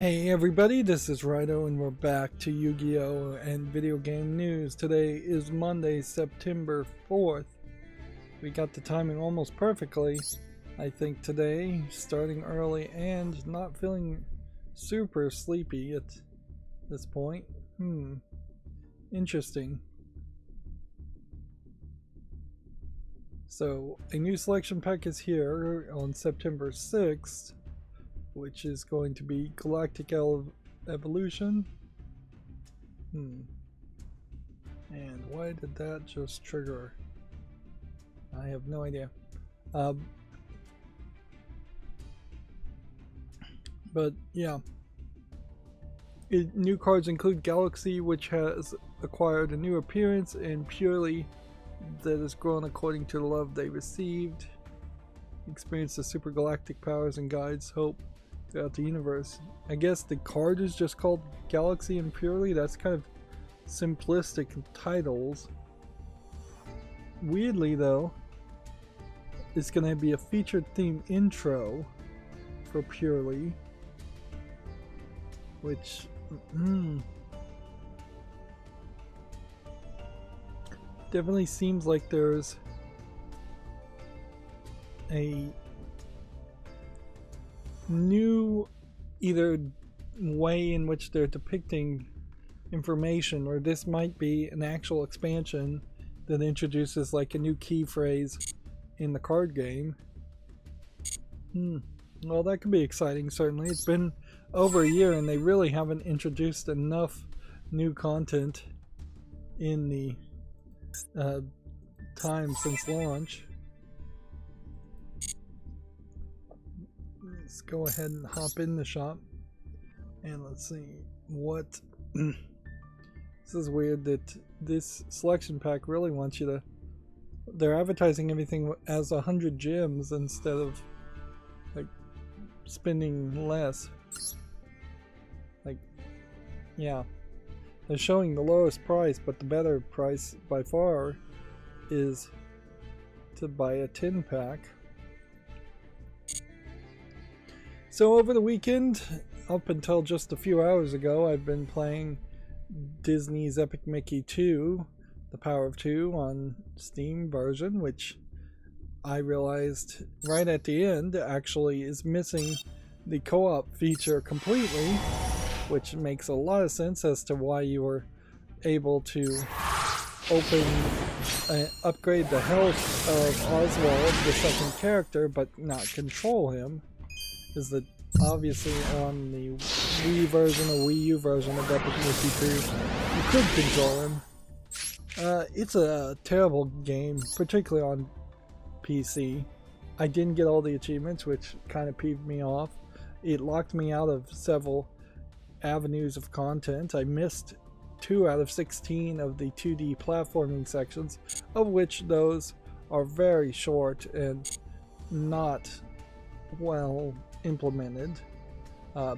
Hey everybody, this is Rydo and we're back to Yu-Gi-Oh! And video game news. Today is Monday, September 4th. We got the timing almost perfectly, I think, today, starting early and not feeling super sleepy at this point. Interesting. So, a new selection pack is here on September 6th. Which is going to be Galactic Evolution. And why did that just trigger? I have no idea. But yeah. New cards include Galaxy, which has acquired a new appearance, and Purely, that has grown according to the love they received. Experience the super galactic powers and guides hope throughout the universe. I guess the card is just called Galaxy and Purely. That's kind of simplistic titles. Weirdly though, it's going to be a featured theme intro for Purely, which definitely seems like there's a new either way in which they're depicting information, or this might be an actual expansion that introduces like a new key phrase in the card game. Well, that could be exciting. Certainly, it's been over a year and they really haven't introduced enough new content in the time since launch. Let's go ahead and hop in the shop and let's see what this is weird that this selection pack really wants you to, they're advertising everything as 100 gems instead of like spending less. Like, yeah, they're showing the lowest price, but the better price by far is to buy a 10 pack. So over the weekend, up until just a few hours ago, I've been playing Disney's Epic Mickey 2, The Power of Two on Steam version, which I realized right at the end actually is missing the co-op feature completely, which makes a lot of sense as to why you were able to upgrade the health of Oswald, the second character, but not control him. Is that obviously on the Wii version or Wii U version of Epic Mickey 2, you could control him. It's a terrible game, particularly on PC. I didn't get all the achievements, which kind of peeved me off. It locked me out of several avenues of content. I missed 2 out of 16 of the 2D platforming sections, of which those are very short and not well implemented.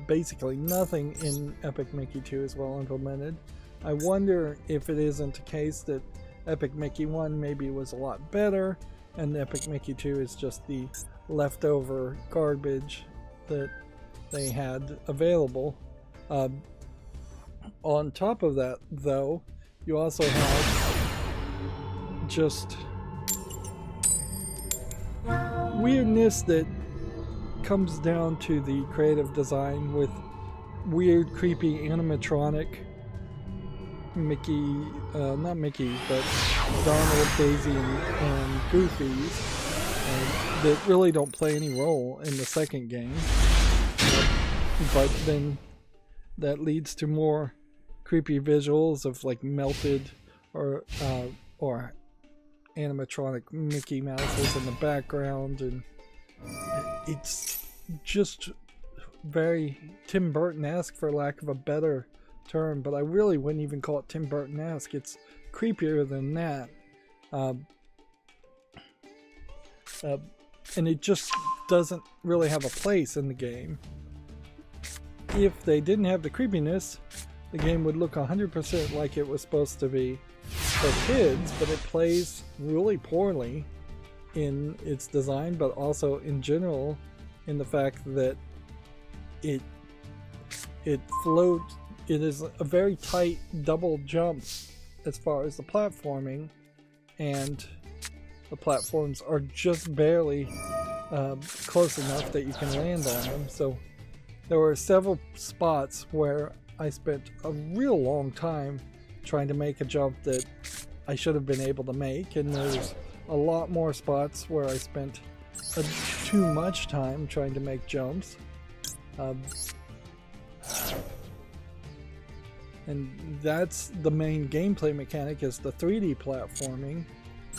Basically nothing in Epic Mickey 2 is well implemented. I wonder if it isn't the case that Epic Mickey 1 maybe was a lot better and Epic Mickey 2 is just the leftover garbage that they had available. On top of that though, you also have just weirdness that comes down to the creative design with weird, creepy animatronic Mickey, not Mickey, but Donald, Daisy, and Goofy, that really don't play any role in the second game. But then that leads to more creepy visuals of like melted or animatronic Mickey Mouses in the background, and it's just very Tim Burton-esque, for lack of a better term, but I really wouldn't even call it Tim Burton-esque. It's creepier than that. And it just doesn't really have a place in the game. If they didn't have the creepiness, the game would look 100% like it was supposed to be for kids, but it plays really poorly in its design, but also in general in the fact that it it floats. It is a very tight double jump as far as the platforming, and the platforms are just barely close enough that you can land on them. So there were several spots where I spent a real long time trying to make a jump that I should have been able to make, and there's a lot more spots where I spent too much time trying to make jumps. And that's the main gameplay mechanic, is the 3D platforming.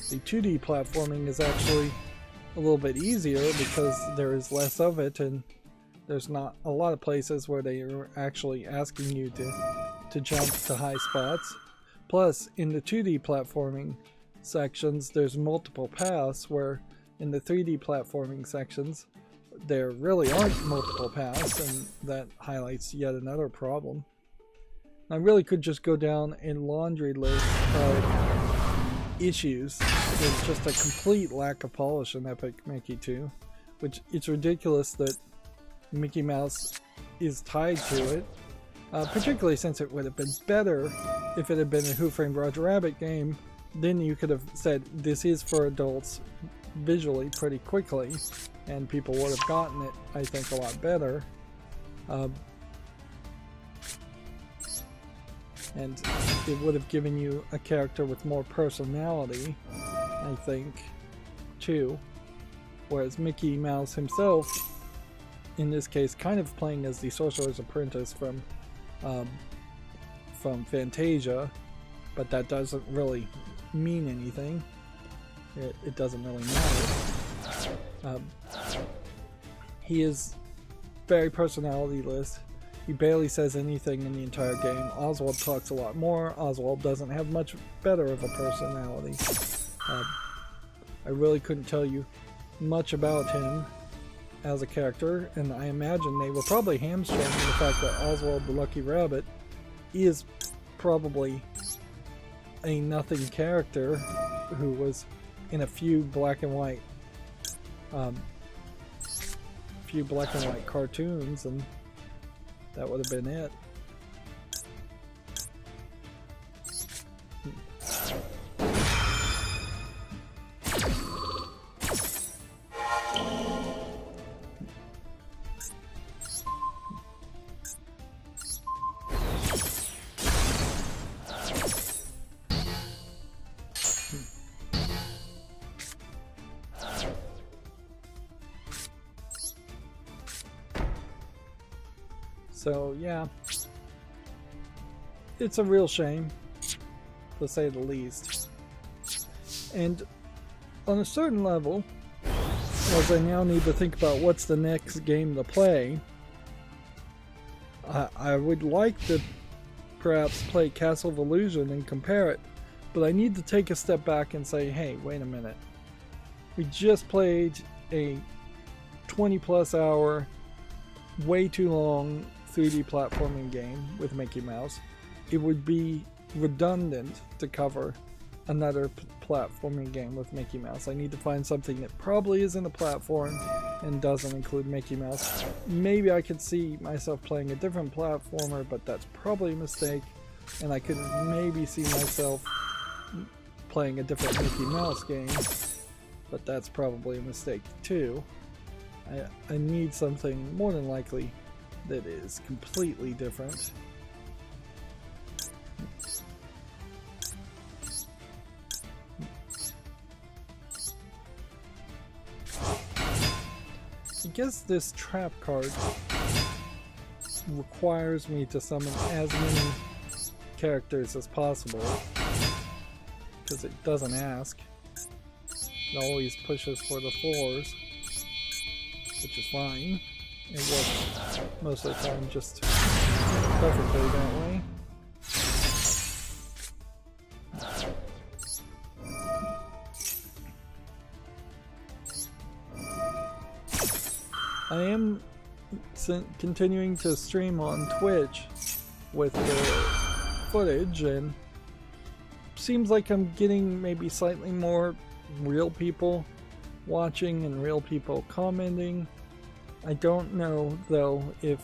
The 2D platforming is actually a little bit easier because there is less of it, and there's not a lot of places where they are actually asking you to jump to high spots. Plus, in the 2D platforming sections, there's multiple paths, where in the 3D platforming sections, there really aren't multiple paths, and that highlights yet another problem. I really could just go down a laundry list of issues. There's just a complete lack of polish in Epic Mickey 2, which it's ridiculous that Mickey Mouse is tied to it, particularly since it would have been better if it had been a Who Framed Roger Rabbit game. Then you could have said this is for adults visually pretty quickly, and people would have gotten it, I think, a lot better. And it would have given you a character with more personality, I think, too. Whereas Mickey Mouse himself, in this case, kind of playing as the Sorcerer's Apprentice from Fantasia, but that doesn't really mean anything. It doesn't really matter. He is very personality-less. He barely says anything in the entire game. Oswald talks a lot more. Oswald doesn't have much better of a personality. I really couldn't tell you much about him as a character, and I imagine they were probably hamstrung in the fact that Oswald the Lucky Rabbit is probably a nothing character who was in a few black and white cartoons, and that would have been it. So yeah, it's a real shame, to say the least. And on a certain level, as I now need to think about what's the next game to play, I would like to perhaps play Castle of Illusion and compare it, but I need to take a step back and say, hey, wait a minute. We just played a 20+ hour, way too long 3D platforming game with Mickey Mouse. It would be redundant to cover another platforming game with Mickey Mouse. I need to find something that probably isn't a platform and doesn't include Mickey Mouse. Maybe I could see myself playing a different platformer, but that's probably a mistake. And I could maybe see myself playing a different Mickey Mouse game, but that's probably a mistake too. I need something more than likely that is completely different. I guess this trap card requires me to summon as many characters as possible, because it doesn't ask. It always pushes for the 4s, which is fine. It works most of the time just perfectly that way. I am continuing to stream on Twitch with the footage, and seems like I'm getting maybe slightly more real people watching and real people commenting. I don't know though if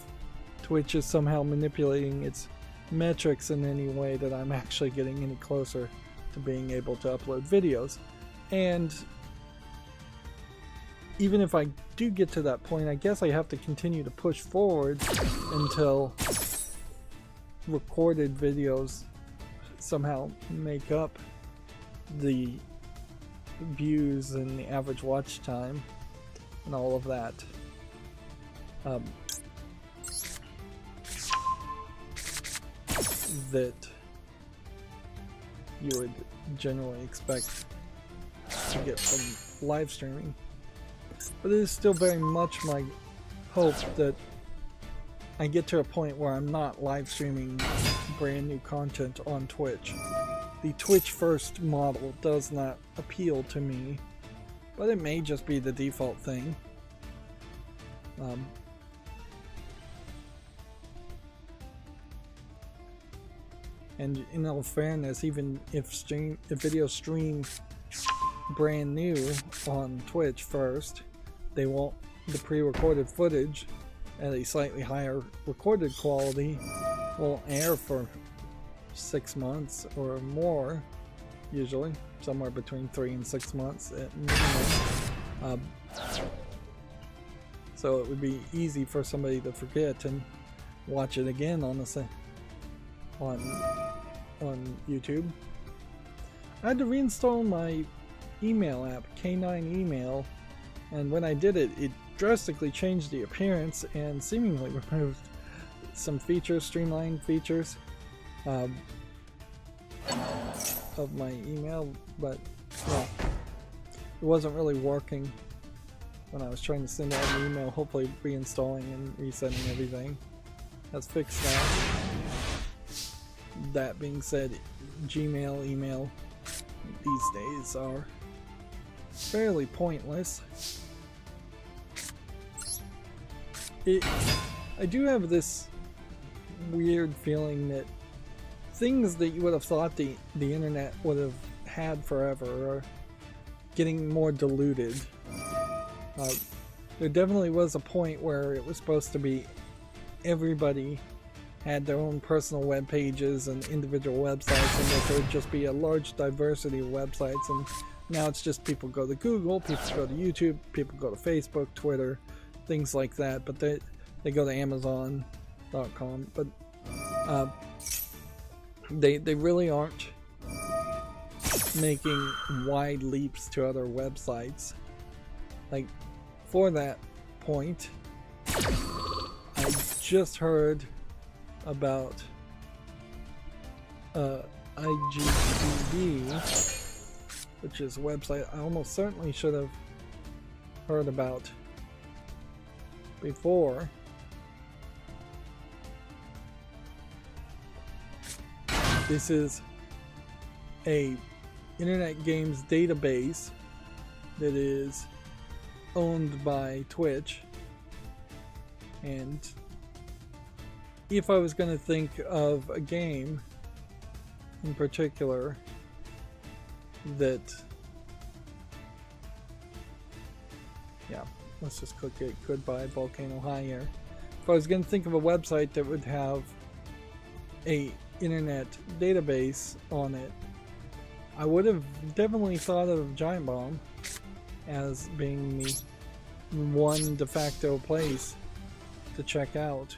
Twitch is somehow manipulating its metrics in any way that I'm actually getting any closer to being able to upload videos. And even if I do get to that point, I guess I have to continue to push forward until recorded videos somehow make up the views and the average watch time and all of that. That you would generally expect to get from live streaming. But it is still very much my hope that I get to a point where I'm not live streaming brand new content on Twitch. The Twitch first model does not appeal to me, but it may just be the default thing. And in all fairness, even if videos stream brand new on Twitch first, they won't, the pre-recorded footage at a slightly higher recorded quality will air for 6 months or more, usually somewhere between 3 and 6 months at minimum. So it would be easy for somebody to forget and watch it again on YouTube. I had to reinstall my email app, K9 Email, and when I did it, it drastically changed the appearance and seemingly removed some features, streamlined features of my email, but yeah, it wasn't really working when I was trying to send out an email, hopefully reinstalling and resetting everything. That's fixed now. That being said, Gmail, email these days are fairly pointless. I do have this weird feeling that things that you would have thought the internet would have had forever are getting more diluted. There definitely was a point where it was supposed to be everybody had their own personal web pages and individual websites, and that there would just be a large diversity of websites, and now it's just people go to Google, people go to YouTube, people go to Facebook, Twitter, things like that, but they go to Amazon.com, but they really aren't making wide leaps to other websites. Like, for that point, I just heard about IGTV, which is a website I almost certainly should have heard about before. This is a internet games database that is owned by Twitch, and if I was going to think of a game in particular that, yeah, let's just click it, goodbye Volcano High here. If I was going to think of a website that would have a internet database on it, I would have definitely thought of Giant Bomb as being the one de facto place to check out.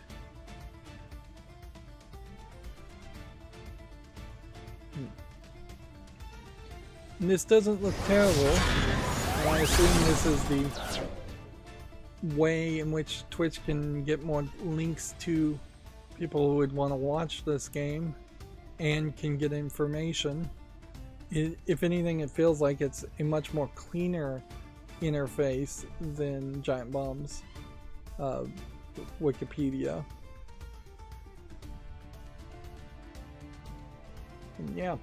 And this doesn't look terrible, and I assume this is the way in which Twitch can get more links to people who would want to watch this game and can get information. If anything, it feels like it's a much more cleaner interface than Giant Bomb's Wikipedia. And yeah,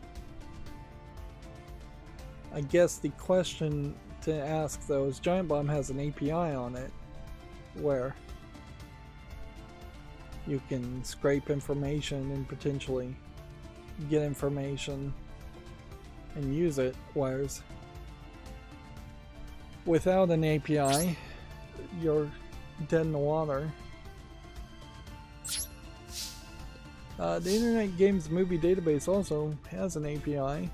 I guess the question to ask though is, Giant Bomb has an API on it where you can scrape information and potentially get information and use it, whereas without an API you're dead in the water. The Internet Games Movie Database also has an API.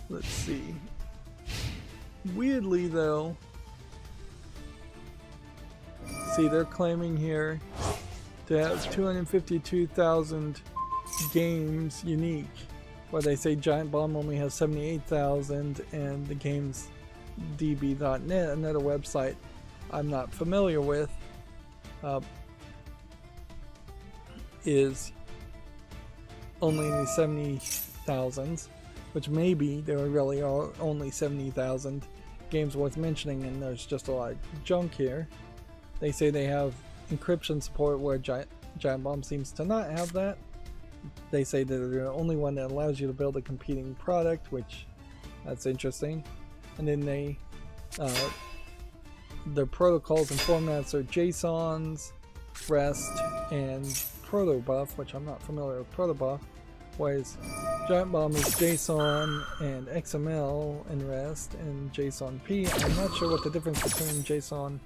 Let's see. Weirdly though, see they're claiming here to have 252,000 games unique, where they say Giant Bomb only has 78,000, and the games db.net, another website I'm not familiar with, is only in the 70,000s, which maybe there really are only 70,000 games worth mentioning, and there's just a lot of junk here. They say they have encryption support where Giant Bomb seems to not have that. They say that they're the only one that allows you to build a competing product, which that's interesting. And then they their protocols and formats are JSONs, REST, and protobuf, which I'm not familiar with protobuf, whereas Giant Bomb is JSON and XML and REST and JSON-P. I'm not sure what the difference between JSON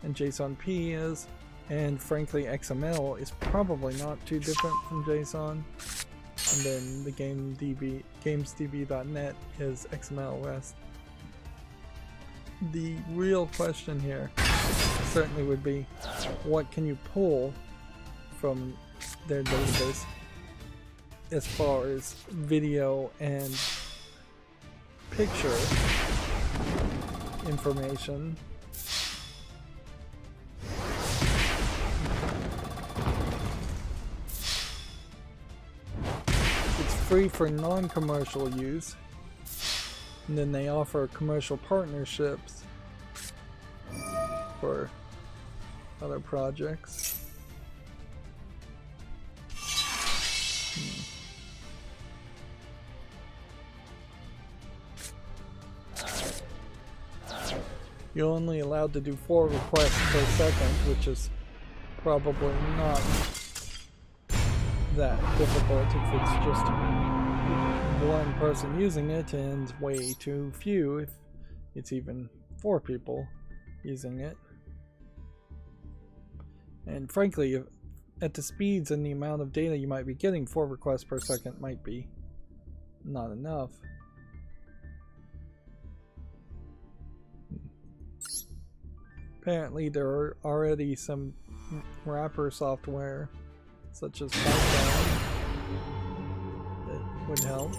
and JSON-P is, and frankly XML is probably not too different from JSON. And then the gamesdb.net is XML REST. The real question here certainly would be, what can you pull from their database as far as video and picture information? It's free for non-commercial use, and then they offer commercial partnerships for other projects. You're only allowed to do 4 requests per second, which is probably not that difficult if it's just one person using it, and way too few if it's even 4 people using it. And frankly, at the speeds and the amount of data you might be getting, 4 requests per second might be not enough. Apparently there are already some wrapper software such as Python that would help.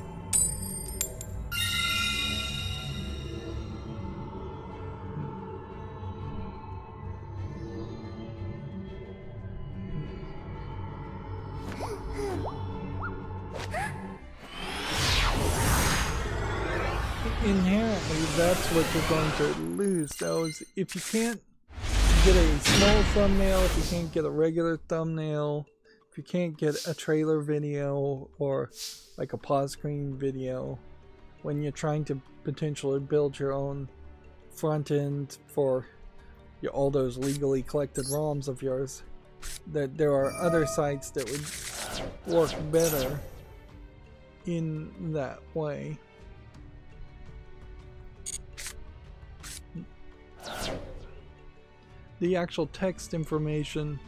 Inherently, that's what you're going to lose, though, is if you can't get a small thumbnail, if you can't get a regular thumbnail, if you can't get a trailer video or like a pause screen video, when you're trying to potentially build your own front end for all those legally collected ROMs of yours, that there are other sites that would work better in that way. The actual text information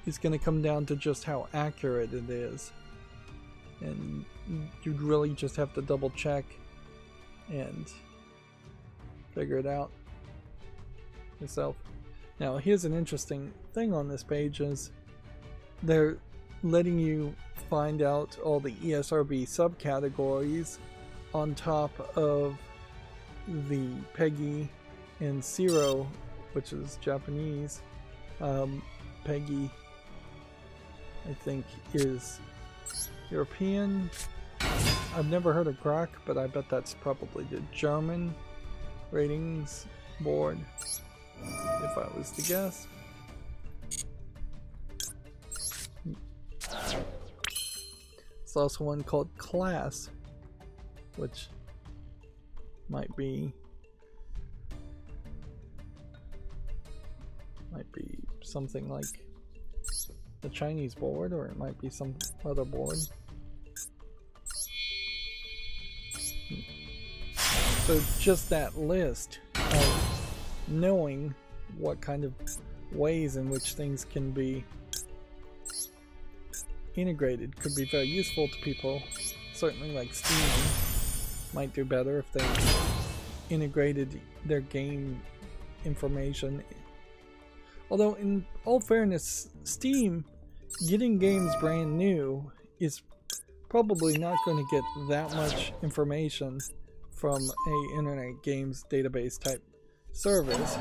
is going to come down to just how accurate it is, and you'd really just have to double check and figure it out yourself. Now here's an interesting thing on this page, is they're letting you find out all the ESRB subcategories on top of the PEGI and Zero, which is Japanese. PEGI, I think, is European. I've never heard of GRAC, but I bet that's probably the German ratings board, if I was to guess. There's also one called Class, which might be something like the Chinese board, or it might be some other board. So just that list of knowing what kind of ways in which things can be integrated could be very useful to people. Certainly like Steam might do better if they integrated their game information. Although in all fairness, Steam getting games brand new is probably not going to get that much information from a internet games database type service.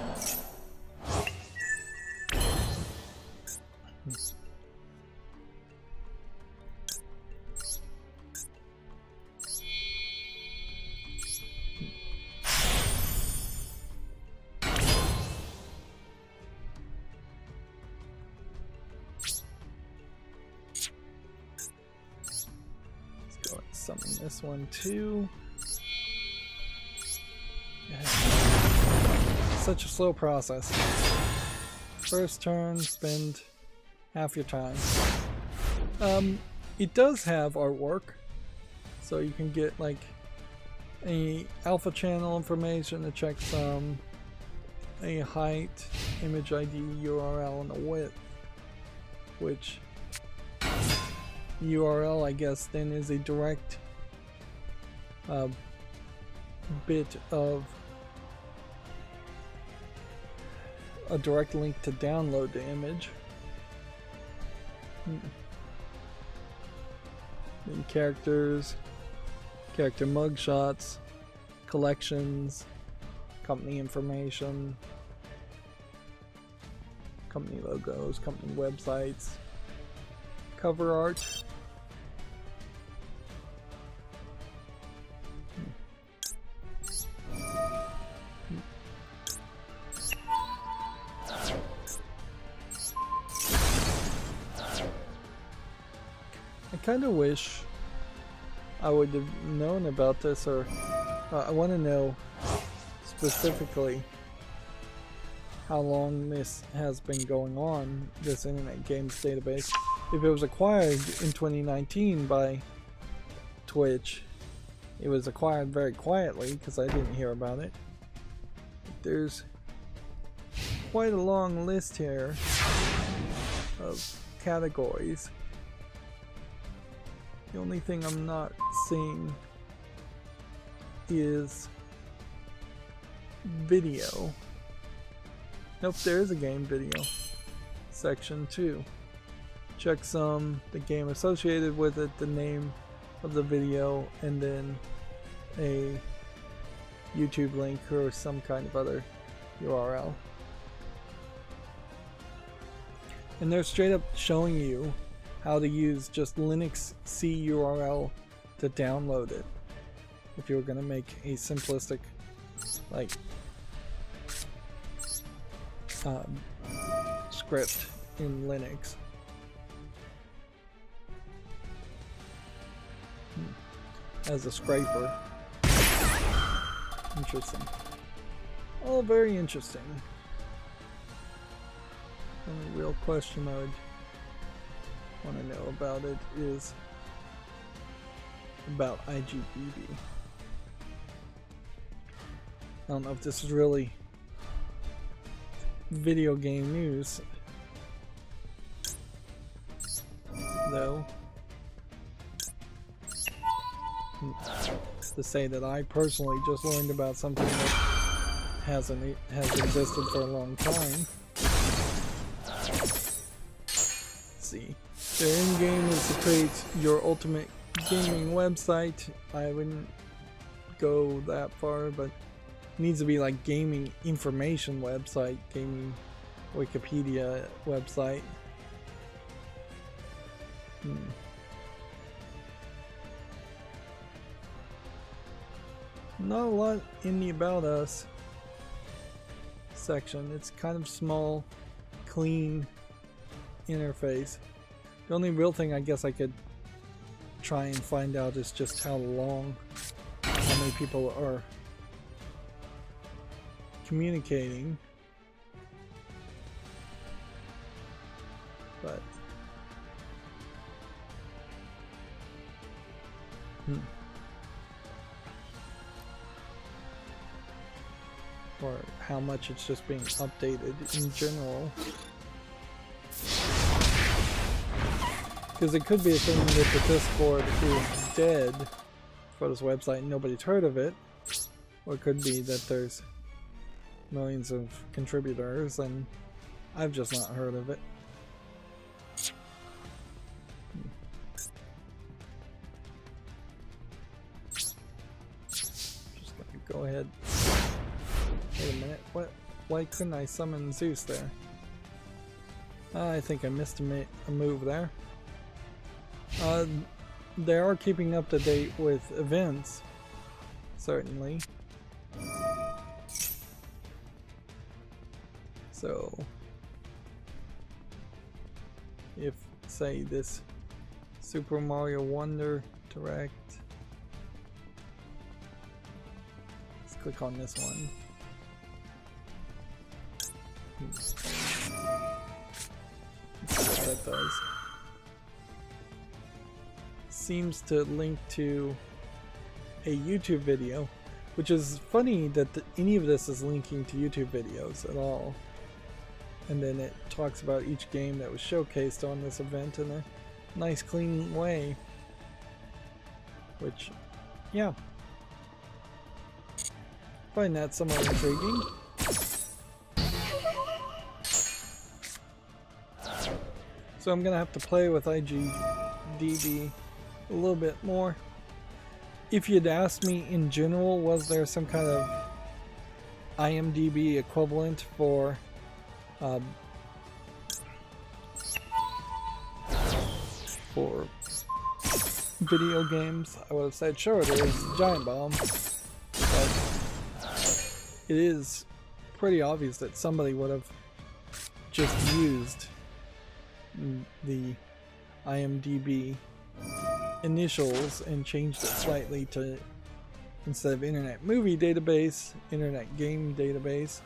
Let's go and summon this one too. Such a slow process. First turn, spend half your time. It does have artwork, so you can get like a alpha channel information, a checksum, a height, image ID, URL, and a width, which URL I guess then is a direct bit of a direct link to download the image. Then characters, character mugshots, collections, company information, company logos, company websites, cover art. I kind of wish I would have known about this, or I want to know specifically how long this has been going on, this internet games database. If it was acquired in 2019 by Twitch, it was acquired very quietly because I didn't hear about it. There's quite a long list here of categories. The only thing I'm not seeing is video. Nope, there is a game video. Section 2. Checksum, the game associated with it, the name of the video, and then a YouTube link or some kind of other URL. And they're straight up showing you how to use just Linux C URL to download it. If you were going to make a simplistic, like, script in Linux. As a scraper. Interesting. All very interesting. The only real question I would want to know about it is about IGBB. I don't know if this is really video game news, though. To say that I personally just learned about something that has existed for a long time. Let's see. Their end game is to create your ultimate gaming website. I wouldn't go that far, but it needs to be like gaming information website, gaming Wikipedia website. Not a lot in the About Us section. It's kind of small, clean interface. The only real thing I guess I could try and find out is just how many people are communicating. But or how much it's just being updated in general. Because it could be a thing that the Discord is dead for this website and nobody's heard of it, or it could be that there's millions of contributors and I've just not heard of it. Just gonna go ahead. Wait a minute, why couldn't I summon Zeus there? I think I missed a move there. They are keeping up to date with events, certainly. So, if, say, this Super Mario Wonder Direct, let's click on this one. Let's see what that does. Seems to link to a YouTube video, which is funny that any of this is linking to YouTube videos at all. And then it talks about each game that was showcased on this event in a nice clean way, which, yeah, find that somewhat intriguing. So I'm gonna have to play with IGDB a little bit more. If you'd asked me in general, was there some kind of IMDb equivalent for video games, I would have said sure it is Giant Bomb, but it is pretty obvious that somebody would have just used the IMDb initials and changed it slightly to, instead of Internet Movie Database, Internet Game Database.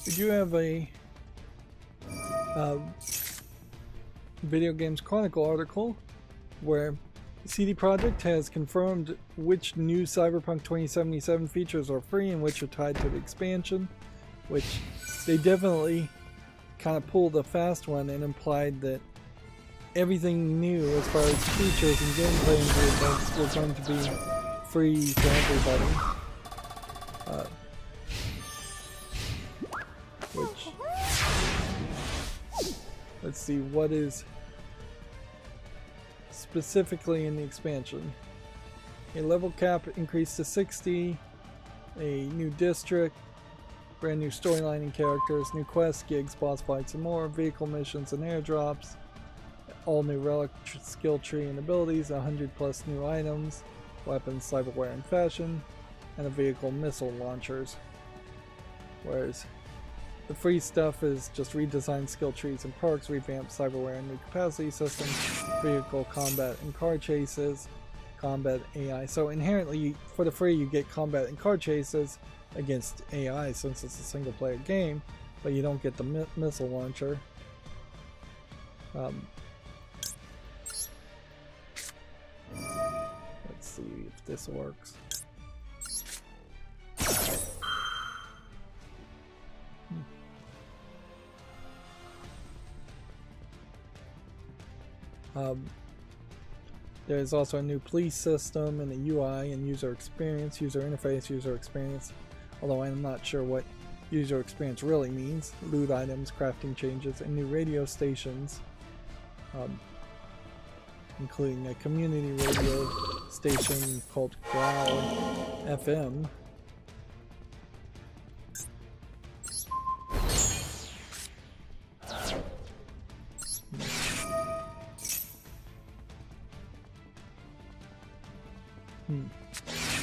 We do have a Video Games Chronicle article where CD Projekt has confirmed which new Cyberpunk 2077 features are free and which are tied to the expansion, which they definitely kind of pulled a fast one and implied that everything new as far as features and gameplay improvements were going to be free for everybody. Which, let's see, what is specifically in the expansion? A level cap increased to 60, a new district, brand new storyline and characters, new quests, gigs, boss fights and more, vehicle missions and airdrops, all new relic skill tree and abilities, 100 plus new items, weapons, cyberware and fashion, and a vehicle missile launchers. Whereas the free stuff is just redesigned skill trees and perks, revamped cyberware and new capacity systems, vehicle combat and car chases, combat AI. So inherently, for the free, you get combat and car chases against AI since it's a single player game, but you don't get the missile launcher. Let's see if this works. There's also a new police system and a UI and user experience, user interface, user experience, although I'm not sure what user experience really means, loot items, crafting changes, and new radio stations, including a community radio station called Growl FM.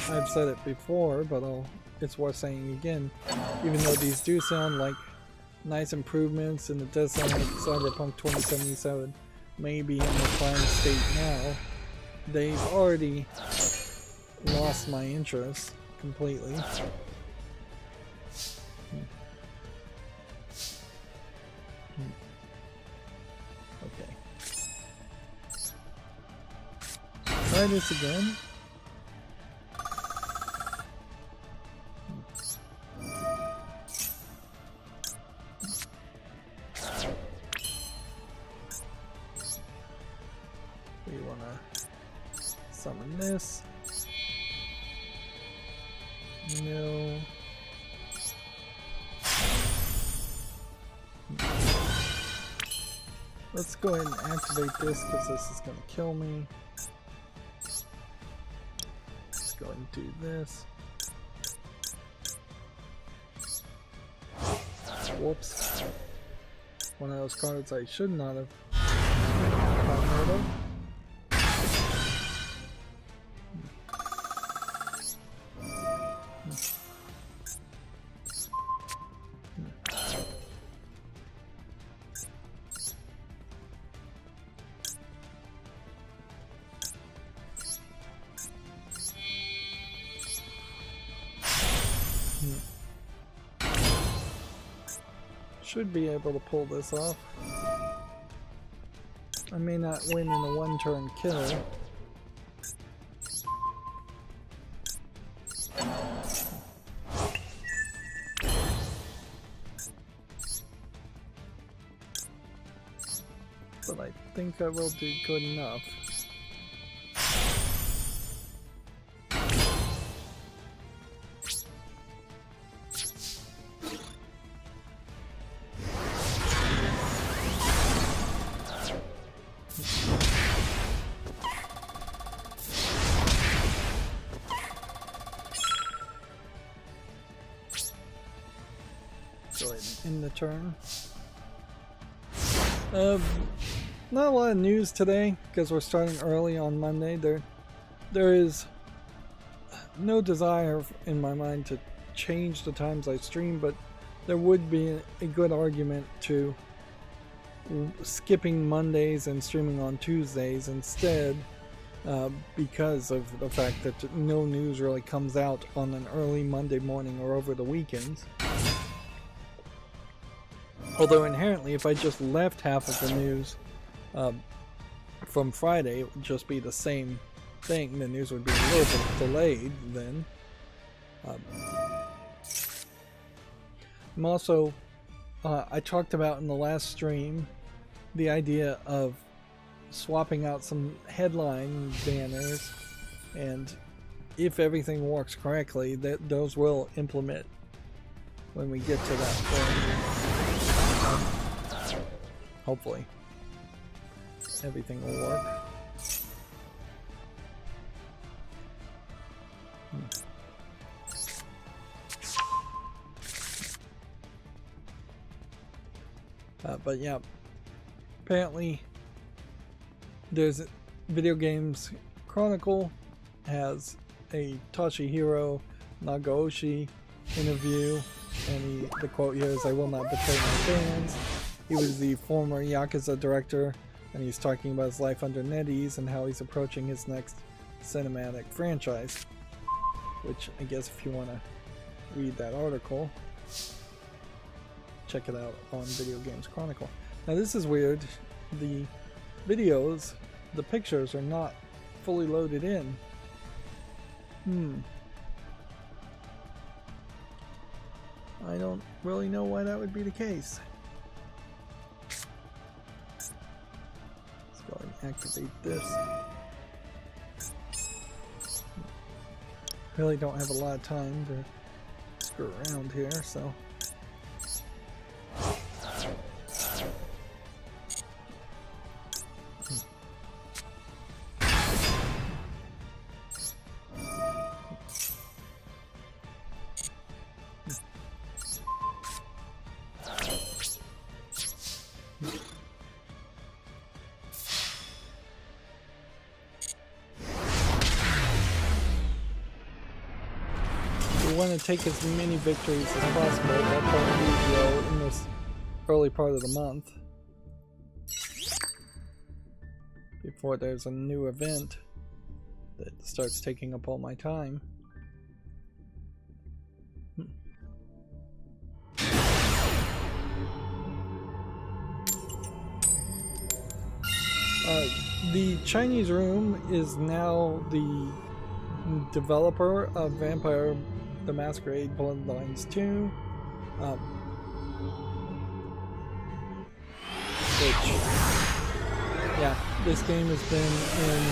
I've said it before, but it's worth saying again. Even though these do sound like nice improvements and it does sound like Cyberpunk 2077, maybe in the prime state now, they've already lost my interest completely. Okay. Try this again. We want to summon this. No. Let's go ahead and activate this because this is going to kill me. Let's go ahead and do this. Whoops. One of those cards I should not have gotten rid of. Should be able to pull this off. I may not win in a one-turn kill. But I think I will do good enough. Go ahead and end the turn. Not a lot of news today because we're starting early on Monday. There is no desire in my mind to change the times I stream, but there would be a good argument to skipping Mondays and streaming on Tuesdays instead, because of the fact that no news really comes out on an early Monday morning or over the weekends. Although inherently, if I just left half of the news from Friday, it would just be the same thing. The news would be a little bit delayed then. I'm also, I talked about in the last stream the idea of swapping out some headline banners, and if everything works correctly, those will implement when we get to that point. Hopefully everything will work. But yeah, apparently there's Video Games Chronicle has a Toshihiro Nagaoshi interview, and the quote here is, "I will not betray my fans." He was the former Yakuza director, and he's talking about his life under NetEase and how he's approaching his next cinematic franchise. Which, I guess if you want to read that article, check it out on Video Games Chronicle. Now this is weird. The videos, the pictures are not fully loaded in. I don't really know why that would be the case. Let's go ahead and activate this. Really don't have a lot of time to screw around here, so. We want to take as many victories as possible while playing Duel in this early part of the month. before there's a new event that starts taking up all my time. The Chinese room is now the developer of Vampire the Masquerade Bloodlines 2, which, yeah, this game has been in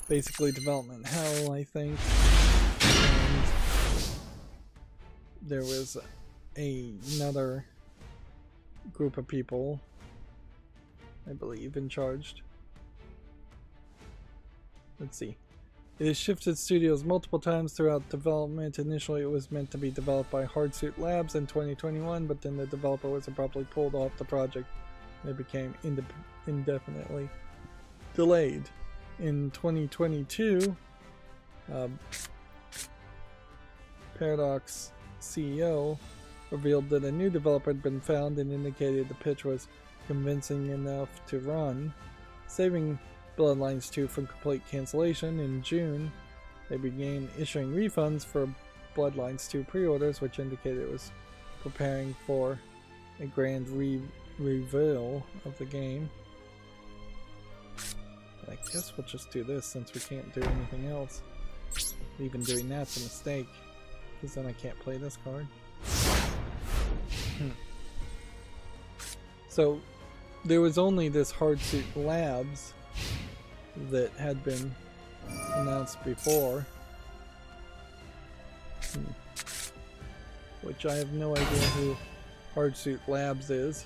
basically development hell, I think, and there was another group of people, I believe, in charge. Let's see. It has shifted studios multiple times throughout development. Initially, it was meant to be developed by Hardsuit Labs in 2021, but then the developer was abruptly pulled off the project and it became indefinitely delayed. In 2022, Paradox CEO revealed that a new developer had been found and indicated the pitch was convincing enough to run, saving Bloodlines 2 from complete cancellation. In June, they began issuing refunds for Bloodlines 2 pre-orders, which indicated it was preparing for a grand reveal of the game. I guess we'll just do this since we can't do anything else. Even doing that's a mistake, because then I can't play this card. So, there was only this Hardsuit Labs that had been announced before, which I have no idea who Hardsuit Labs is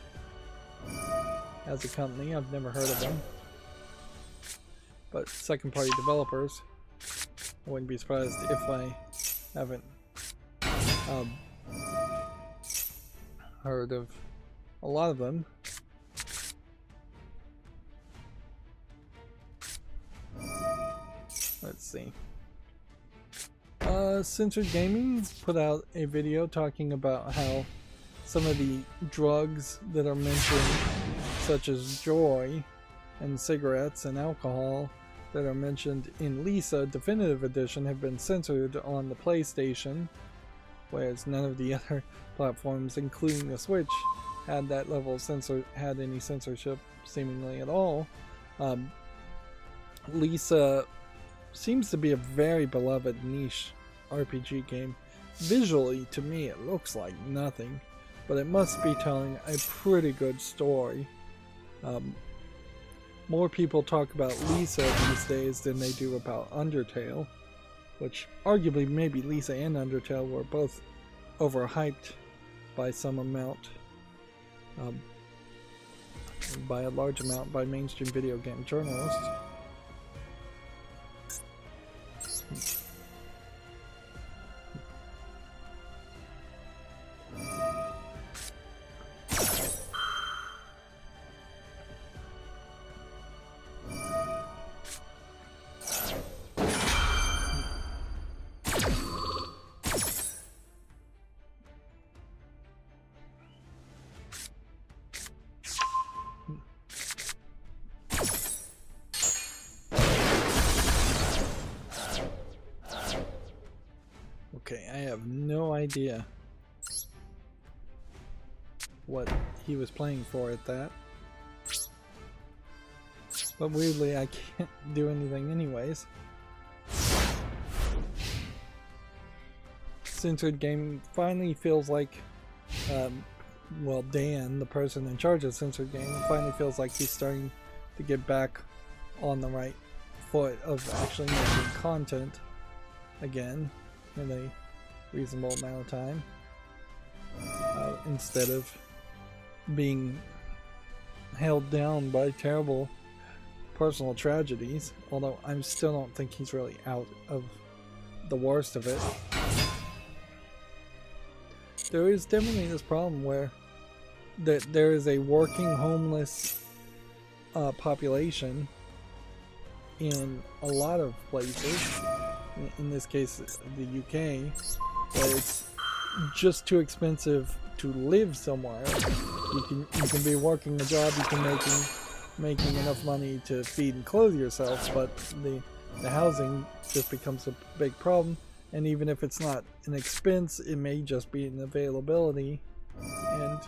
as a company. I've never heard of them, but second party developers, I wouldn't be surprised if I haven't heard of a lot of them. Let's see. Censored Gaming put out a video talking about how some of the drugs that are mentioned, such as joy and cigarettes and alcohol, that are mentioned in Lisa Definitive Edition have been censored on the PlayStation, whereas none of the other platforms, including the Switch, had that level of had any censorship seemingly at all. Lisa seems to be a very beloved niche RPG game. Visually, to me, it looks like nothing, but it must be telling a pretty good story. More people talk about Lisa these days than they do about Undertale, which arguably maybe Lisa and Undertale were both overhyped by some amount, by a large amount by mainstream video game journalists. Okay, I have no idea what he was playing for at that. But weirdly, I can't do anything anyways. Censored Game finally feels like, well, Dan, the person in charge of Censored Game, finally feels like he's starting to get back on the right foot of actually making content again in a reasonable amount of time, instead of being held down by terrible personal tragedies, although I still don't think he's really out of the worst of it. There is definitely this problem where there is a working homeless population in a lot of places, in this case the UK, where it's just too expensive to live somewhere. You can be working a job, you can making making enough money to feed and clothe yourself, but the housing just becomes a big problem. And even if it's not an expense, it may just be an availability. And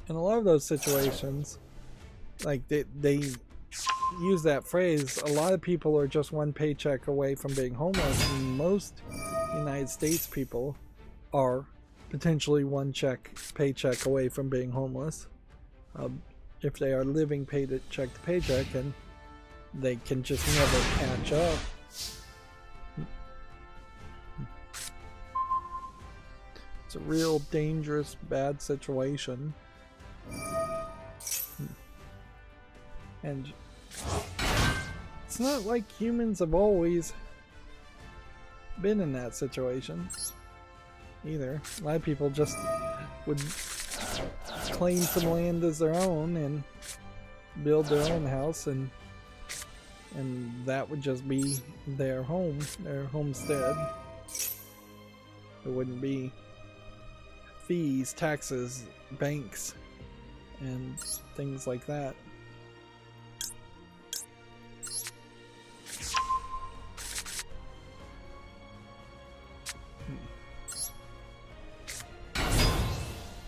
in a lot of those situations, like they use that phrase, a lot of people are just one paycheck away from being homeless, and most United States people are potentially one paycheck away from being homeless, if they are living paycheck to paycheck, and they can just never catch up. It's a real dangerous, bad situation. And it's not like humans have always been in that situation either. A lot of people just would claim some land as their own and build their own house, and that would just be their home, their homestead. There wouldn't be fees, taxes, banks, and things like that.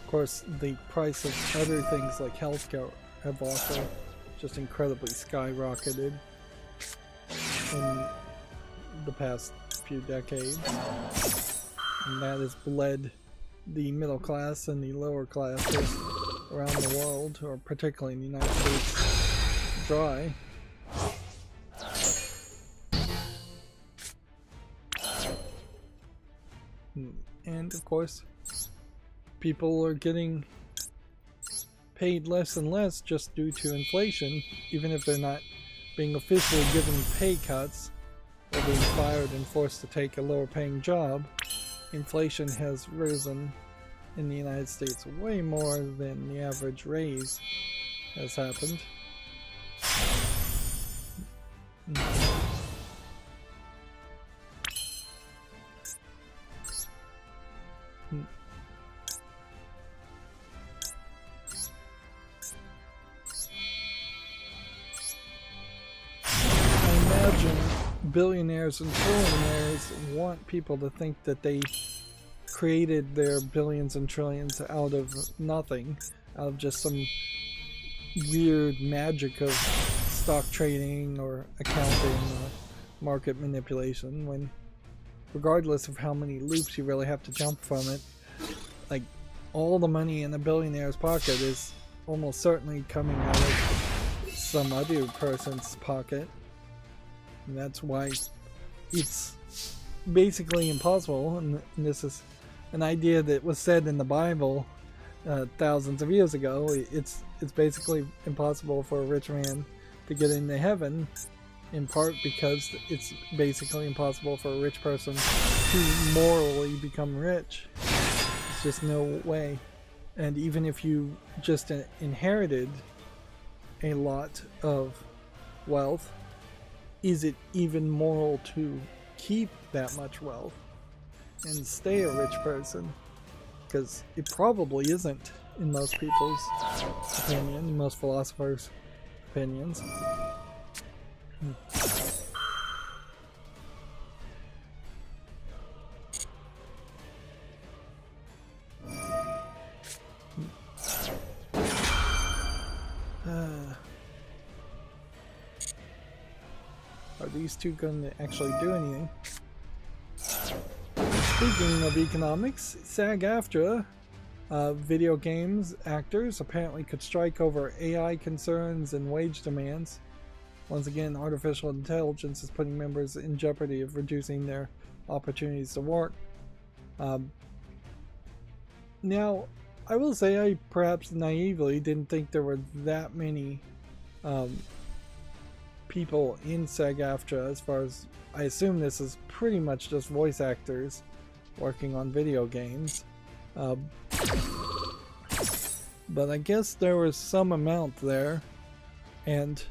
Of course, the price of other things like healthcare have also just incredibly skyrocketed in the past few decades, and that has bled the middle class and the lower classes around the world, or particularly in the United States, dry. And of course, people are getting paid less and less just due to inflation, even if they're not being officially given pay cuts or being fired and forced to take a lower paying job. Inflation has risen in the United States way more than the average raise has happened. I imagine billionaires and trillionaires want people to think that they created their billions and trillions out of nothing, out of just some weird magic of stock trading or accounting or market manipulation, when regardless of how many loops you really have to jump from it, like, all the money in a billionaire's pocket is almost certainly coming out of some other person's pocket. And that's why it's basically impossible, and this is an idea that was said in the Bible thousands of years ago. It's basically impossible for a rich man to get into heaven, in part because it's basically impossible for a rich person to morally become rich. It's just no way. And even if you just inherited a lot of wealth, is it even moral to keep that much wealth and stay a rich person? Because it probably isn't, in most people's opinion, most philosophers' opinions. Are these two going to actually do anything? Speaking of economics, SAG-AFTRA, video games actors apparently could strike over AI concerns and wage demands. Once again, artificial intelligence is putting members in jeopardy of reducing their opportunities to work. Now, I will say I perhaps naively didn't think there were that many people in SAG-AFTRA, as far as I assume this is pretty much just voice actors working on video games. But I guess there was some amount there, and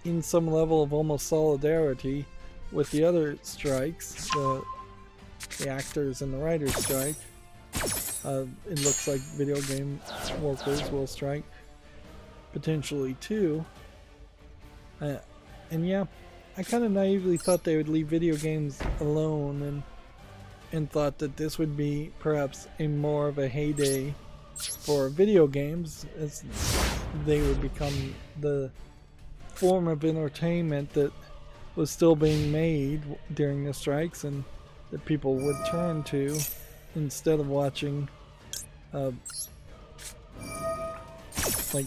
in some level of almost solidarity with the other strikes, the actors and the writers strike. It looks like video game workers will strike. potentially 2. And yeah, I kind of naively thought they would leave video games alone, and thought that this would be perhaps a more of a heyday for video games, as they would become the form of entertainment that was still being made during the strikes and that people would turn to instead of watching like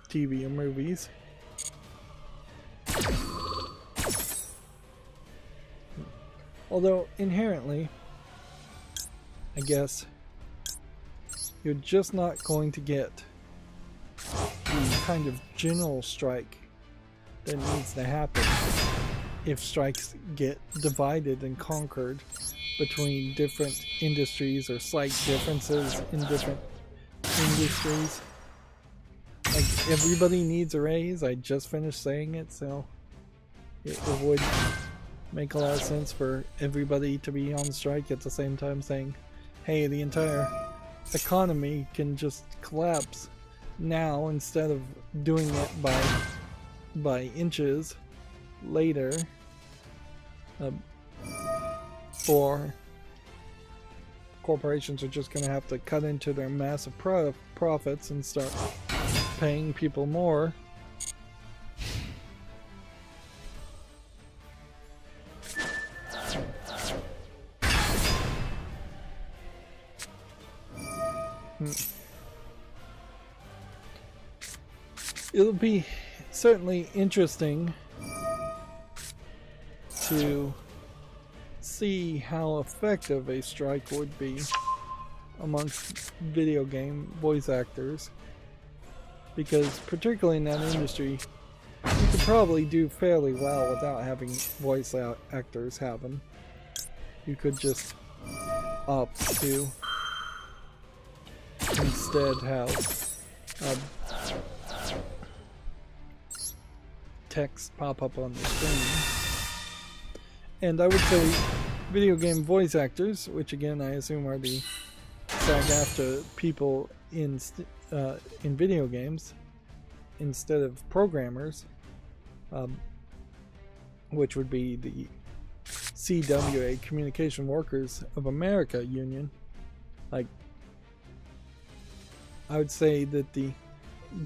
TV or movies. Although inherently, I guess, you're just not going to get the kind of general strike that needs to happen if strikes get divided and conquered between different industries or slight differences in different industries. Like, everybody needs a raise. I just finished saying it, so it would make a lot of sense for everybody to be on strike at the same time, saying, hey, the entire economy can just collapse now instead of doing it by inches later, or corporations are just going to have to cut into their massive profits and start paying people more. It'll be certainly interesting to see how effective a strike would be amongst video game voice actors, because particularly in that industry, you could probably do fairly well without having voice actors happen. You could just opt to instead have text pop up on the screen. And I would say video game voice actors, which again I assume are the SAG-AFTRA people in video games, instead of programmers, which would be the CWA, Communication Workers of America Union. Like, I would say that the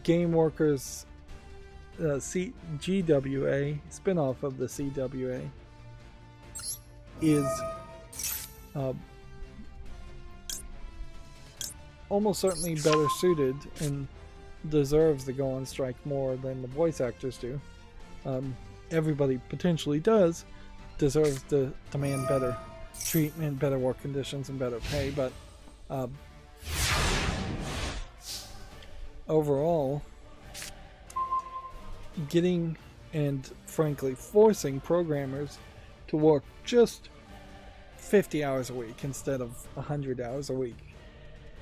Game Workers GWA, spin-off of the CWA, is almost certainly better suited and deserves to go on strike more than the voice actors do. Everybody potentially does deserves to demand better treatment, better work conditions, and better pay, but overall, getting and frankly forcing programmers to work just 50 hours a week instead of 100 hours a week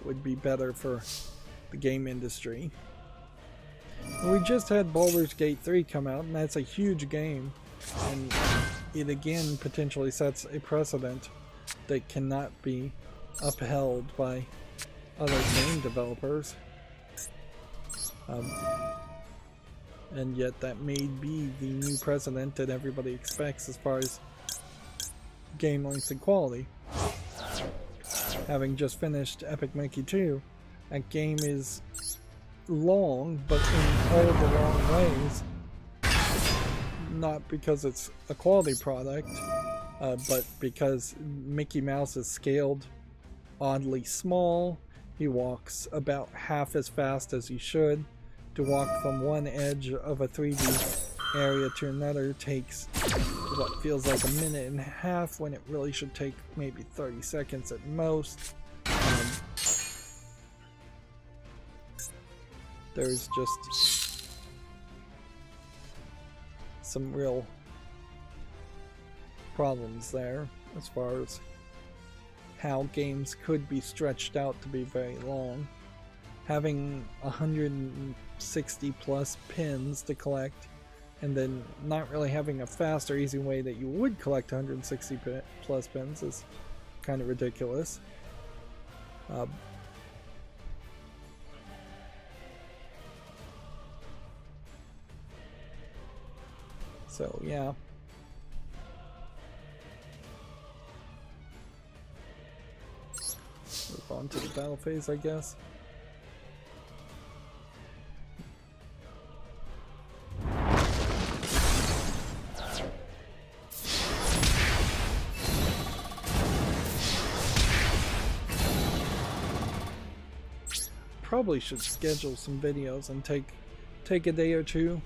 would be better for the game industry. And we just had Baldur's Gate 3 come out, and that's a huge game, and it again potentially sets a precedent that cannot be upheld by other game developers. And yet that may be the new precedent that everybody expects as far as game length and quality. Having just finished Epic Mickey 2, that game is long, but in all the wrong ways. Not because it's a quality product, but because Mickey Mouse is scaled oddly small. He walks about half as fast as he should. To walk from one edge of a 3D area to another takes what feels like a minute and a half when it really should take maybe 30 seconds at most. There's just some real problems there as far as how games could be stretched out to be very long. Having 160 plus pins to collect, and then not really having a fast or easy way that you would collect 160 plus pins is kind of ridiculous. So yeah. Move on to the battle phase, I guess. Probably should schedule some videos and take a day or two.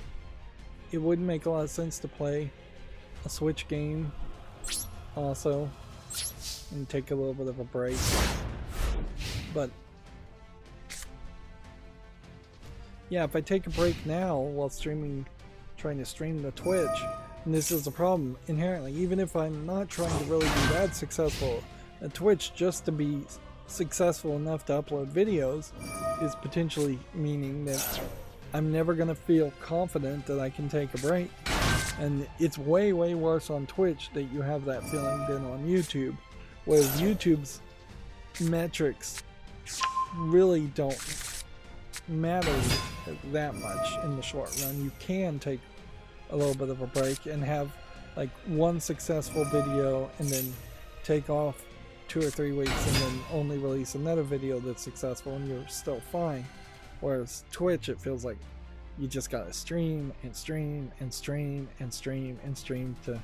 It would make a lot of sense to play a Switch game also and take a little bit of a break. But yeah, if I take a break now while trying to stream to Twitch, and this is a problem inherently, even if I'm not trying to really be that successful at Twitch, just to be successful enough to upload videos is potentially meaning that I'm never going to feel confident that I can take a break. And it's way worse on Twitch that you have that feeling than on YouTube, whereas YouTube's metrics really don't matter that much in the short run. You can take a little bit of a break and have like one successful video and then take off 2 or 3 weeks and then only release another video that's successful and you're still fine. Whereas Twitch, it feels like you just gotta stream and stream and stream and stream and stream to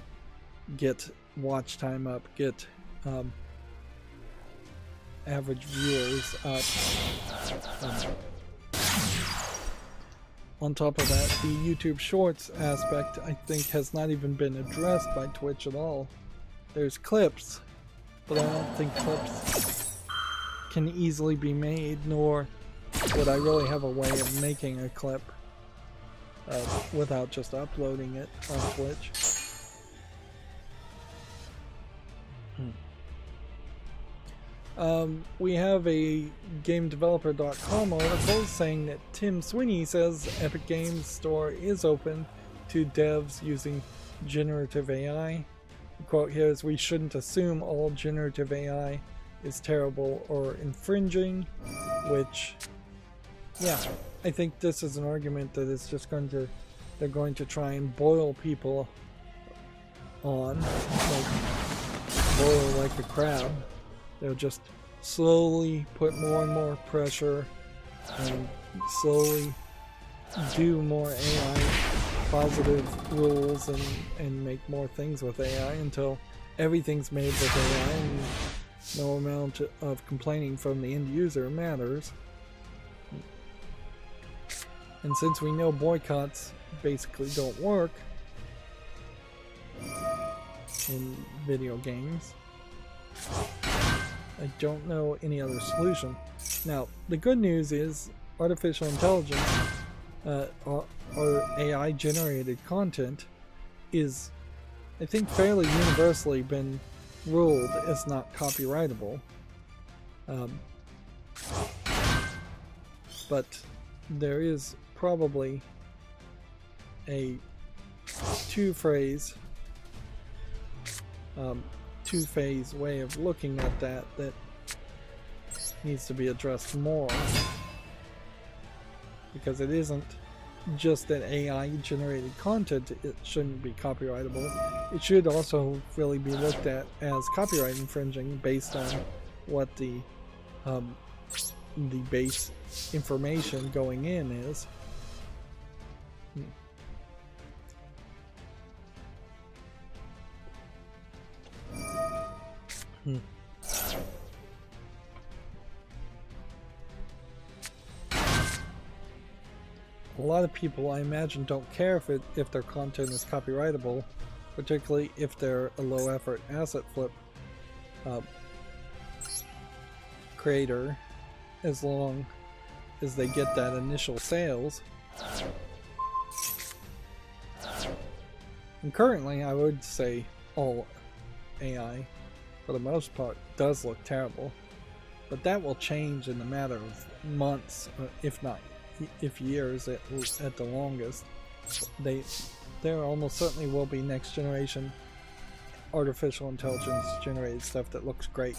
get watch time up, get average viewers up. On top of that, the YouTube Shorts aspect, I think, has not even been addressed by Twitch at all. There's clips, but I don't think clips can easily be made, nor would I really have a way of making a clip without just uploading it on Twitch. We have a GameDeveloper.com article saying that Tim Sweeney says Epic Games Store is open to devs using generative AI. The quote here is, "We shouldn't assume all generative AI is terrible or infringing," which, yeah, I think this is an argument that is just they're going to try and boil people on, like boil like a crab. They'll just slowly put more and more pressure and slowly do more AI positive rules and make more things with AI until everything's made with AI and no amount of complaining from the end user matters. And since we know boycotts basically don't work in video games, I don't know any other solution. Now, the good news is artificial intelligence or AI generated content is, I think, fairly universally been ruled as not copyrightable. But there is probably a two-phase way of looking at that needs to be addressed more, because it isn't just that AI generated content it shouldn't be copyrightable. It should also really be looked at as copyright infringing based on what the base information going in is. A lot of people, I imagine, don't care if their content is copyrightable, particularly if they're a low effort asset flip creator, as long as they get that initial sales. And currently, I would say all AI, for the most part, does look terrible, but that will change in a matter of months, if years at the longest. There almost certainly will be next generation artificial intelligence generated stuff that looks great.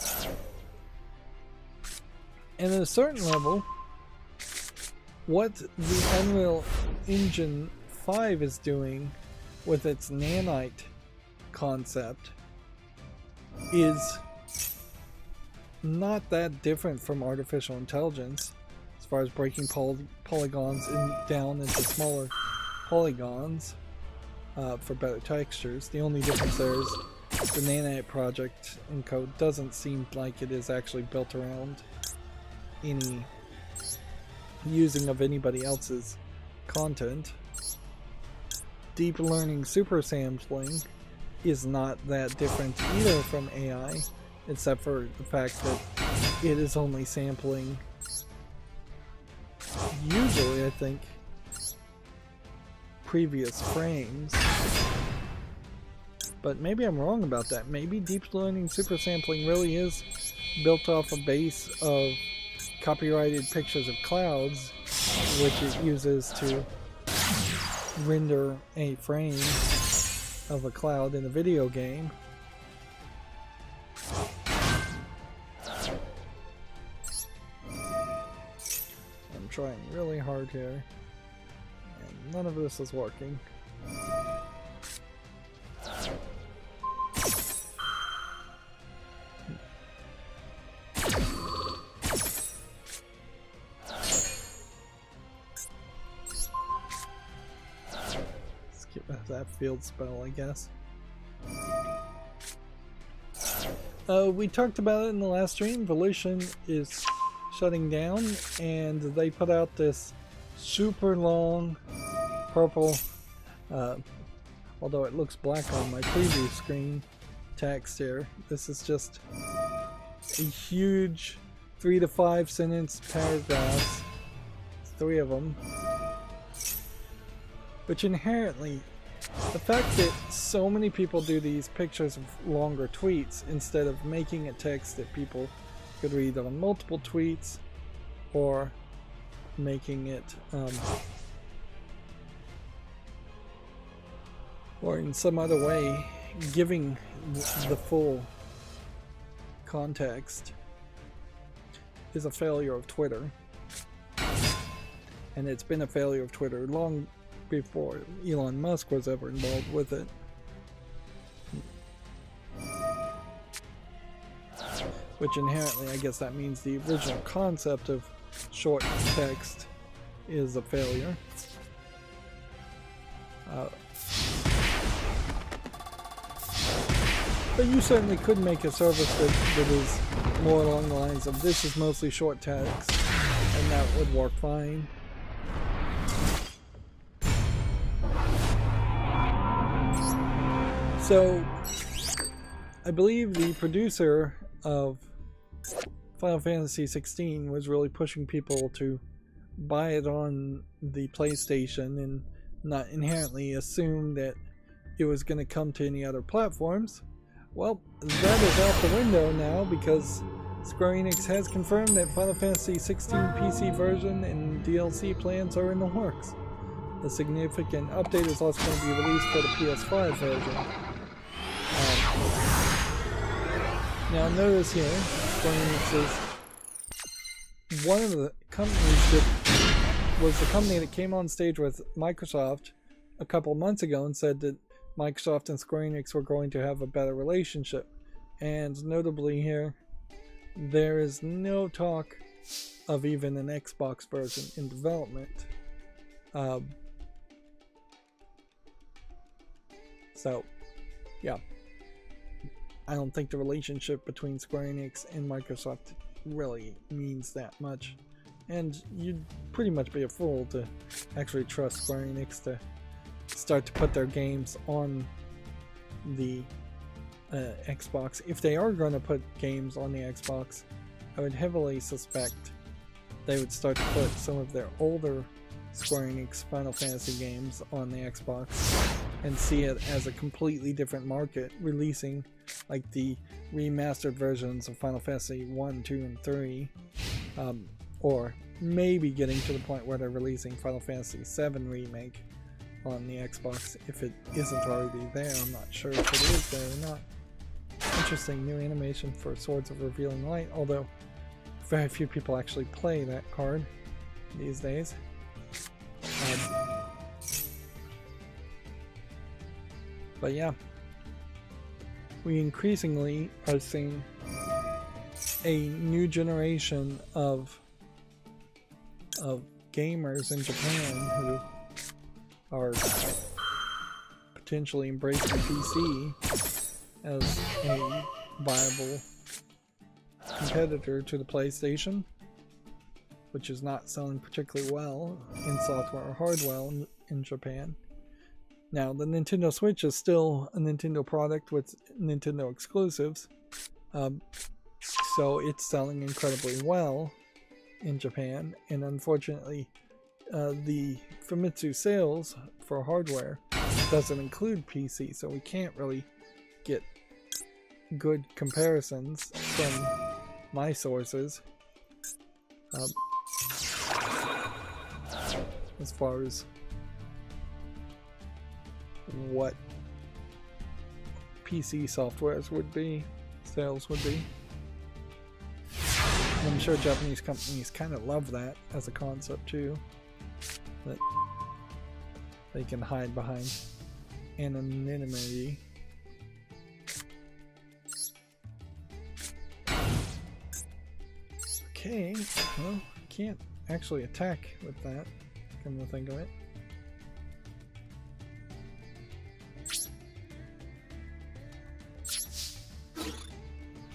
And at a certain level, what the Unreal Engine 5 is doing with its nanite concept is not that different from artificial intelligence as far as breaking polygons down into smaller polygons for better textures. The only difference there is the nanite project in code doesn't seem like it is actually built around any using of anybody else's content. Deep learning super sampling is not that different either from AI, except for the fact that it is only sampling, usually I think, previous frames. But maybe I'm wrong about that. Maybe deep learning super sampling really is built off a base of copyrighted pictures of clouds, which it uses to render a frame of a cloud in a video game. I'm trying really hard here, and none of this is working. That field spell, I guess. We talked about it in the last stream. Evolution is shutting down, and they put out this super long purple, although it looks black on my preview screen, text here. This is just a huge 3 to 5 sentence paragraphs, 3 of them, which inherently, the fact that so many people do these pictures of longer tweets instead of making it text that people could read on multiple tweets, or making it or in some other way giving the full context, is a failure of Twitter. And it's been a failure of Twitter long before Elon Musk was ever involved with it. Which inherently, I guess that means the original concept of short text is a failure. But you certainly could make a service that is more along the lines of this is mostly short text, and that would work fine. So, I believe the producer of Final Fantasy XVI was really pushing people to buy it on the PlayStation and not inherently assume that it was going to come to any other platforms. Well, that is out the window now, because Square Enix has confirmed that Final Fantasy XVI PC version and DLC plans are in the works. A significant update is also going to be released for the PS5 version. Now notice here, Square Enix is one of the companies that was the company that came on stage with Microsoft a couple months ago and said that Microsoft and Square Enix were going to have a better relationship. And notably here, there is no talk of even an Xbox version in development. So, yeah. I don't think the relationship between Square Enix and Microsoft really means that much. And you'd pretty much be a fool to actually trust Square Enix to start to put their games on the Xbox. If they are going to put games on the Xbox, I would heavily suspect they would start to put some of their older Square Enix Final Fantasy games on the Xbox and see it as a completely different market, releasing like the remastered versions of Final Fantasy 1, 2, and 3, or maybe getting to the point where they're releasing Final Fantasy 7 Remake on the Xbox if it isn't already there. I'm not sure if it is there or not. Interesting new animation for Swords of Revealing Light, although very few people actually play that card these days. But yeah, we increasingly are seeing a new generation of gamers in Japan who are potentially embracing PC as a viable competitor to the PlayStation, which is not selling particularly well in software or hardware in Japan. Now, the Nintendo Switch is still a Nintendo product with Nintendo exclusives, so it's selling incredibly well in Japan, and unfortunately the Famitsu sales for hardware doesn't include PC, so we can't really get good comparisons from my sources as far as what PC softwares would be, sales would be. And I'm sure Japanese companies kind of love that as a concept too, that they can hide behind anonymity. Okay, well, can't actually attack with that, come to think of it.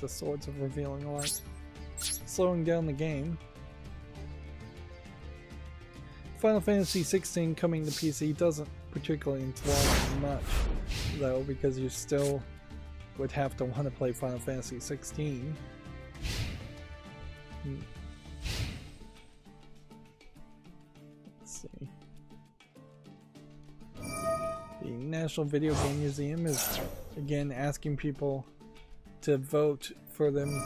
The Swords of Revealing Light, slowing down the game. Final Fantasy 16 coming to PC doesn't particularly enthrall me much, though, because you still would have to want to play Final Fantasy 16. Let's see. The National Video Game Museum is again asking people to vote for them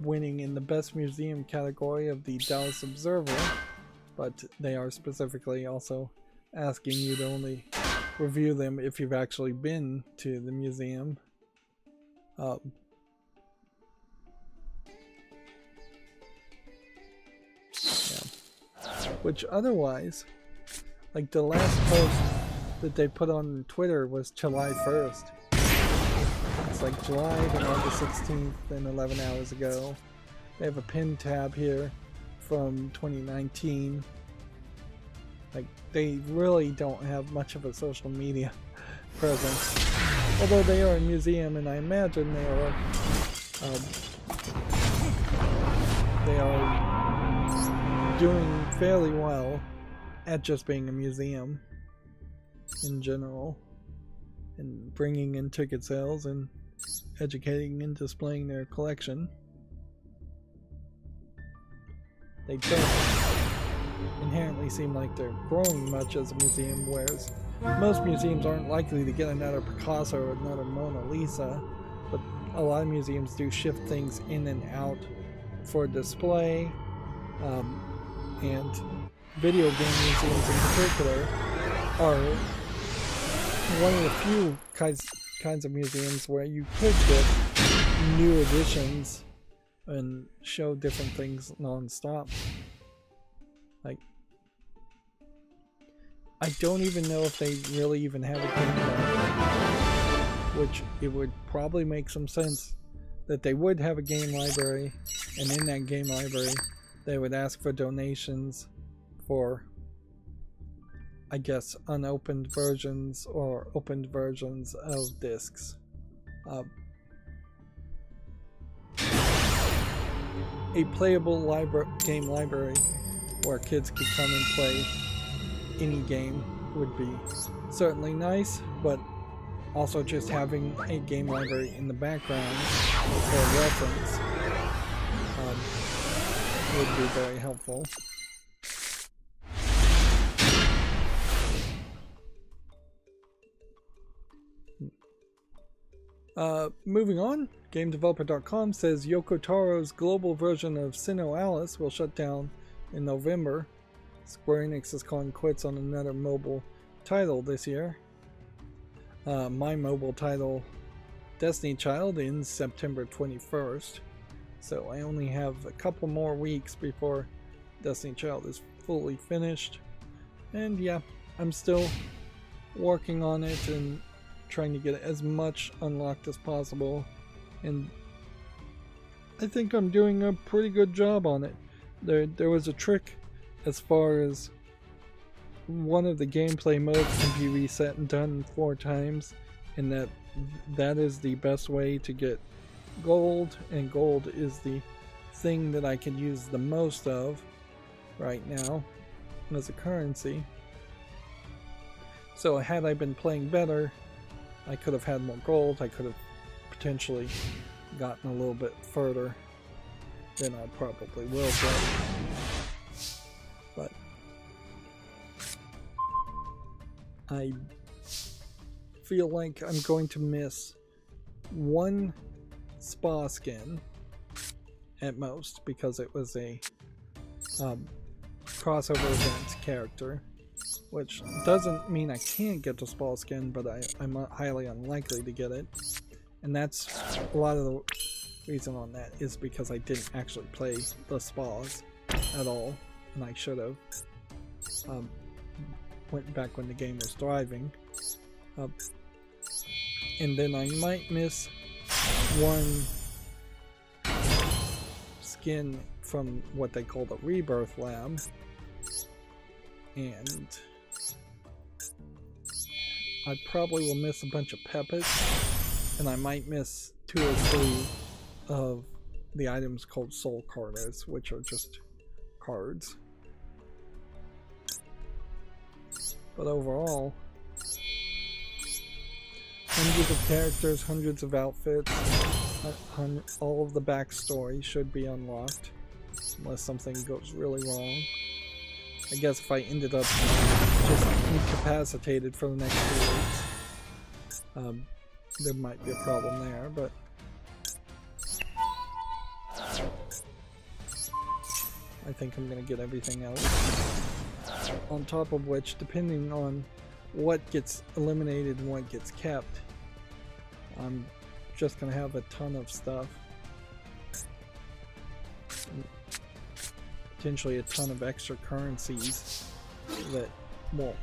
winning in the Best Museum category of the Dallas Observer, but they are specifically also asking you to only review them if you've actually been to the museum. Which otherwise, like the last post that they put on Twitter was July 1st. It's like July and August 16th and 11 hours ago. They have a pin tab here from 2019. Like, they really don't have much of a social media presence. Although they are a museum, and I imagine they are doing fairly well at just being a museum in general, and bringing in ticket sales and educating and displaying their collection. They don't inherently seem like they're growing much as a museum, whereas most museums aren't likely to get another Picasso or another Mona Lisa, but a lot of museums do shift things in and out for display, and video game museums in particular are one of the few kinds of museums where you could get new additions and show different things non-stop. Like, I don't even know if they really even have a game library, which it would probably make some sense that they would have a game library, and in that game library they would ask for donations for, I guess, unopened versions or opened versions of discs. A playable game library where kids could come and play any game would be certainly nice, but also just having a game library in the background for reference would be very helpful. Moving on, GameDeveloper.com says Yoko Taro's global version of Sinnoh Alice will shut down in November. Square Enix is calling quits on another mobile title this year. My mobile title, Destiny Child, ends September 21st. So I only have a couple more weeks before Destiny Child is fully finished. And yeah, I'm still working on it and trying to get as much unlocked as possible, and I think I'm doing a pretty good job on it. There was a trick as far as one of the gameplay modes can be reset and done 4 times, and that is the best way to get gold, and gold is the thing that I can use the most of right now as a currency. So had I been playing better, I could have had more gold. I could have potentially gotten a little bit further than I probably will get. But I feel like I'm going to miss one spa skin at most, because it was a crossover event character, which doesn't mean I can't get the spa skin, but I'm highly unlikely to get it. And that's a lot of the reason on that is because I didn't actually play the spas at all, and I should have. Went back when the game was thriving. And then I might miss one skin from what they call the Rebirth Lab, and I probably will miss a bunch of Peppets, and I might miss 2 or 3 of the items called Soul Carters, which are just cards. But overall, hundreds of characters, hundreds of outfits, all of the backstory should be unlocked, unless something goes really wrong. I guess if I ended up just incapacitated for the next 2 weeks, there might be a problem there, but I think I'm going to get everything else. On top of which, depending on what gets eliminated and what gets kept, I'm just going to have a ton of stuff. Potentially a ton of extra currencies that won't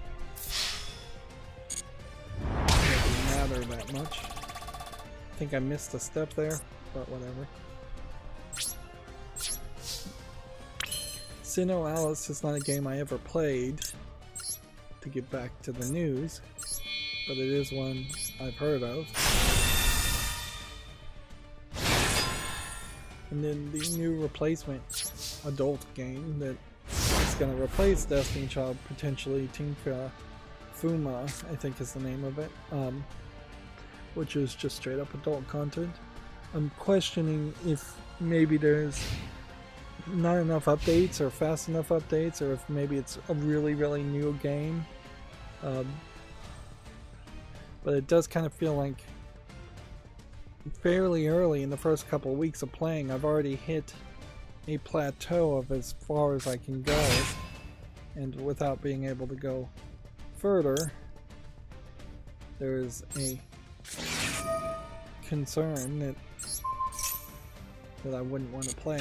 matter that much. I think I missed a step there, but whatever. Sinnoh Alice is not a game I ever played, to get back to the news, but it is one I've heard of. And then the new replacement adult game that is going to replace Destiny Child, potentially, Tinka Fuma, I think is the name of it, which is just straight up adult content. I'm questioning if maybe there's not enough updates or fast enough updates, or if maybe it's a really new game. But it does kind of feel like fairly early in the first couple of weeks of playing, I've already hit a plateau of as far as I can go, and without being able to go further, there is a concern that I wouldn't want to play.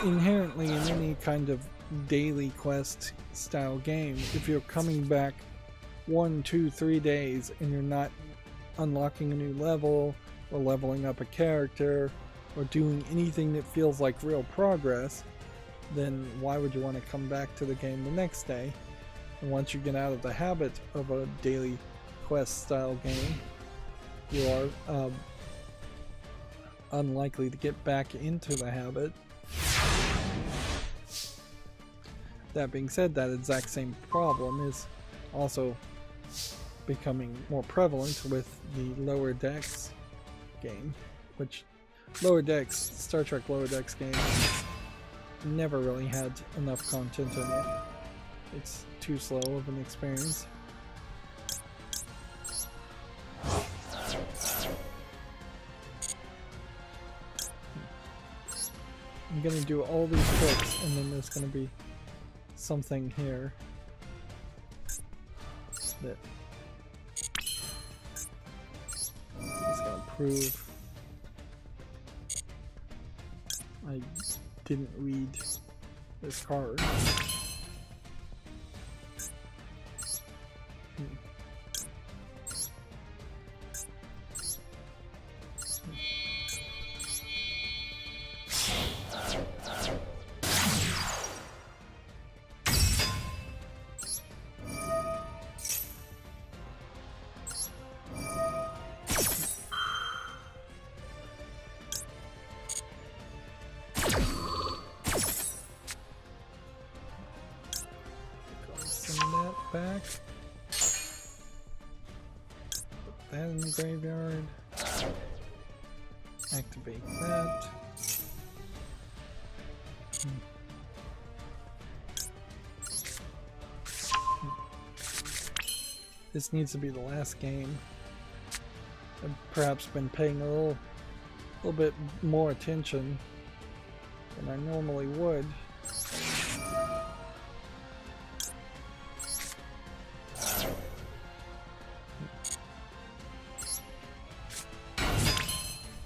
Inherently, in any kind of daily quest style game, if you're coming back 1, 2, 3 days and you're not unlocking a new level or leveling up a character or doing anything that feels like real progress, then why would you want to come back to the game the next day? And once you get out of the habit of a daily quest style game, you are unlikely to get back into the habit. That being said, that exact same problem is also becoming more prevalent with the Lower Decks game, which Star Trek Lower Decks game never really had enough content in it. It's too slow of an experience. I'm gonna do all these tricks, and then there's gonna be something here that is gonna prove I didn't read this card. Put that in the graveyard. Activate that. This needs to be the last game. I've perhaps been paying a little bit more attention than I normally would.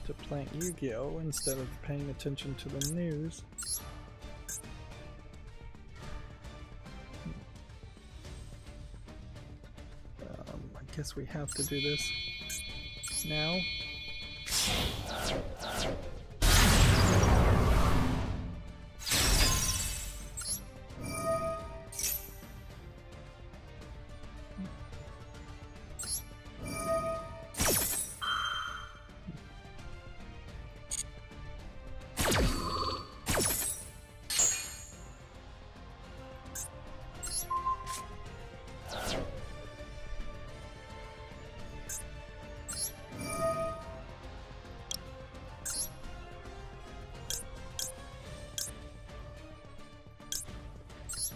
To playing Yu-Gi-Oh! Instead of paying attention to the news. I guess we have to do this now.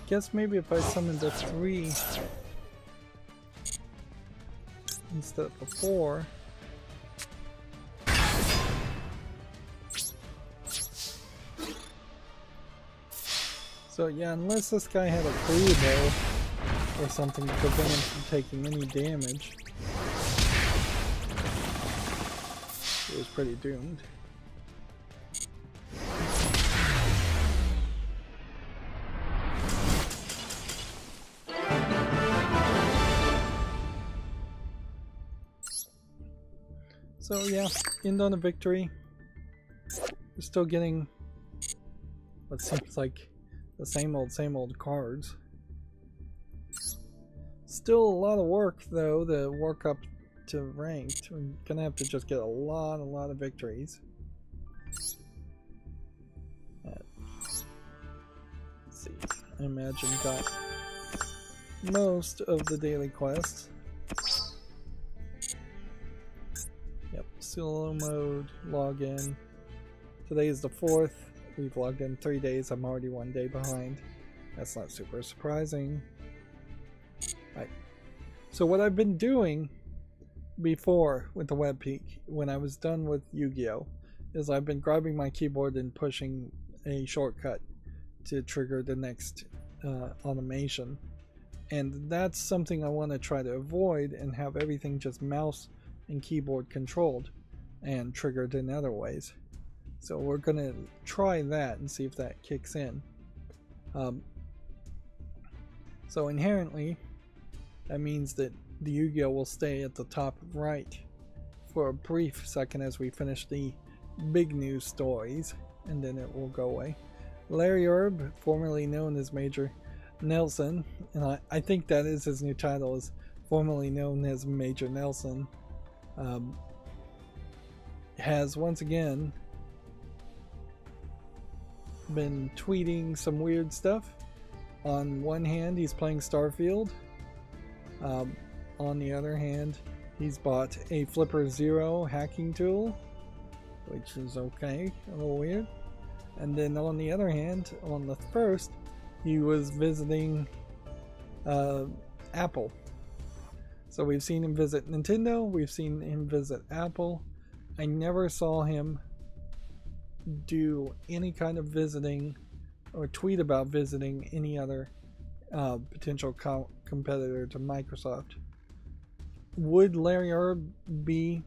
Guess maybe if I summoned a 3 instead of a 4. So yeah, unless this guy had a Rydo or something to prevent him from taking any damage, it was pretty doomed. So yeah, end on a victory. We're still getting what seems like the same old cards. Still a lot of work though to work up to ranked. We're gonna have to just get a lot of victories. Let's see, I imagine got most of the daily quests. Yep, solo mode, login. Today is the 4th. We've logged in 3 days. I'm already 1 day behind. That's not super surprising. Right. So what I've been doing before with the web peak, when I was done with Yu-Gi-Oh, is I've been grabbing my keyboard and pushing a shortcut to trigger the next automation. And that's something I want to try to avoid and have everything just mouse and keyboard controlled and triggered in other ways. So we're gonna try that and see if that kicks in. So inherently that means that the Yu-Gi-Oh will stay at the top right for a brief second as we finish the big news stories, and then it will go away. Larry Erb, formerly known as Major Nelson, and I think that is his new title, is formerly known as Major Nelson, has once again been tweeting some weird stuff. On one hand, he's playing Starfield. On the other hand, he's bought a Flipper Zero hacking tool, which is okay, a little weird. And then on the other hand, on the 1st, he was visiting Apple. So we've seen him visit Nintendo, we've seen him visit Apple. I never saw him do any kind of visiting or tweet about visiting any other potential competitor to Microsoft. Would Larry Erb be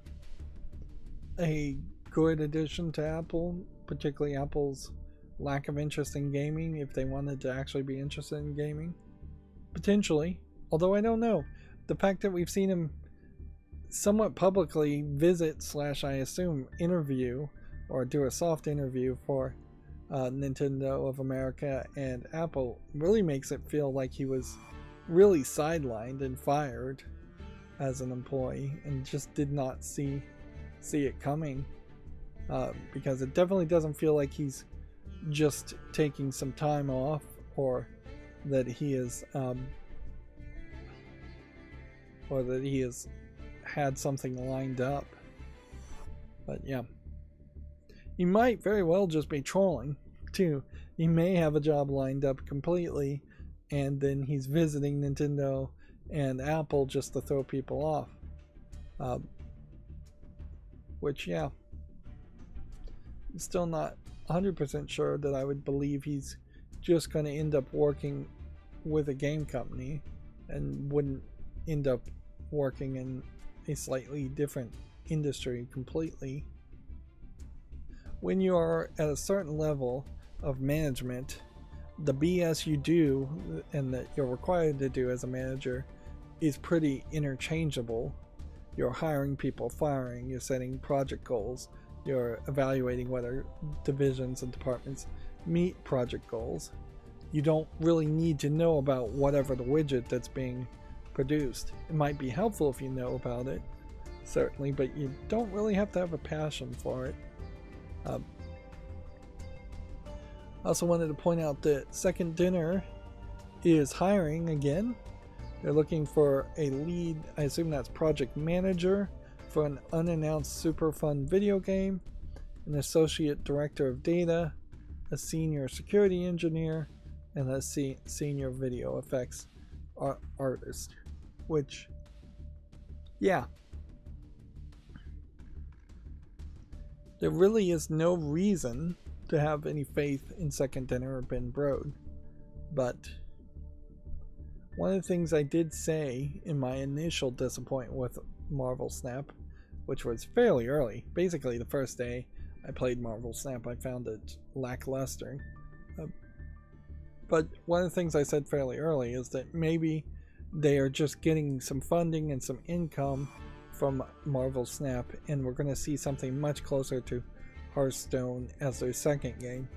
a good addition to Apple, particularly Apple's lack of interest in gaming, if they wanted to actually be interested in gaming? Potentially, although I don't know. The fact that we've seen him somewhat publicly visit / I assume interview or do a soft interview for Nintendo of America and Apple really makes it feel like he was really sidelined and fired as an employee and just did not see it coming, because it definitely doesn't feel like he's just taking some time off, or that he is had something lined up. But yeah. He might very well just be trolling, too. He may have a job lined up completely, and then he's visiting Nintendo and Apple just to throw people off. Which, yeah. I'm still not 100% sure that I would believe he's just going to end up working with a game company and wouldn't end up working in a slightly different industry completely. When you are at a certain level of management, the BS you do and that you're required to do as a manager is pretty interchangeable. You're hiring people, firing, you're setting project goals, you're evaluating whether divisions and departments meet project goals. You don't really need to know about whatever the widget that's being produced. It might be helpful if you know about it, certainly, but you don't really have to have a passion for it. I also wanted to point out that Second Dinner is hiring again. They're looking for a lead, I assume that's project manager, for an unannounced super fun video game, an associate director of data, a senior security engineer, and a senior video effects artist. Which, yeah. There really is no reason to have any faith in Second Dinner or Ben Brode, but one of the things I did say in my initial disappointment with Marvel Snap, which was fairly early, basically the first day I played Marvel Snap, I found it lackluster. But one of the things I said fairly early is that maybe they are just getting some funding and some income from Marvel Snap, and we're going to see something much closer to Hearthstone as their second game.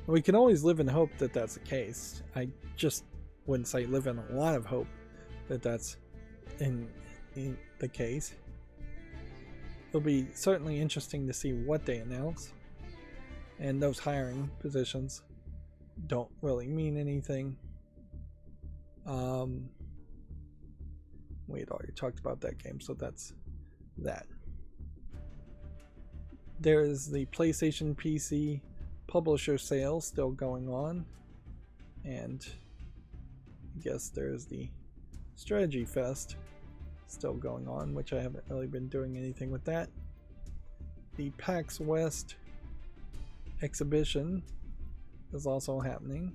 We can always live in hope that that's the case. I just wouldn't say live in a lot of hope that that's in the case. It'll be certainly interesting to see what they announce, and those hiring positions don't really mean anything. We had already talked about that game, so that's that. There is the PlayStation PC publisher sale still going on, and I guess there's the Strategy Fest still going on, which I haven't really been doing anything with that. The PAX West exhibition is also happening,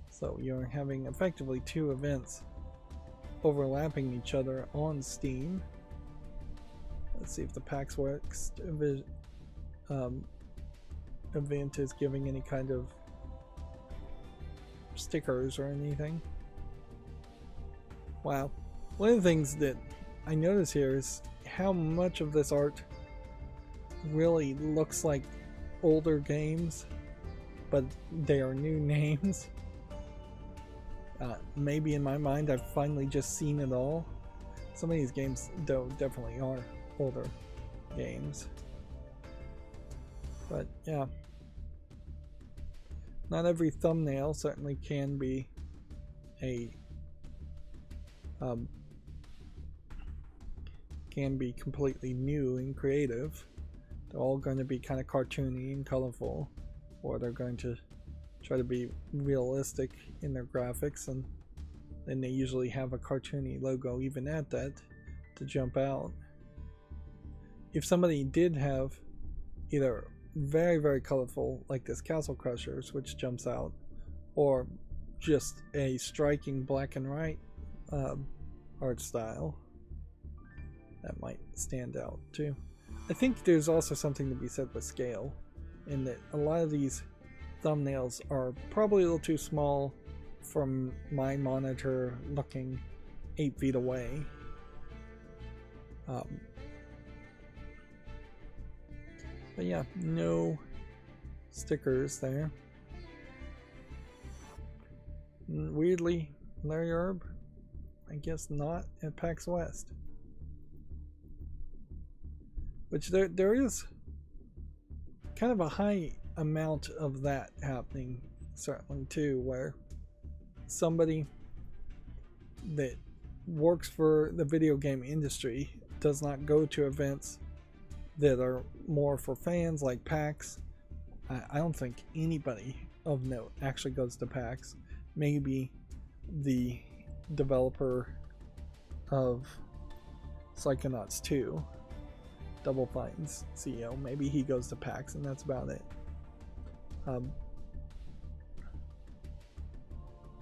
so you're having effectively two events overlapping each other on Steam. Let's see if the PAX West event is giving any kind of stickers or anything. Wow. One of the things that I notice here is how much of this art really looks like older games, but they are new names. Maybe in my mind I've finally just seen it all. Some of these games though definitely are older games. But yeah. Not every thumbnail certainly can be a can be completely new and creative. They're all going to be kind of cartoony and colorful, or they're going to try to be realistic in their graphics, and then they usually have a cartoony logo even at that to jump out. If somebody did have either very, very colorful, like this Castle Crushers, which jumps out, or just a striking black and white art style, that might stand out too. I think there's also something to be said with scale, in that a lot of these thumbnails are probably a little too small from my monitor looking 8 feet away. But yeah, no stickers there. Weirdly, Larry Herb, I guess not at PAX West. Which there is kind of a high amount of that happening, certainly too, where somebody that works for the video game industry does not go to events that are more for fans like PAX. I don't think anybody of note actually goes to PAX. Maybe the developer of Psychonauts 2, Double Fine's CEO, maybe he goes to PAX, and that's about it.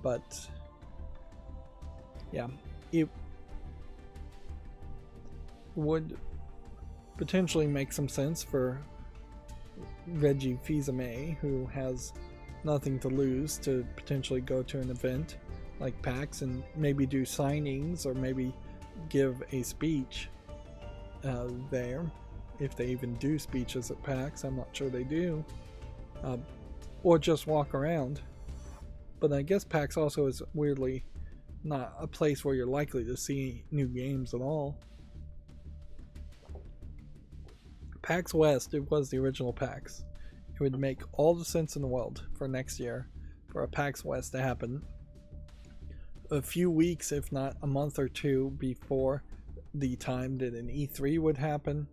But yeah, it would potentially make some sense for Reggie Fils-Aimé, who has nothing to lose, to potentially go to an event like PAX and maybe do signings, or maybe give a speech there, if they even do speeches at PAX. I'm not sure they do. Or just walk around. But I guess PAX also is weirdly not a place where you're likely to see new games at all. PAX West, it was the original PAX. It would make all the sense in the world for next year for a PAX West to happen a few weeks, if not a month or two, before the time that an E3 would happen,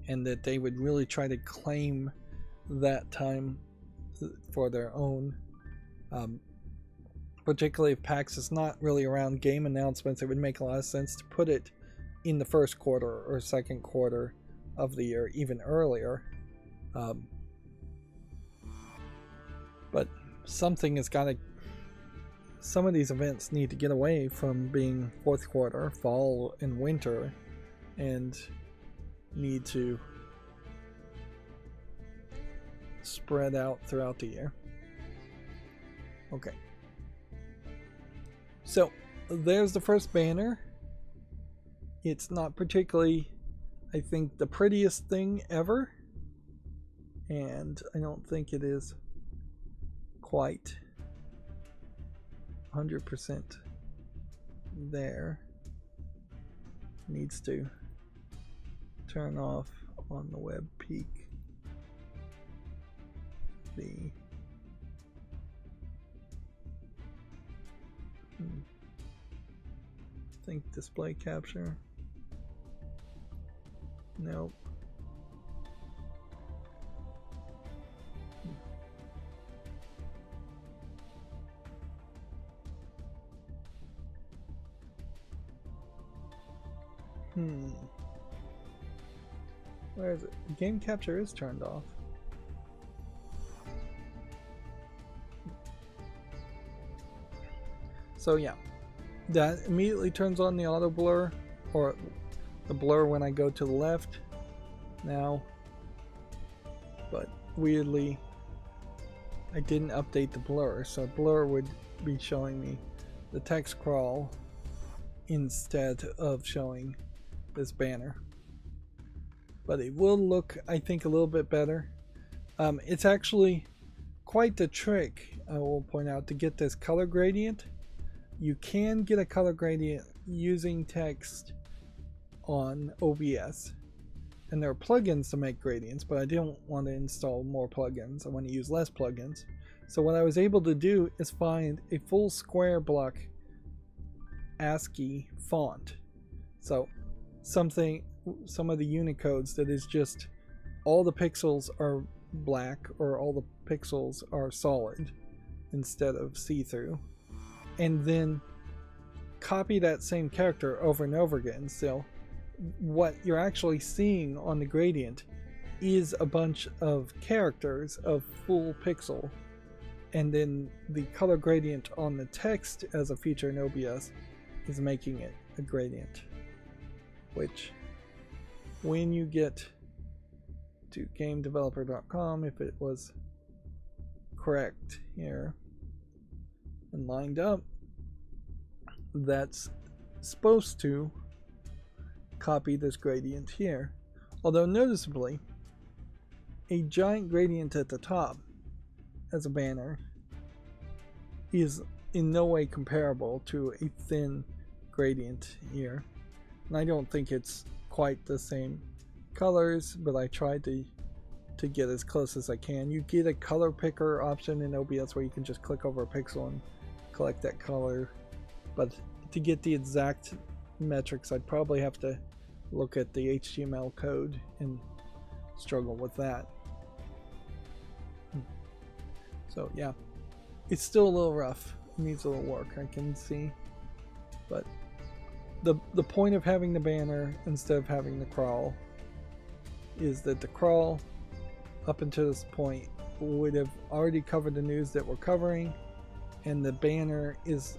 and that they would really try to claim that time for their own. Particularly if PAX is not really around game announcements, it would make a lot of sense to put it in the first quarter or second quarter of the year, even earlier. But something has got to... Some of these events need to get away from being fourth quarter, fall, and winter, and need to spread out throughout the year. Okay. So, there's the first banner. It's not particularly, I think, the prettiest thing ever, and I don't think it is quite 100% there. Needs to turn off on the web peak the think display capture. Nope. Where is it? Game capture is turned off. So yeah, that immediately turns on the auto blur, or the blur when I go to the left now. But weirdly, I didn't update the blur, so blur would be showing me the text crawl instead of showing this banner. But it will look, I think, a little bit better. It's actually quite the trick, I will point out, to get this color gradient. You can get a color gradient using text on OBS, and there are plugins to make gradients, but I didn't want to install more plugins. I want to use less plugins. So what I was able to do is find a full square block ASCII font. So some of the Unicodes that is just all the pixels are black, or all the pixels are solid instead of see-through, and then copy that same character over and over again. So what you're actually seeing on the gradient is a bunch of characters of full pixel, and then the color gradient on the text as a feature in OBS is making it a gradient, which when you get to gamedeveloper.com, if it was correct here and lined up, that's supposed to copy this gradient here. Although noticeably, a giant gradient at the top as a banner is in no way comparable to a thin gradient here. And I don't think it's quite the same colors, but I tried to get as close as I can. You get a color picker option in OBS where you can just click over a pixel and collect that color, but it to get the exact metrics, I'd probably have to look at the HTML code and struggle with that. So yeah, it's still a little rough. It needs a little work, I can see. But the point of having the banner instead of having the crawl is that the crawl up until this point would have already covered the news that we're covering, and the banner is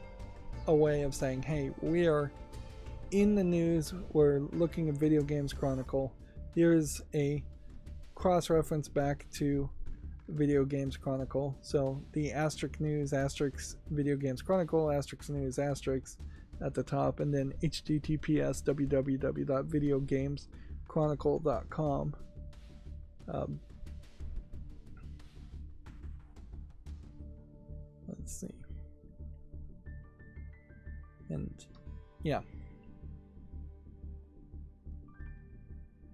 a way of saying, hey, we are in the news, we're looking at Video Games Chronicle, here's a cross-reference back to Video Games Chronicle. So the asterisk news, asterisk Video Games Chronicle, asterisk news, asterisk at the top, and then https www.videogameschronicle.com. Let's see. And yeah,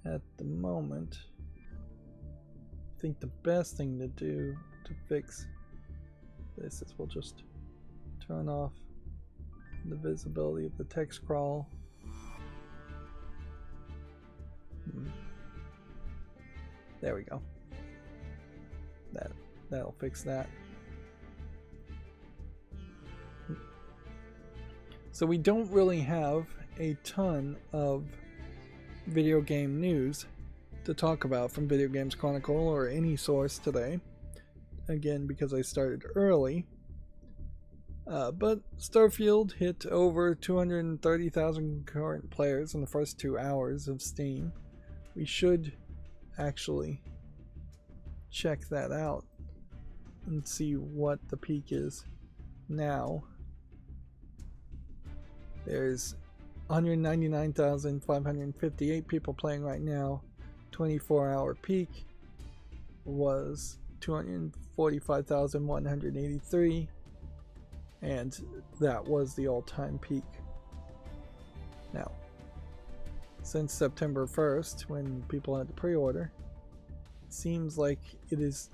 at the moment, I think the best thing to do to fix this is we'll just turn off the visibility of the text crawl. There we go. That'll fix that. So we don't really have a ton of video game news to talk about from Video Games Chronicle or any source today. Again, because I started early. But Starfield hit over 230,000 concurrent players in the first 2 hours of Steam. We should actually check that out and see what the peak is now. There's 199,558 people playing right now. 24-hour peak was 245,183, and that was the all-time peak. Now, since September 1st, when people had to pre-order, it seems like it is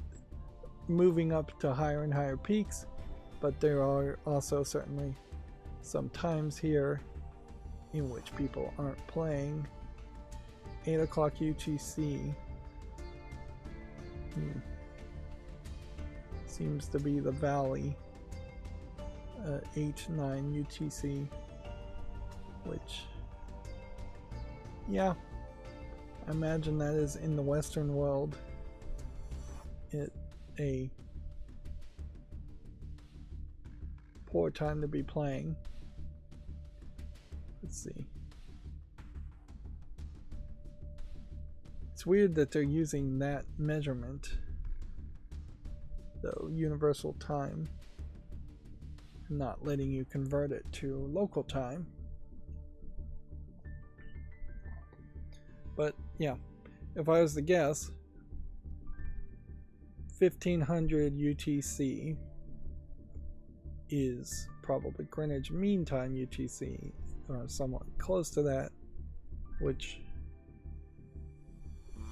moving up to higher and higher peaks, but there are also certainly some times here in which people aren't playing. 8 o'clock UTC seems to be the valley. 8-9 UTC, which, yeah, I imagine that is in the Western world a poor time to be playing. Let's see. It's weird that they're using that measurement, though, universal time, and not letting you convert it to local time. But yeah, if I was to guess, 1500 UTC is probably Greenwich Mean Time UTC, or somewhat close to that, which,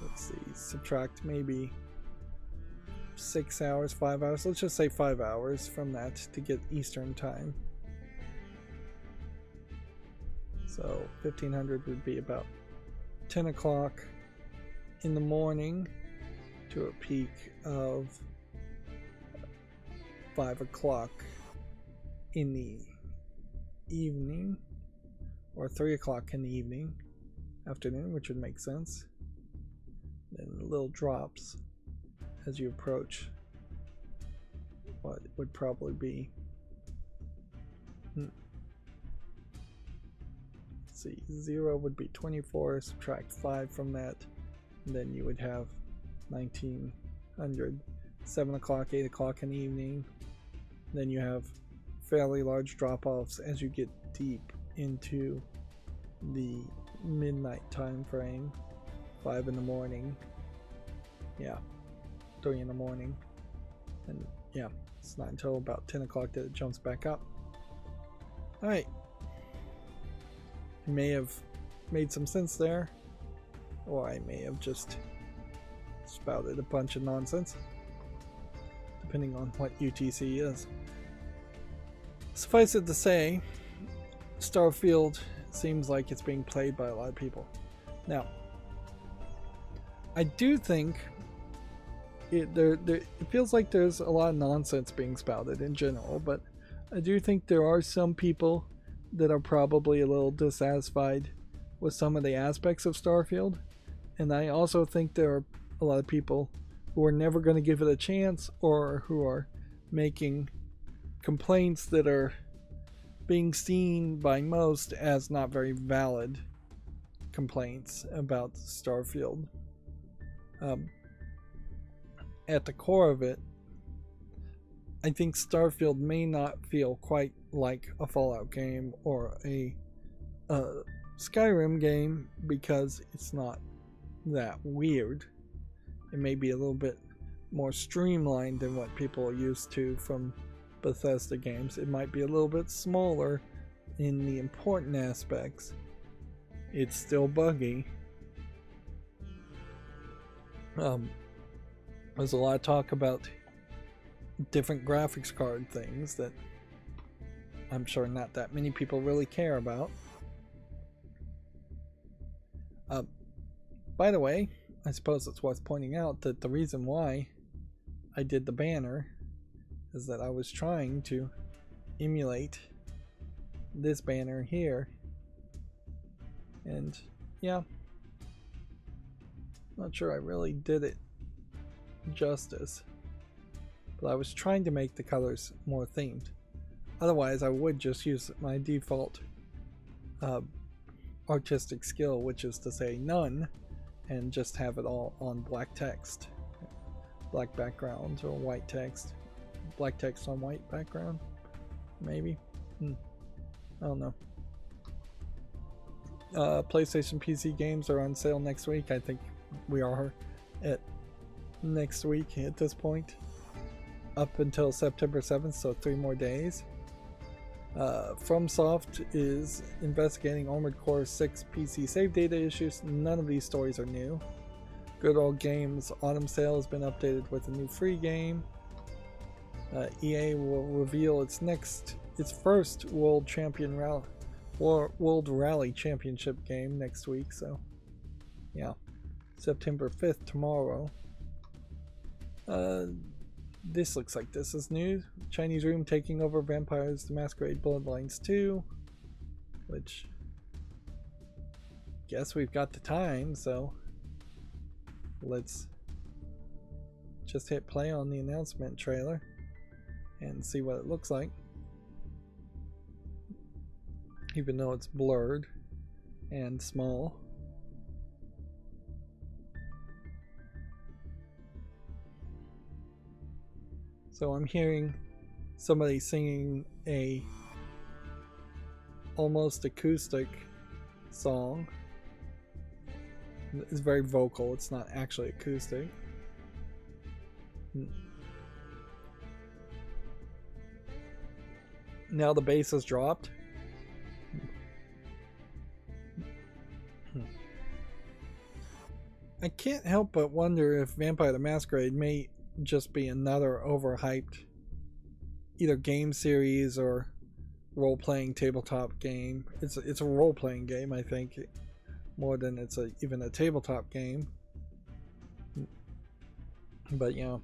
let's see, subtract maybe 6 hours, 5 hours, let's just say 5 hours from that to get Eastern time. So 1500 would be about 10 o'clock in the morning to a peak of 5 o'clock in the evening, or 3 o'clock in the evening, afternoon, which would make sense. Then little drops as you approach what would probably be, let's see, 0 would be 24, subtract 5 from that, and then you would have 1900, 7 o'clock, 8 o'clock in the evening. Then you have fairly large drop-offs as you get deep into the midnight time frame, 5 in the morning, yeah, 3 in the morning, and yeah, it's not until about 10 o'clock that it jumps back up. Alright, I may have made some sense there, or I may have just spouted a bunch of nonsense, depending on what UTC is. Suffice it to say, Starfield seems like it's being played by a lot of people. Now, I do think it feels like there's a lot of nonsense being spouted in general, but I do think there are some people that are probably a little dissatisfied with some of the aspects of Starfield, and I also think there are a lot of people who are never going to give it a chance, or who are making complaints that are being seen by most as not very valid complaints about Starfield. At the core of it, I think Starfield may not feel quite like a Fallout game or a Skyrim game because it's not that weird. It may be a little bit more streamlined than what people are used to from Bethesda games. It might be a little bit smaller in the important aspects. It's still buggy. There's a lot of talk about different graphics card things that I'm sure not that many people really care about. By the way, I suppose it's worth pointing out that the reason why I did the banner is that I was trying to emulate this banner here, and yeah, not sure I really did it justice, but I was trying to make the colors more themed. Otherwise I would just use my default artistic skill, which is to say none, and just have it all on black text, black background, or white text, black text on white background, maybe. I don't know. PlayStation PC games are on sale next week. I think we are at next week at this point, up until September 7th, so 3 more days. FromSoft is investigating Armored Core 6 PC save data issues. None of these stories are new. Good Old Games Autumn Sale has been updated with a new free game. EA will reveal its first World Rally Championship game next week, so yeah, September 5th, tomorrow. This looks like this is new. Chinese Room taking over Vampires the Masquerade Bloodlines 2, which guess we've got the time, so let's just hit play on the announcement trailer and see what it looks like, even though it's blurred and small. So I'm hearing somebody singing a almost acoustic song. It's very vocal, it's not actually acoustic. Now the bass has dropped. I can't help but wonder if Vampire the Masquerade may just be another overhyped either game series or role-playing tabletop game. It's a role-playing game, I think, more than it's even a tabletop game. But yeah,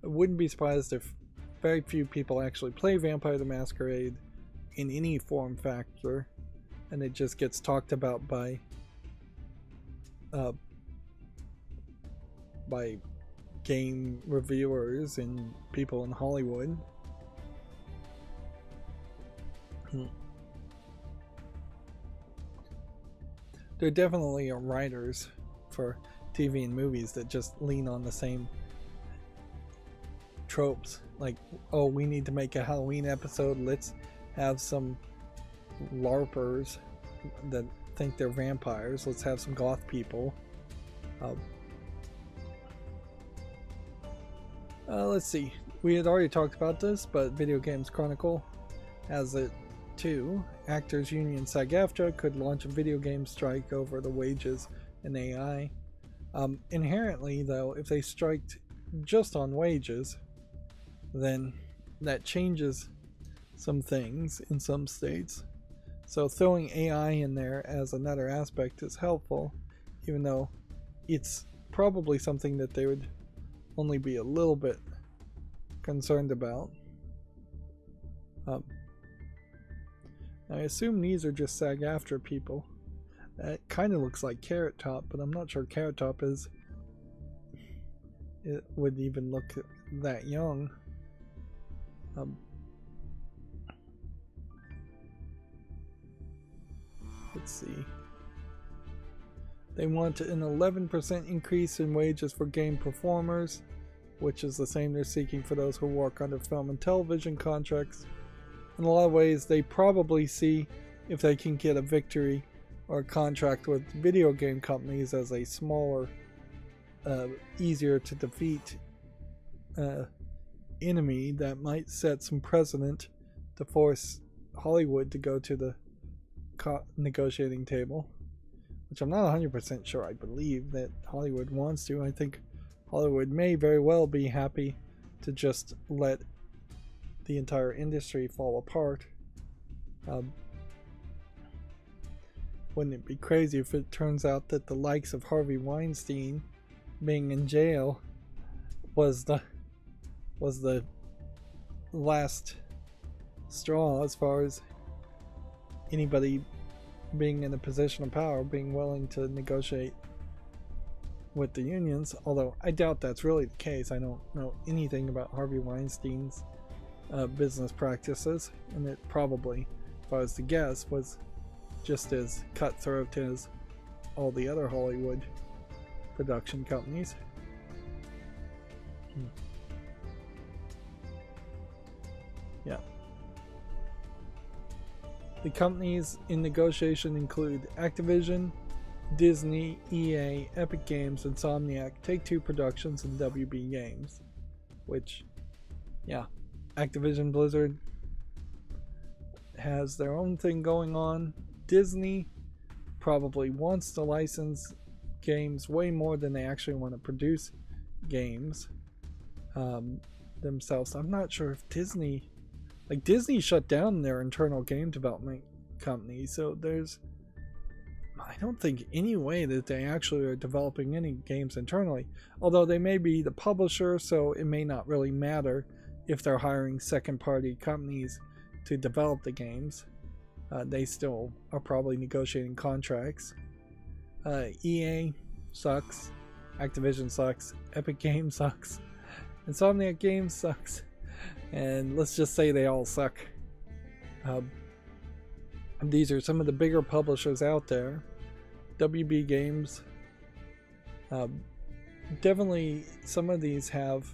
I wouldn't be surprised if very few people actually play Vampire the Masquerade in any form factor, and it just gets talked about by game reviewers and people in Hollywood. There definitely are writers for TV and movies that just lean on the same tropes, like, oh, we need to make a Halloween episode, let's have some LARPers that think they're vampires, let's have some goth people. Let's see, we had already talked about this, but Video Games Chronicle has it too. Actors Union SAG-AFTRA could launch a video game strike over the wages in AI. Inherently though, if they striked just on wages, then that changes some things in some states. So throwing AI in there as another aspect is helpful, even though it's probably something that they would only be a little bit concerned about. I assume these are just SAG-AFTRA people. That kind of looks like Carrot Top, but I'm not sure Carrot Top is. It would even look that young. Let's see. They want an 11% increase in wages for game performers, which is the same they're seeking for those who work under film and television contracts. In a lot of ways, they probably see if they can get a victory or a contract with video game companies as a smaller, easier to defeat enemy that might set some precedent to force Hollywood to go to the negotiating table, which I'm not 100% sure I believe that Hollywood wants to. I think Hollywood may very well be happy to just let the entire industry fall apart. Wouldn't it be crazy if it turns out that the likes of Harvey Weinstein being in jail was the last straw as far as anybody being in a position of power being willing to negotiate with the unions, although I doubt that's really the case. I don't know anything about Harvey Weinstein's business practices, and it probably, if I was to guess, was just as cutthroat as all the other Hollywood production companies. Yeah. The companies in negotiation include Activision, Disney, EA, Epic Games, Insomniac, Take-Two Productions, and WB Games. Which, yeah, Activision Blizzard has their own thing going on. Disney probably wants to license games way more than they actually want to produce games themselves. I'm not sure if Disney shut down their internal game development company, so I don't think any way that they actually are developing any games internally, although they may be the publisher, so it may not really matter if they're hiring second party companies to develop the games. They still are probably negotiating contracts. EA sucks, Activision sucks, Epic Games sucks, Insomniac Games sucks, and let's just say they all suck. These are some of the bigger publishers out there. WB Games, definitely some of these have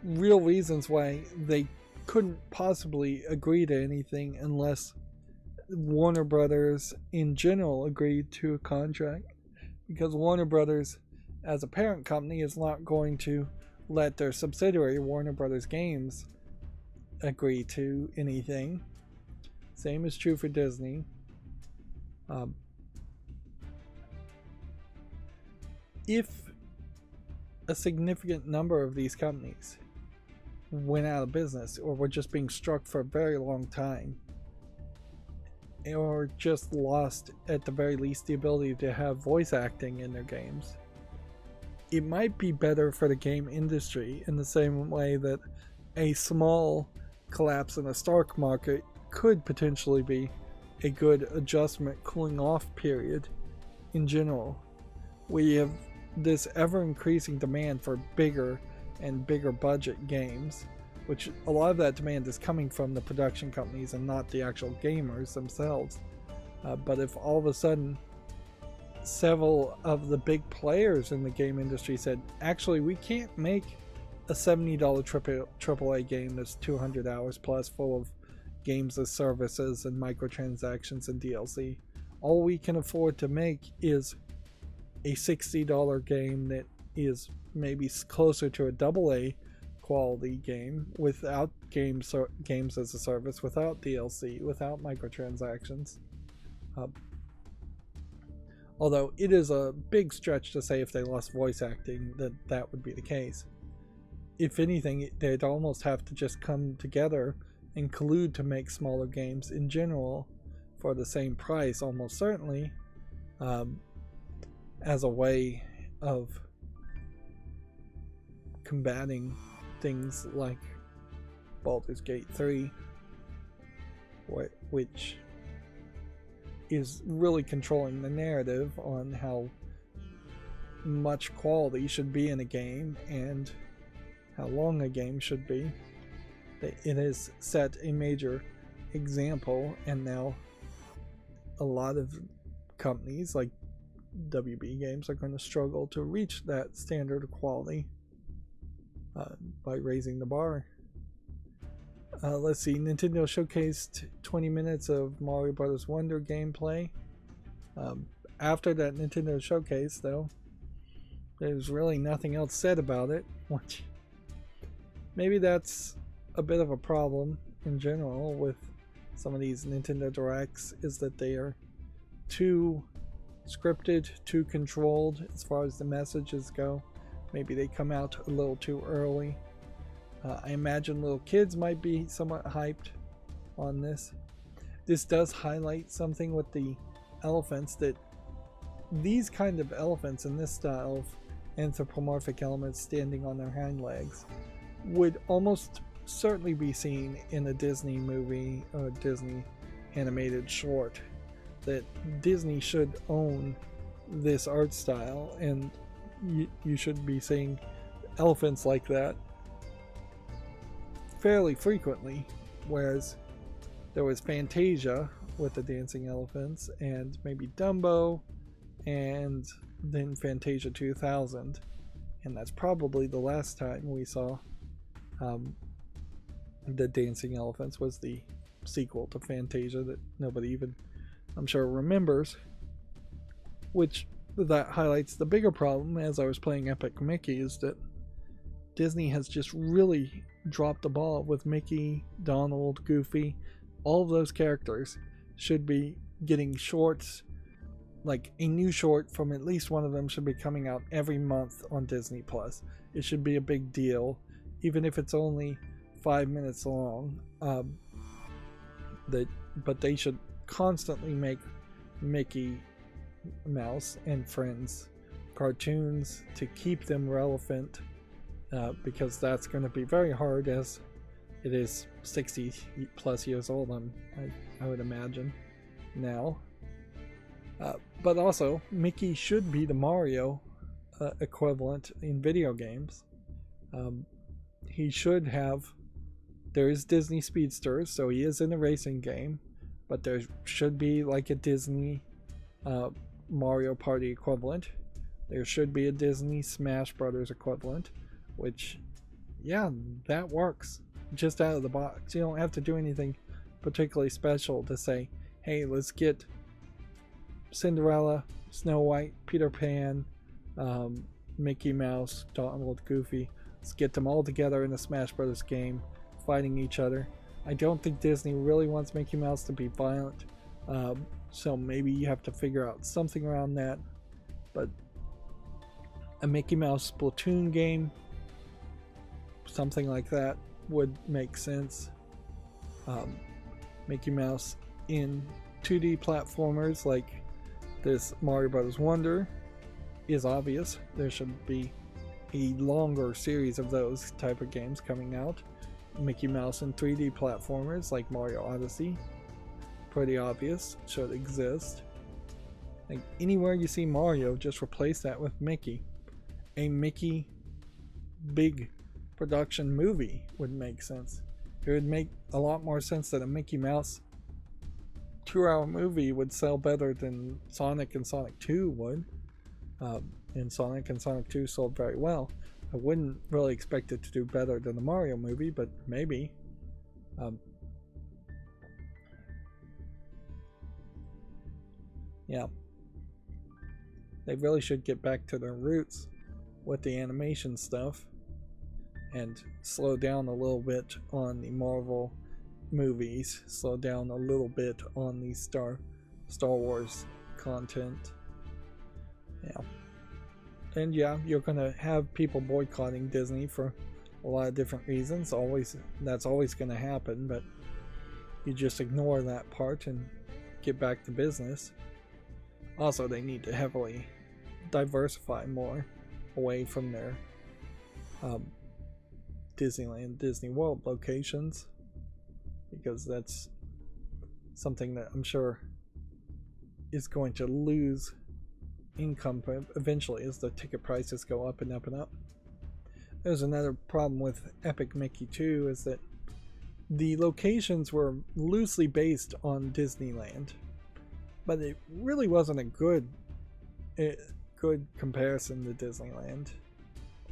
real reasons why they couldn't possibly agree to anything unless Warner Brothers in general agreed to a contract, because Warner Brothers as a parent company is not going to let their subsidiary Warner Brothers Games agree to anything. Same is true for Disney. If a significant number of these companies went out of business or were just being struck for a very long time, or just lost at the very least the ability to have voice acting in their games, it might be better for the game industry in the same way that a small collapse in the stock market could potentially be a good adjustment cooling off period in general. We have this ever increasing demand for bigger and bigger budget games, which a lot of that demand is coming from the production companies and not the actual gamers themselves. But if all of a sudden several of the big players in the game industry said, actually we can't make a $70 AAA game that's 200 hours plus, full of games as services and microtransactions and DLC. All we can afford to make is a $60 game that is maybe closer to a AA quality game without games as a service, without DLC, without microtransactions. Although it is a big stretch to say if they lost voice acting that would be the case. If anything, they'd almost have to just come together and collude to make smaller games in general for the same price, almost certainly, as a way of combating things like Baldur's Gate 3, which is really controlling the narrative on how much quality should be in a game and how long a game should be. It has set a major example, and now a lot of companies like WB Games are going to struggle to reach that standard of quality by raising the bar. Let's see, Nintendo showcased 20 minutes of Mario Bros. Wonder gameplay. After that Nintendo showcase, though, there's really nothing else said about it, which maybe that's a bit of a problem in general with some of these Nintendo Directs, is that they are too scripted, too controlled as far as the messages go. Maybe they come out a little too early. I imagine little kids might be somewhat hyped on this. This does highlight something with the elephants, that these kind of elephants in this style of anthropomorphic elements standing on their hind legs would almost certainly be seen in a Disney movie or Disney animated short. That Disney should own this art style, and you should be seeing elephants like that fairly frequently, whereas there was Fantasia with the dancing elephants, and maybe Dumbo, and then Fantasia 2000, and that's probably the last time we saw the dancing elephants. Was the sequel to Fantasia that nobody even, I'm sure, remembers, which that highlights the bigger problem. As I was playing Epic Mickey, is that Disney has just really dropped the ball with Mickey, Donald, Goofy. All of those characters should be getting shorts, like a new short from at least one of them should be coming out every month on Disney Plus. It should be a big deal, even if it's only 5 minutes long. But they should constantly make Mickey Mouse and Friends cartoons to keep them relevant, because that's going to be very hard, as it is 60 plus years old, I would imagine now. But also, Mickey should be the Mario equivalent in video games. He should have, there is Disney Speedsters, so he is in a racing game, but there should be like a Disney Mario Party equivalent. There should be a Disney Smash Brothers equivalent, which, yeah, that works just out of the box. You don't have to do anything particularly special to say, hey, let's get Cinderella, Snow White, Peter Pan, Mickey Mouse, Donald, Goofy. Let's get them all together in a Smash Brothers game, fighting each other. I don't think Disney really wants Mickey Mouse to be violent, so maybe you have to figure out something around that. But a Mickey Mouse Splatoon game, something like that, would make sense. Mickey Mouse in 2D platformers like this Mario Bros. Wonder is obvious. There should be a longer series of those type of games coming out. Mickey Mouse in 3D platformers like Mario Odyssey, pretty obvious, should exist. Like anywhere you see Mario, just replace that with Mickey. A Mickey big production movie would make sense. It would make a lot more sense that a Mickey Mouse 2-hour movie would sell better than Sonic and Sonic 2 would. And Sonic and Sonic 2 sold very well. I wouldn't really expect it to do better than the Mario movie, but maybe. Yeah. They really should get back to their roots with the animation stuff and slow down a little bit on the Marvel movies, slow down a little bit on the Star Wars content. Yeah. And yeah, you're gonna have people boycotting Disney for a lot of different reasons. That's always gonna happen, but you just ignore that part and get back to business. Also, they need to heavily diversify more away from their Disneyland, Disney World locations, because that's something that I'm sure is going to lose income eventually as the ticket prices go up and up and up. There's another problem with Epic Mickey 2 is that the locations were loosely based on Disneyland, but it really wasn't a good comparison to Disneyland.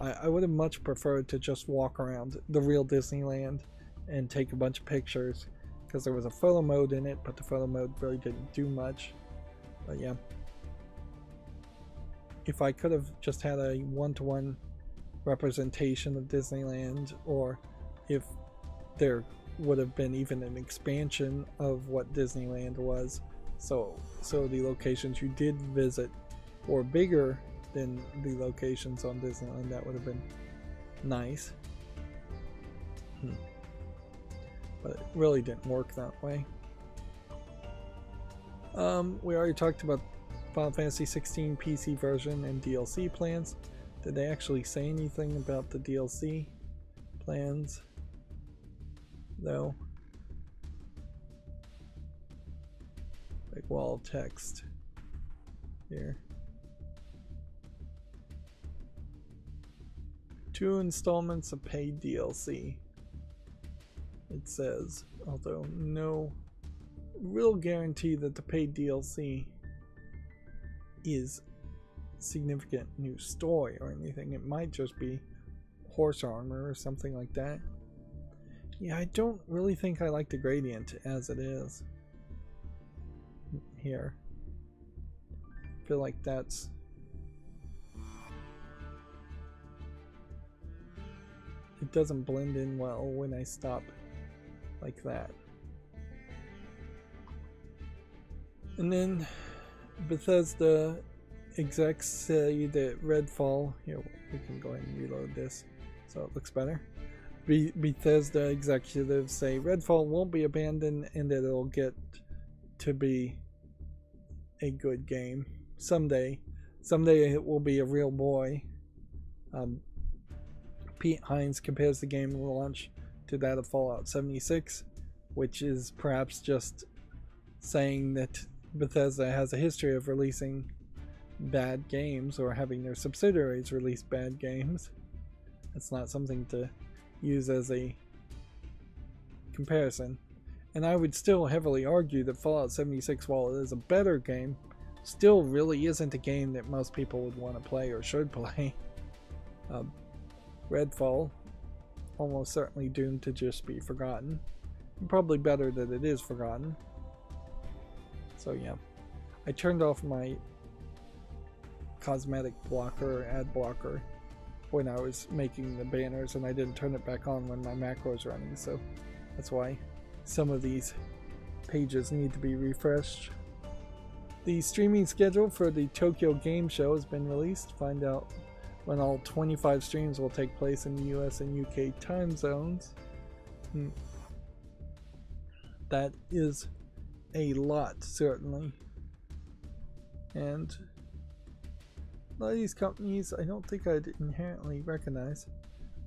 I would have much preferred to just walk around the real Disneyland and take a bunch of pictures, because there was a photo mode in it, but the photo mode really didn't do much. But yeah, if I could have just had a one-to-one representation of Disneyland, or if there would have been even an expansion of what Disneyland was, so the locations you did visit were bigger than the locations on Disneyland, that would have been nice. But it really didn't work that way. We already talked about Final Fantasy 16 PC version and DLC plans. Did they actually say anything about the DLC plans, though? Like wall of text here. 2 installments of paid DLC, it says, although no real guarantee that the paid DLC is significant new story or anything. It might just be horse armor or something like that. Yeah, I don't really think I like the gradient as it is here. I feel like that's it doesn't blend in well when I stop like that. And then Bethesda execs say that Redfall, here we can go ahead and reload this so it looks better. Bethesda executives say Redfall won't be abandoned and that it'll get to be a good game someday. Someday it will be a real boy. Pete Hines compares the game launch to that of Fallout 76, which is perhaps just saying that Bethesda has a history of releasing bad games or having their subsidiaries release bad games. It's not something to use as a comparison. And I would still heavily argue that Fallout 76, while it is a better game, still really isn't a game that most people would want to play or should play. Redfall, almost certainly doomed to just be forgotten. And probably better that it is forgotten. So yeah, I turned off my cosmetic blocker, ad blocker, when I was making the banners, and I didn't turn it back on when my macro was running, so that's why some of these pages need to be refreshed. The streaming schedule for the Tokyo Game Show has been released. Find out when all 25 streams will take place in the US and UK time zones. That is a lot, certainly. And a lot of these companies I don't think I'd inherently recognize.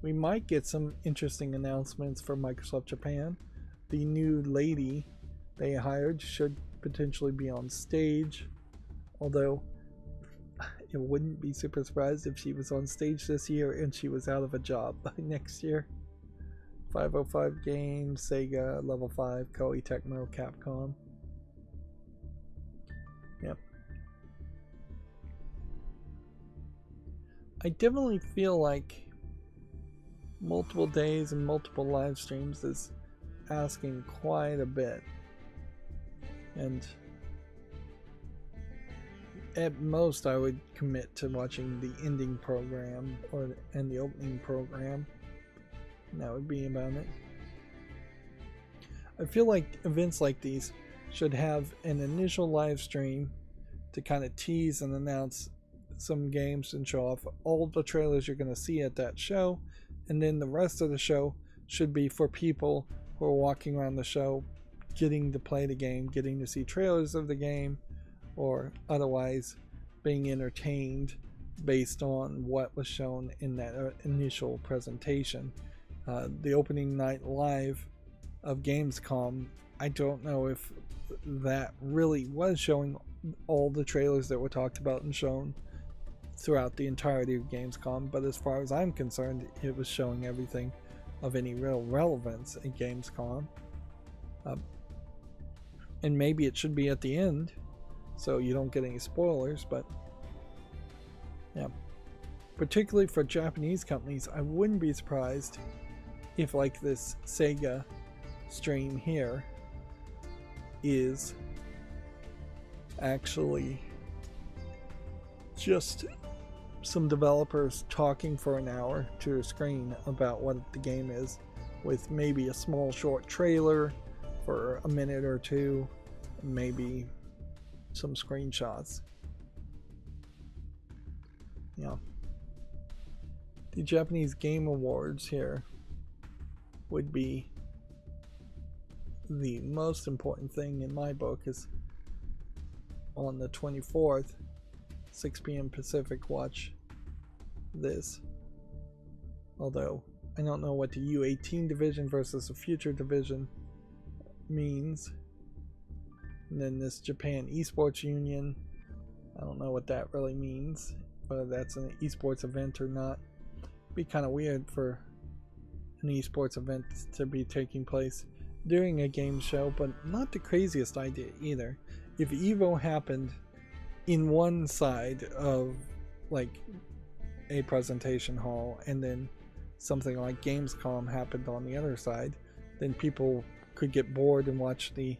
We might get some interesting announcements from Microsoft Japan. The new lady they hired should potentially be on stage, although I wouldn't be super surprised if she was on stage this year and she was out of a job by next year. 505 Games, Sega, Level 5, Koei Tecmo, Capcom. Yep. I definitely feel like multiple days and multiple live streams is asking quite a bit. And at most I would commit to watching the ending program and the opening program. And that would be about it. I feel like events like these should have an initial live stream to kind of tease and announce some games and show off all the trailers you're going to see at that show, and then the rest of the show should be for people who are walking around the show getting to play the game, getting to see trailers of the game, or otherwise being entertained based on what was shown in that initial presentation. The opening night live of Gamescom, I don't know if that really was showing all the trailers that were talked about and shown throughout the entirety of Gamescom, but as far as I'm concerned, it was showing everything of any real relevance at Gamescom. And maybe it should be at the end so you don't get any spoilers, but yeah. Particularly for Japanese companies, I wouldn't be surprised if, like this Sega stream here, is actually just some developers talking for an hour to a screen about what the game is, with maybe a small short trailer for a minute or two, maybe some screenshots. Yeah. The Japanese Game Awards here would be the most important thing in my book, is on the 24th, 6 p.m. Pacific. Watch this. Although I don't know what the U18 division versus the future division means. And then this Japan Esports Union, I don't know what that really means, whether that's an esports event or not. It'd be kind of weird for an esports event to be taking place during a game show, but not the craziest idea either. If EVO happened in one side of like a presentation hall and then something like Gamescom happened on the other side, then people could get bored and watch the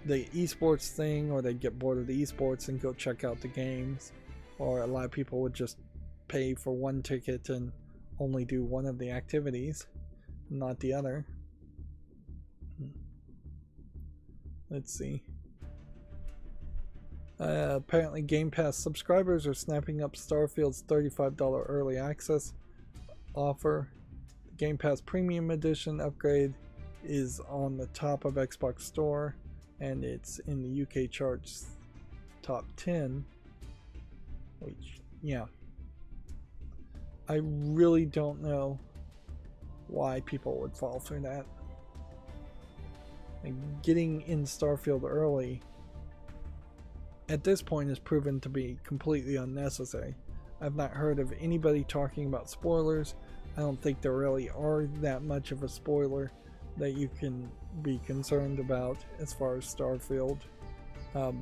esports thing, or they'd get bored of the esports and go check out the games, or a lot of people would just pay for one ticket and only do one of the activities, not the other. Let's see. Apparently Game Pass subscribers are snapping up Starfield's $35 early access offer. The Game Pass Premium Edition upgrade is on the top of Xbox Store, and it's in the UK charts top 10. Which, yeah. I really don't know why people would fall for that. And getting in Starfield early at this point is proven to be completely unnecessary. I've not heard of anybody talking about spoilers. I don't think there really are that much of a spoiler that you can be concerned about as far as Starfield. I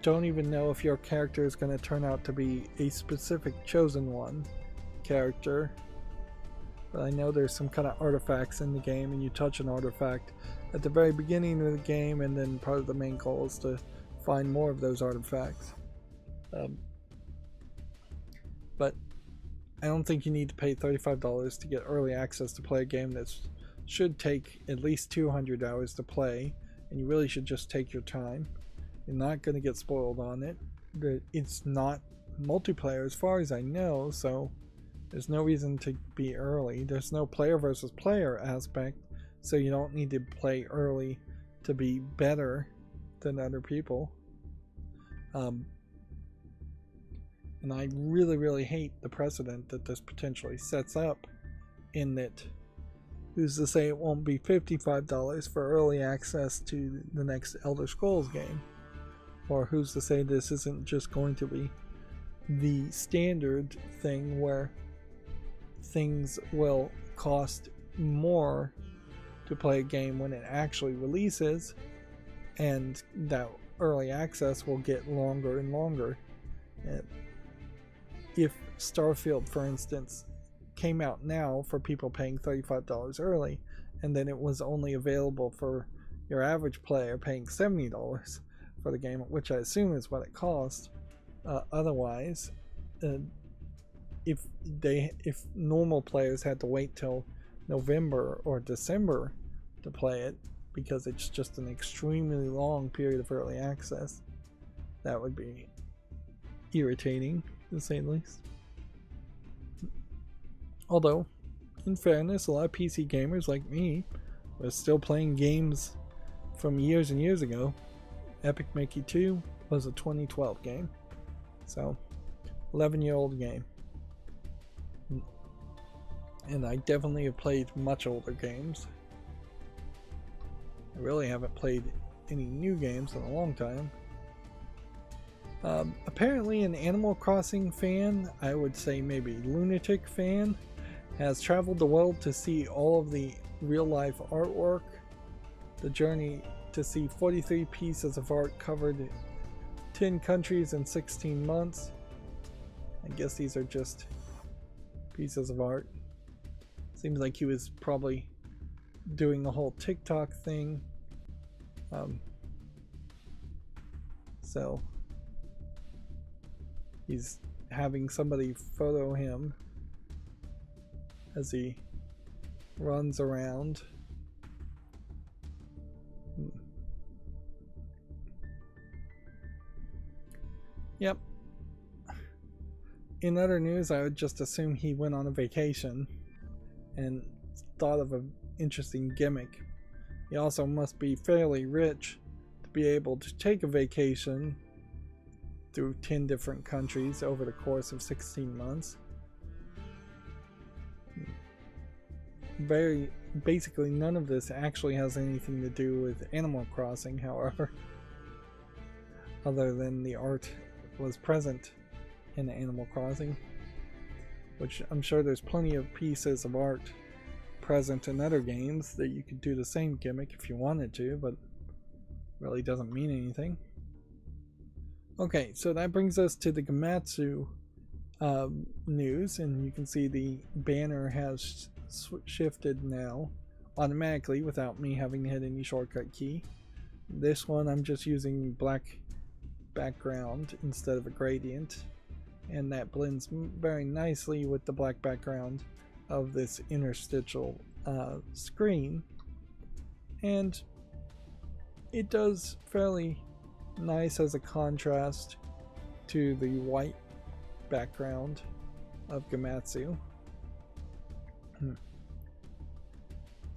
don't even know if your character is going to turn out to be a specific chosen one character. But I know there's some kind of artifacts in the game, and you touch an artifact at the very beginning of the game, and then part of the main goal is to find more of those artifacts. But I don't think you need to pay $35 to get early access to play a game that should take at least 200 hours to play, and you really should just take your time. You're not going to get spoiled on it. It's not multiplayer as far as I know, so there's no reason to be early. There's no player versus player aspect, so you don't need to play early to be better than other people. And I really hate the precedent that this potentially sets up, in that who's to say it won't be $55 for early access to the next Elder Scrolls game? Or who's to say this isn't just going to be the standard thing where things will cost more to play a game when it actually releases, and that early access will get longer and longer. If Starfield, for instance, came out now for people paying $35 early, and then it was only available for your average player paying $70 for the game, which I assume is what it costs. Otherwise, if normal players had to wait till November or December to play it, because it's just an extremely long period of early access, that would be irritating, to say the least. Although, in fairness, a lot of PC gamers like me we're still playing games from years and years ago. Epic Mickey 2 was a 2012 game, so 11-year-old game. And I definitely have played much older games. I really haven't played any new games in a long time. Apparently an Animal Crossing fan, I would say maybe lunatic fan, has traveled the world to see all of the real-life artwork. The journey to see 43 pieces of art covered in 10 countries in 16 months. I guess these are just pieces of art. Seems like he was probably doing the whole TikTok thing. So he's having somebody photo him as he runs around. Yep. In other news, I would just assume he went on a vacation and thought of an interesting gimmick. He also must be fairly rich to be able to take a vacation through 10 different countries over the course of 16 months. Basically none of this actually has anything to do with Animal Crossing, however, other than the art was present in Animal Crossing, which I'm sure there's plenty of pieces of art present in other games that you could do the same gimmick if you wanted to, but really doesn't mean anything. Okay, so that brings us to the Gematsu news, and you can see the banner has shifted now automatically without me having to hit any shortcut key. This one I'm just using black background instead of a gradient, and that blends very nicely with the black background of this interstitial screen, and it does fairly nice as a contrast to the white background of Gematsu.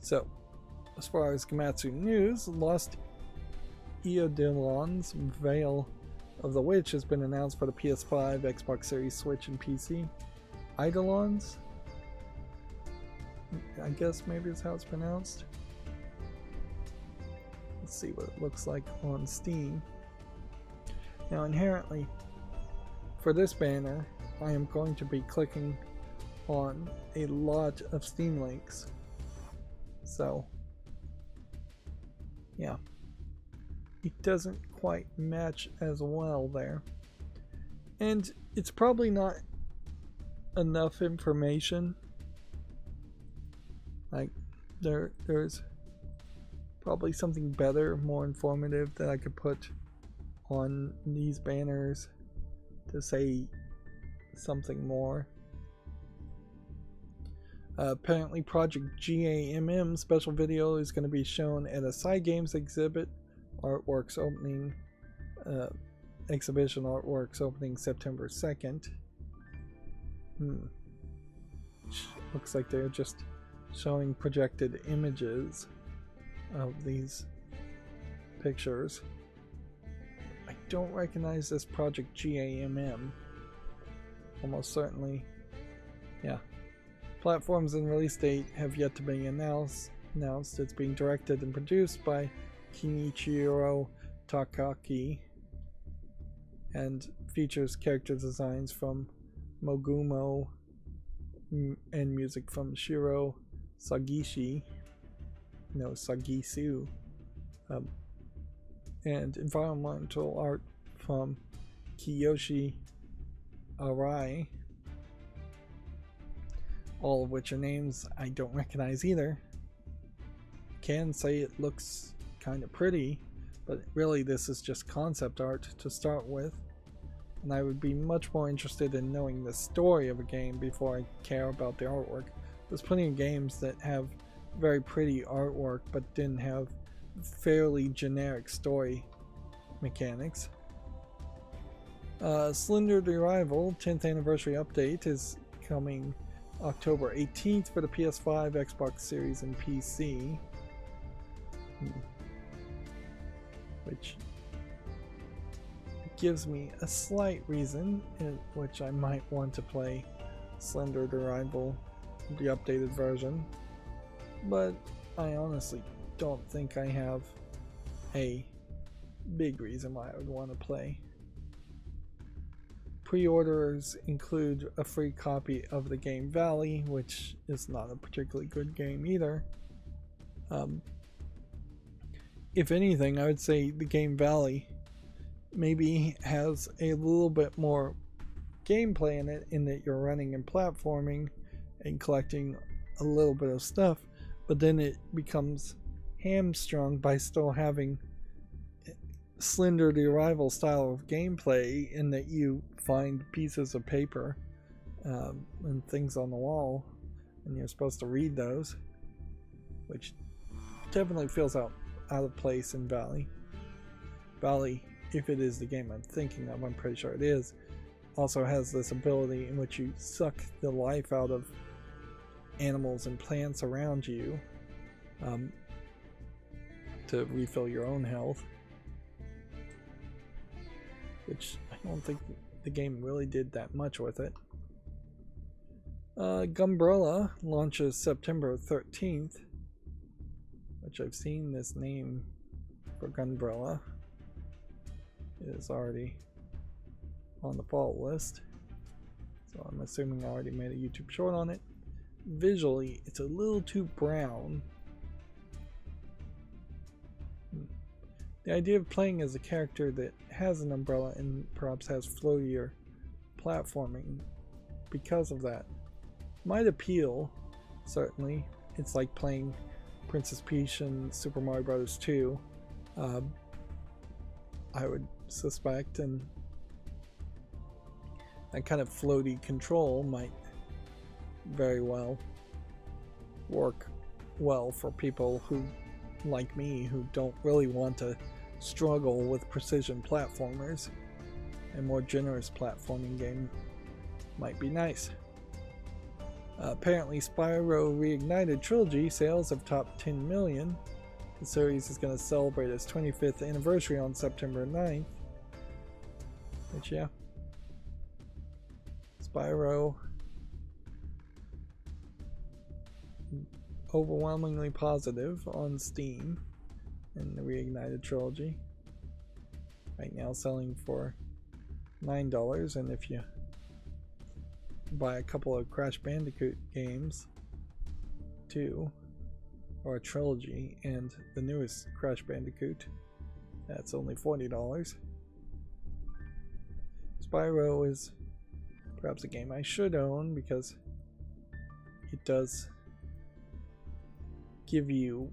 So, as far as Gematsu news, Lost Eidolon's Veil of the Witch has been announced for the PS5, Xbox Series, Switch, and PC. Eidolons? I guess maybe is how it's pronounced. Let's see what it looks like on Steam. Now, inherently, for this banner, I am going to be clicking on a lot of Steam links. So, yeah. It doesn't quite match as well there. And it's probably not enough information. Like, there's probably something better, more informative that I could put on these banners to say something more. Apparently Project GAMM special video is going to be shown at a Side Games exhibit, artworks opening exhibition artworks opening September 2nd. Looks like they're just showing projected images of these pictures. I don't recognize this Project GAMM. Almost certainly. Yeah. Platforms and release date have yet to be announced. It's being directed and produced by Kenichiro Takaki and features character designs from Mogumo and music from Shiro Sagisu, and environmental art from Kiyoshi Arai, all of which are names I don't recognize either. Can say it looks kind of pretty, but really this is just concept art to start with, and I would be much more interested in knowing the story of a game before I care about the artwork. There's plenty of games that have very pretty artwork but didn't have fairly generic story mechanics. Slender the Arrival 10th anniversary update is coming October 18th for the PS5, Xbox Series, and PC. Which gives me a slight reason in which I might want to play Slender the Rival, the updated version, but I honestly don't think I have a big reason why I would want to play. Pre-orders include a free copy of the game Valley, which is not a particularly good game either. If anything, I would say the game Valley maybe has a little bit more gameplay in it, in that you're running and platforming and collecting a little bit of stuff, but then it becomes hamstrung by still having Slender the Arrival style of gameplay, in that you find pieces of paper and things on the wall, and you're supposed to read those, which definitely feels out of place in Valley. Valley, if it is the game I'm thinking of, I'm pretty sure it is, also has this ability in which you suck the life out of animals and plants around you to refill your own health, which I don't think the game really did that much with it. Gumbrella launches September 13th, which I've seen this name for Gunbrella. It is already on the fault list, so I'm assuming I already made a YouTube short on it. Visually, it's a little too brown. The idea of playing as a character that has an umbrella and perhaps has floatier platforming because of that might appeal, certainly. It's like playing Princess Peach and Super Mario Bros. 2, I would suspect, and that kind of floaty control might very well work well for people who, like me, who don't really want to struggle with precision platformers. A more generous platforming game might be nice. Apparently Spyro Reignited Trilogy sales have topped 10 million. The series is going to celebrate its 25th anniversary on September 9th. Which, yeah. Spyro, overwhelmingly positive on Steam in the Reignited Trilogy. Right now selling for $9, and if you buy a couple of Crash Bandicoot games too, or a trilogy and the newest Crash Bandicoot, that's only $40. Spyro is perhaps a game I should own because it does give you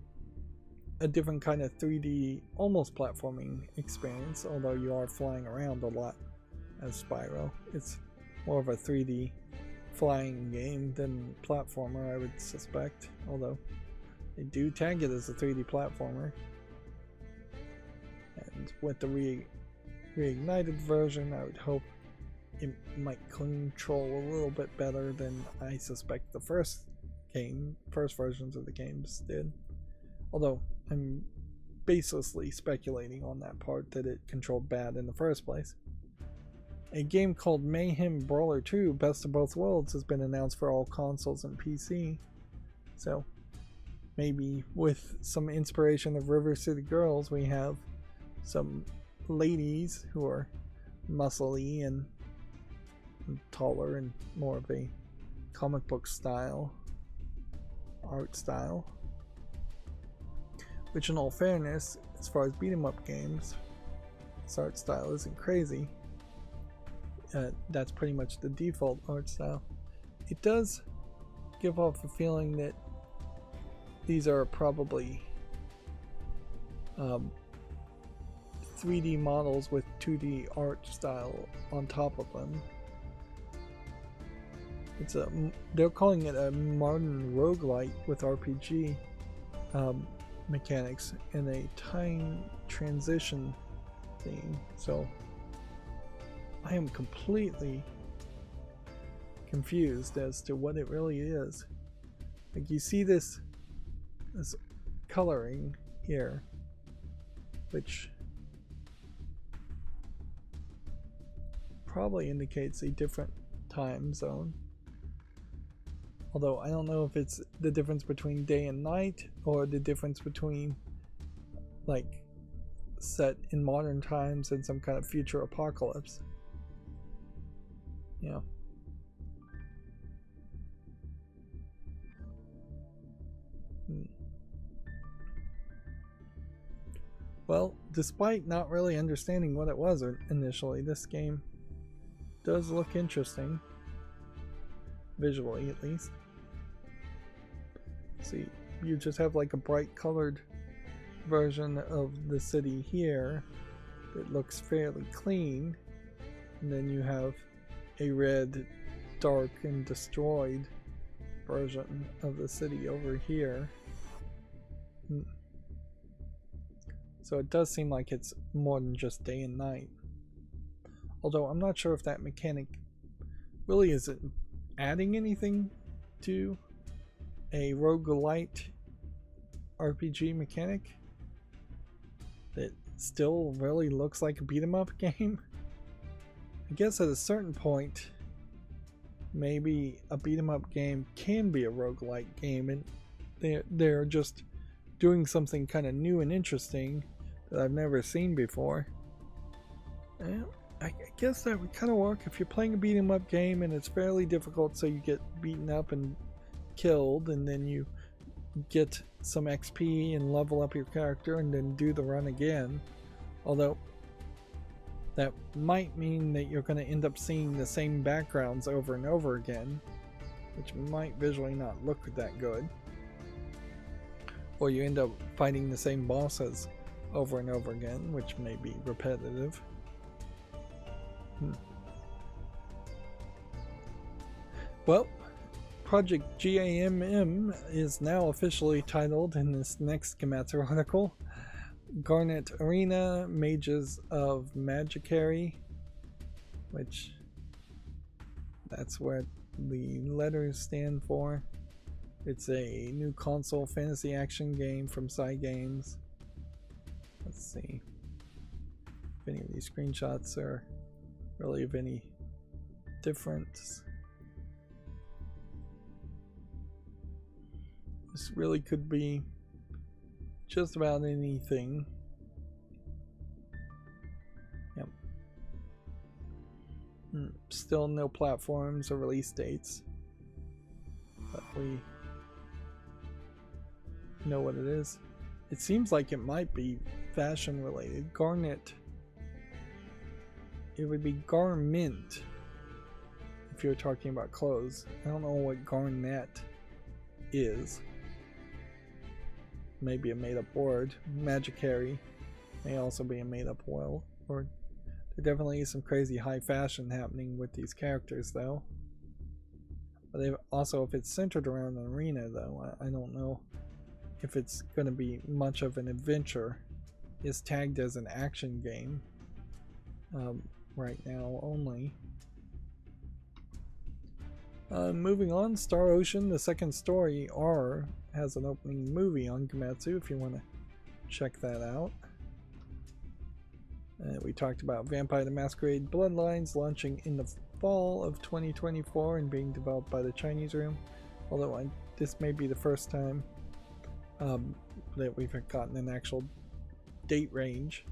a different kind of 3D, almost platforming experience, although you are flying around a lot as Spyro. It's more of a 3D flying game than platformer, I would suspect, although they do tag it as a 3D platformer. And with the Reignited version, I would hope it might control a little bit better than I suspect the first versions of the games did. Although I'm baselessly speculating on that part, that it controlled bad in the first place. A game called Mayhem Brawler 2 Best of Both Worlds has been announced for all consoles and PC. So maybe with some inspiration of River City Girls, we have some ladies who are muscly and taller and more of a comic book style art style, which in all fairness, as far as beat 'em up games, this art style isn't crazy. That's pretty much the default art style. It does give off a feeling that these are probably 3D models with 2D art style on top of them. They're calling it a modern roguelite with RPG mechanics and a time transition theme. So I am completely confused as to what it really is. Like, you see this coloring here, which probably indicates a different time zone. Although I don't know if it's the difference between day and night or the difference between like set in modern times and some kind of future apocalypse. Yeah. Well, despite not really understanding what it was initially, this game does look interesting. Visually, at least. See, you just have like a bright colored version of the city here that looks fairly clean, and then you have a red, dark, and destroyed version of the city over here. So it does seem like it's more than just day and night. Although I'm not sure if that mechanic really isn't adding anything to a roguelite RPG mechanic that still really looks like a beat-em-up game. I guess at a certain point, maybe a beat-em-up game can be a roguelite game, and they're just doing something kind of new and interesting that I've never seen before. And I guess that would kind of work if you're playing a beat-em-up game and it's fairly difficult, so you get beaten up and killed, and then you get some XP and level up your character and then do the run again. Although that might mean that you're going to end up seeing the same backgrounds over and over again, which might visually not look that good. Or you end up fighting the same bosses over and over again, which may be repetitive. Well, Project GAMM is now officially titled in this next Gematsu article, Garnet Arena Mages of Magicary, which that's what the letters stand for. It's a new console fantasy action game from Cygames. Let's see if any of these screenshots are really of any difference. This really could be just about anything. Yep. Still no platforms or release dates, but we know what it is. It seems like it might be fashion related. Garnet. It would be garment if you're talking about clothes. I don't know what garnet is. Maybe a made up word. Magicary may also be a made up word. Or there definitely is some crazy high fashion happening with these characters though. But also, if it's centered around an arena though, I don't know if it's going to be much of an adventure. It's tagged as an action game right now only. Moving on, Star Ocean, the second story, R, has an opening movie on Gematsu if you want to check that out. We talked about Vampire the Masquerade Bloodlines launching in the fall of 2024 and being developed by the Chinese room, although this may be the first time that we've gotten an actual date range.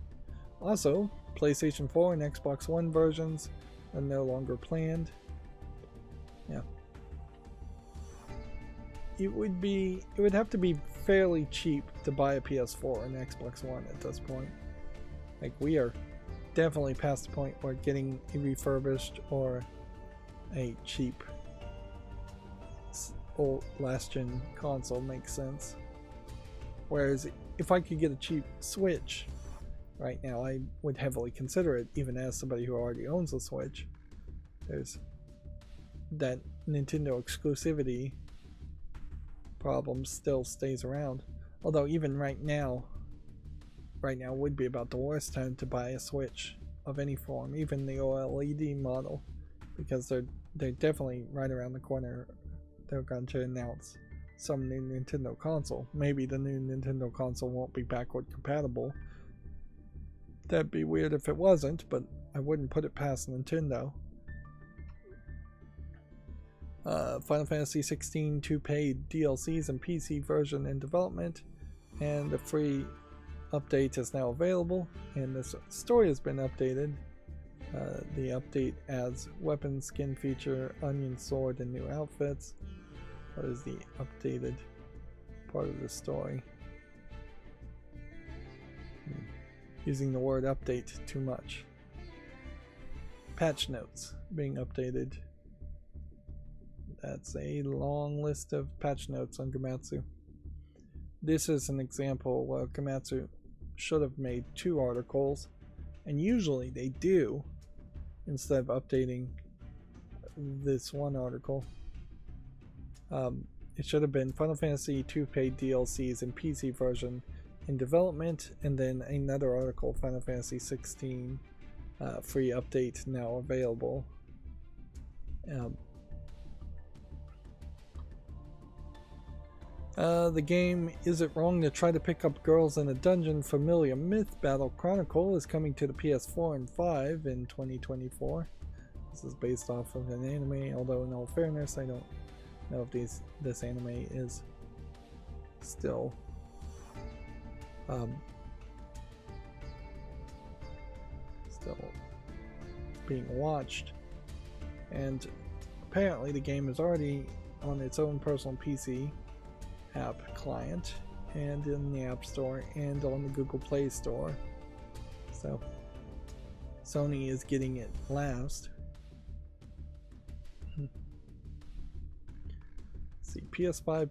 Also, PlayStation 4 and Xbox One versions are no longer planned. Yeah. It would have to be fairly cheap to buy a PS4 and Xbox One at this point. Like, we are definitely past the point where getting a refurbished or a cheap old last-gen console makes sense. Whereas if I could get a cheap Switch right now, I would heavily consider it, even as somebody who already owns a Switch. There's that Nintendo exclusivity problem still stays around. Although even right now would be about the worst time to buy a Switch of any form, even the OLED model, because they're definitely right around the corner. They're going to announce some new Nintendo console. Maybe the new Nintendo console won't be backward compatible. That'd be weird if it wasn't, but I wouldn't put it past Nintendo. Final Fantasy 16 2 paid DLCs and PC version in development, and the free update is now available, and this story has been updated. The update adds weapon skin feature, onion sword, and new outfits. What is the updated part of the story? Using the word update too much. Patch notes being updated. That's a long list of patch notes on Gamatsu. This is an example where Gamatsu should have made 2 articles, and usually they do, instead of updating this one article. It should have been Final Fantasy 2 paid DLCs and PC version in development, and then another article, Final Fantasy 16 free update now available. The game Is It Wrong to Try to Pick Up Girls in a Dungeon Familia Myth Battle Chronicle is coming to the PS4 and 5 in 2024. This is based off of an anime, although in all fairness I don't know if this anime is still being watched. And apparently the game is already on its own personal PC app client and in the App Store and on the Google Play Store. So Sony is getting it last. See, PS5,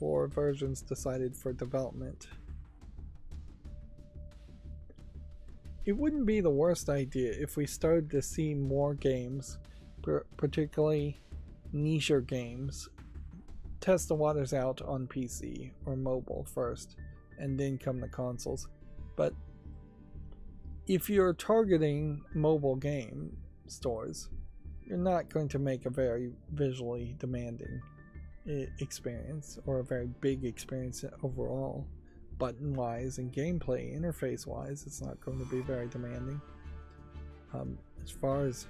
PS4 versions decided for development. It wouldn't be the worst idea if we started to see more games, particularly niche games, test the waters out on PC or mobile first, and then come to consoles. But if you're targeting mobile game stores, you're not going to make a very visually demanding experience, or a very big experience overall. Button wise and gameplay interface wise, it's not going to be very demanding. As far as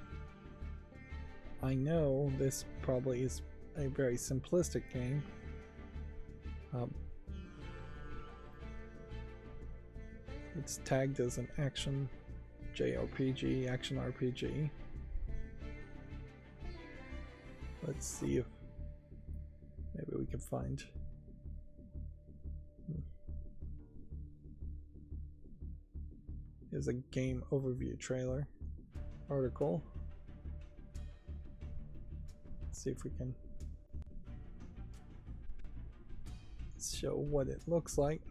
I know, this probably is a very simplistic game. It's tagged as an action JRPG, action RPG. Let's see if maybe we can find. Here's a game overview trailer article. Let's see if we can show what it looks like.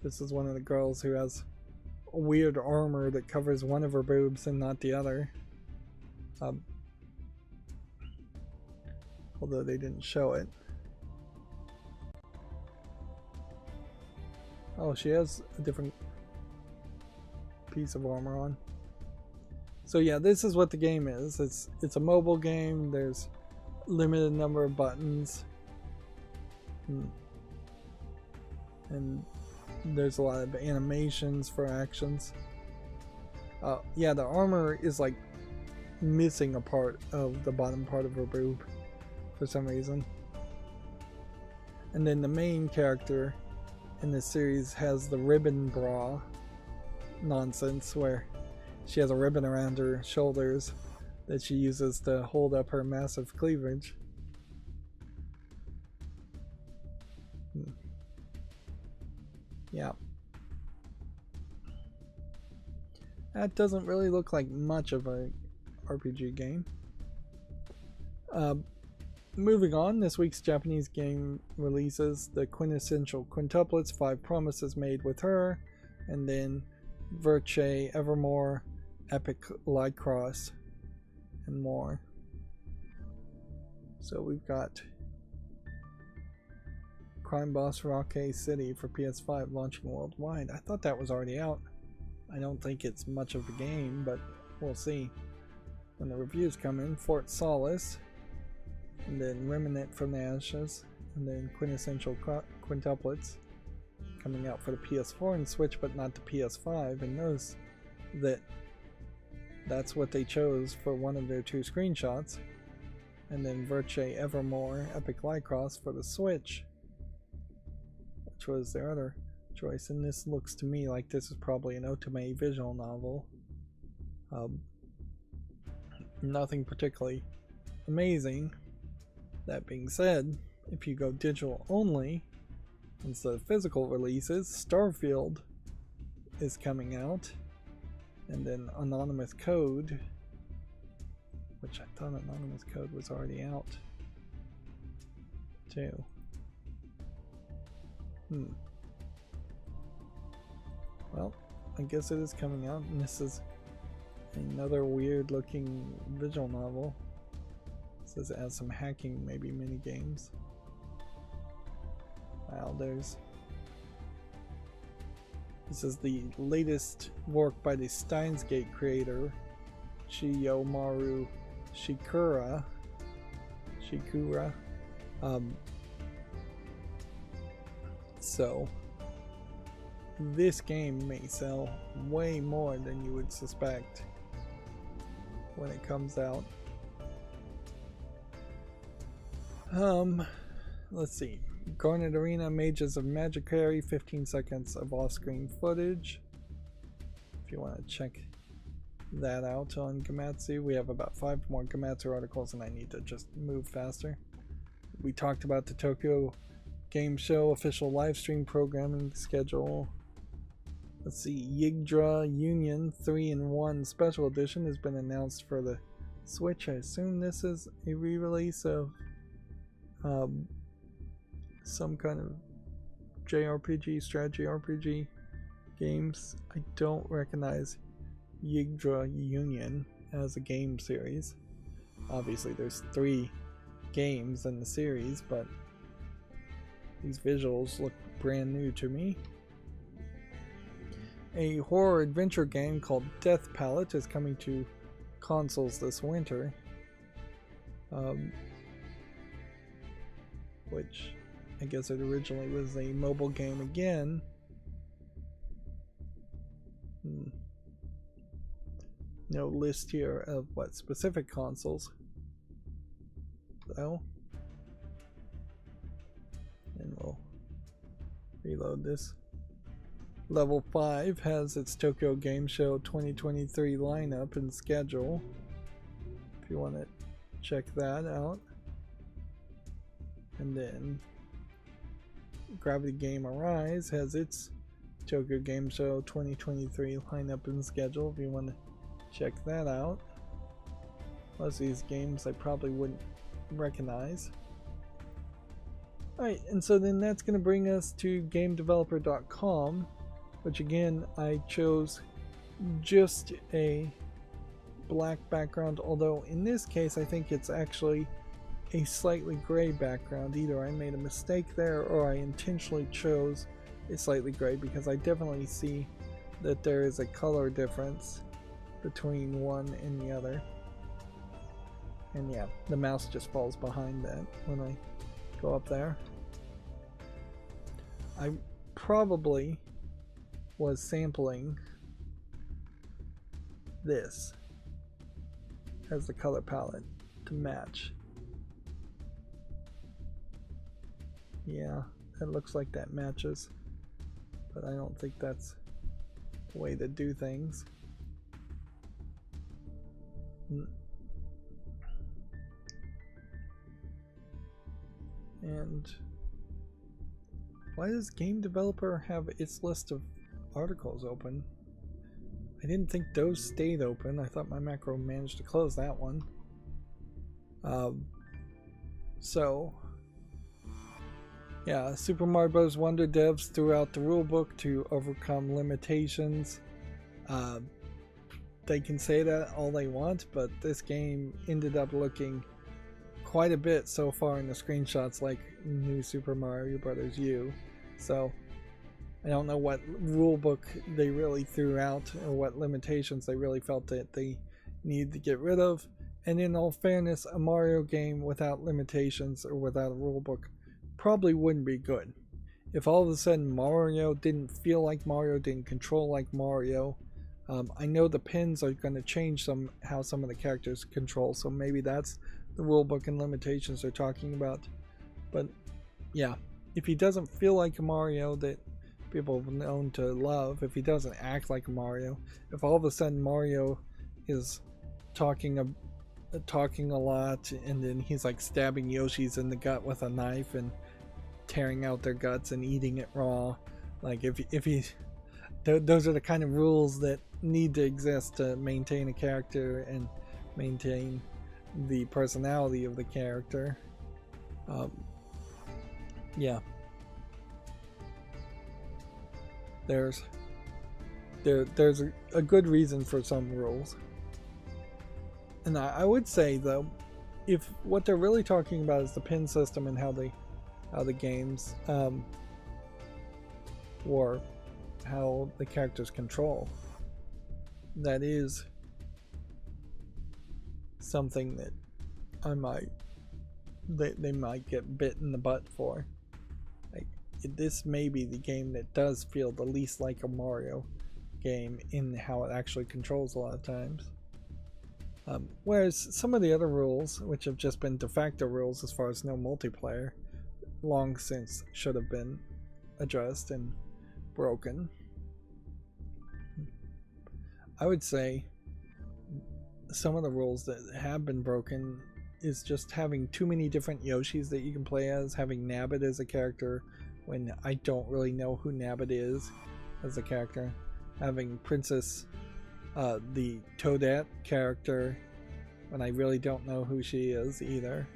This is one of the girls who has a weird armor that covers one of her boobs and not the other. Although they didn't show it. Oh, she has a different piece of armor on. So yeah, this is what the game is. It's a mobile game. There's a limited number of buttons. And there's a lot of animations for actions. Yeah, the armor is like missing a part of the bottom part of her boob for some reason. And then the main character in this series has the ribbon bra nonsense, where she has a ribbon around her shoulders that she uses to hold up her massive cleavage. Yeah. That doesn't really look like much of a RPG game. Moving on, this week's Japanese game releases the quintessential quintuplets, 5 Promises Made with Her, and then Verche, Evermore, Epic Light Cross, and more. So we've got Crime Boss Roque City for PS5 launching worldwide. I thought that was already out. I don't think it's much of a game, but we'll see when the reviews come in. Fort Solace, and then Remnant from the Ashes, and then Quintessential Quintuplets coming out for the PS4 and Switch, but not the PS5. And notice that that's what they chose for one of their 2 screenshots. And then Virtue Evermore Epic Lycross for the Switch, which was their other choice. And this looks to me like this is probably an otome visual novel. Nothing particularly amazing. That being said, if you go digital only instead of physical releases, Starfield is coming out, and then Anonymous Code, which I thought Anonymous Code was already out too. Well, I guess it is coming out, and this is another weird looking visual novel. It says it has some hacking, maybe mini games. Wow, this is the latest work by the Steins Gate creator, Chiyomaru Shikura. So this game may sell way more than you would suspect when it comes out. Let's see. Garnet Arena, Mages of Magicary, 15 seconds of off-screen footage. If you want to check that out on Gamatsu. We have about 5 more Gamatsu articles and I need to just move faster. We talked about the Tokyo Game Show official live stream programming schedule. Let's see, Yggdra Union 3-in-1 Special Edition has been announced for the Switch. I assume this is a re-release of some kind of JRPG, strategy RPG games. I don't recognize Yggdra Union as a game series. Obviously there's 3 games in the series, but these visuals look brand new to me. A horror adventure game called Death Palette is coming to consoles this winter, which I guess it originally was a mobile game again. No list here of what specific consoles, though. And we'll reload this. Level 5 has its Tokyo Game Show 2023 lineup and schedule, if you want to check that out. And then Gravity Game Arise has its Tokyo Game Show 2023 lineup and schedule, if you want to check that out. Most of these games I probably wouldn't recognize. Alright, and so then that's going to bring us to GameDeveloper.com, which again I chose just a black background, although in this case I think it's actually a slightly gray background. Either I made a mistake there or I intentionally chose a slightly gray, because I definitely see that there is a color difference between one and the other. And yeah, the mouse just falls behind that when I go up there. I probably was sampling this as the color palette to match. Yeah, it looks like that matches, but I don't think that's the way to do things. And why does Game Developer have its list of articles open? I didn't think those stayed open. I thought my macro managed to close that one. So yeah, Super Mario Bros. Wonder devs threw out the rulebook to overcome limitations. They can say that all they want, but this game ended up looking quite a bit so far in the screenshots like New Super Mario Bros. U. So I don't know what rulebook they really threw out or what limitations they really felt that they needed to get rid of. And in all fairness, a Mario game without limitations or without a rulebook probably wouldn't be good. If all of a sudden Mario didn't feel like Mario, didn't control like Mario, I know the pins are going to change how some of the characters control, so maybe that's the rulebook and limitations they're talking about. But yeah, if he doesn't feel like a Mario that people have known to love, if he doesn't act like a Mario, if all of a sudden Mario is talking a lot and then he's like stabbing Yoshi's in the gut with a knife and tearing out their guts and eating it raw, like if he those are the kind of rules that need to exist to maintain a character and maintain the personality of the character. Yeah, there's a good reason for some rules. And I would say though, if what they're really talking about is the pin system and how the games or how the characters control, that is something that they might get bit in the butt for. Like, this may be the game that does feel the least like a Mario game in how it actually controls a lot of times. Whereas some of the other rules, which have just been de facto rules as far as no multiplayer, long since should have been addressed and broken. I would say some of the rules that have been broken is just having too many different Yoshis that you can play as, having Nabbit as a character when I don't really know who Nabbit is as a character, having Princess the Toadette character when I really don't know who she is either,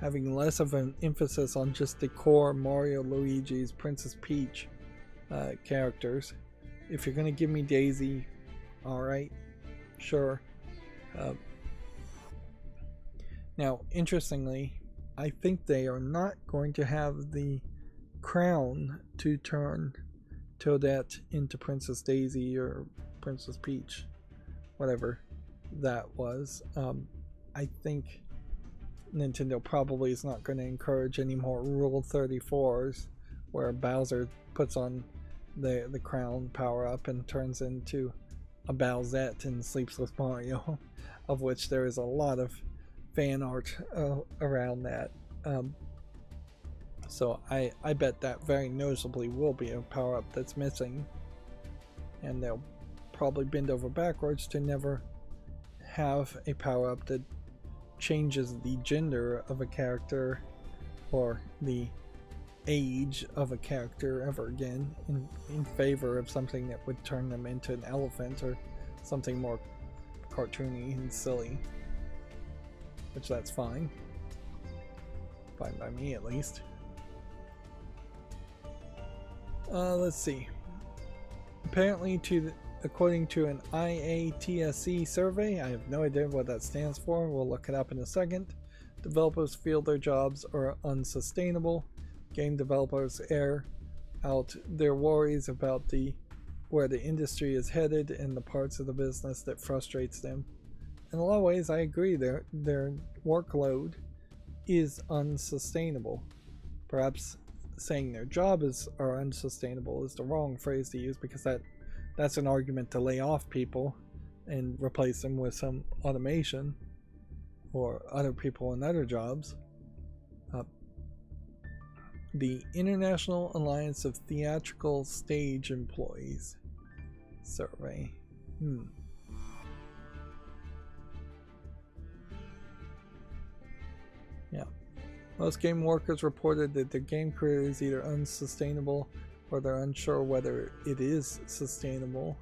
having less of an emphasis on just the core Mario, Luigi's, Princess Peach characters. If you're gonna give me Daisy, alright, sure. Now, interestingly, I think they are not going to have the crown to turn Toadette into Princess Daisy or Princess Peach, whatever that was. I think Nintendo probably is not going to encourage any more Rule 34s where Bowser puts on the crown power up and turns into a Bowsette and sleeps with Mario, of which there is a lot of fan art around that. So I bet that very noticeably will be a power up that's missing, and they'll probably bend over backwards to never have a power up that changes the gender of a character or the age of a character ever again in favor of something that would turn them into an elephant or something more cartoony and silly, which that's fine by me at least. Let's see, apparently according to an IATSE survey, I have no idea what that stands for, we'll look it up in a second, developers feel their jobs are unsustainable. Game developers air out their worries about where the industry is headed and the parts of the business that frustrates them. In a lot of ways, I agree, their workload is unsustainable. Perhaps saying their jobs are unsustainable is the wrong phrase to use, because that's an argument to lay off people and replace them with some automation or other people in other jobs. The International Alliance of Theatrical Stage Employees survey. Yeah. Most game workers reported that their game career is either unsustainable or they're unsure whether it is sustainable.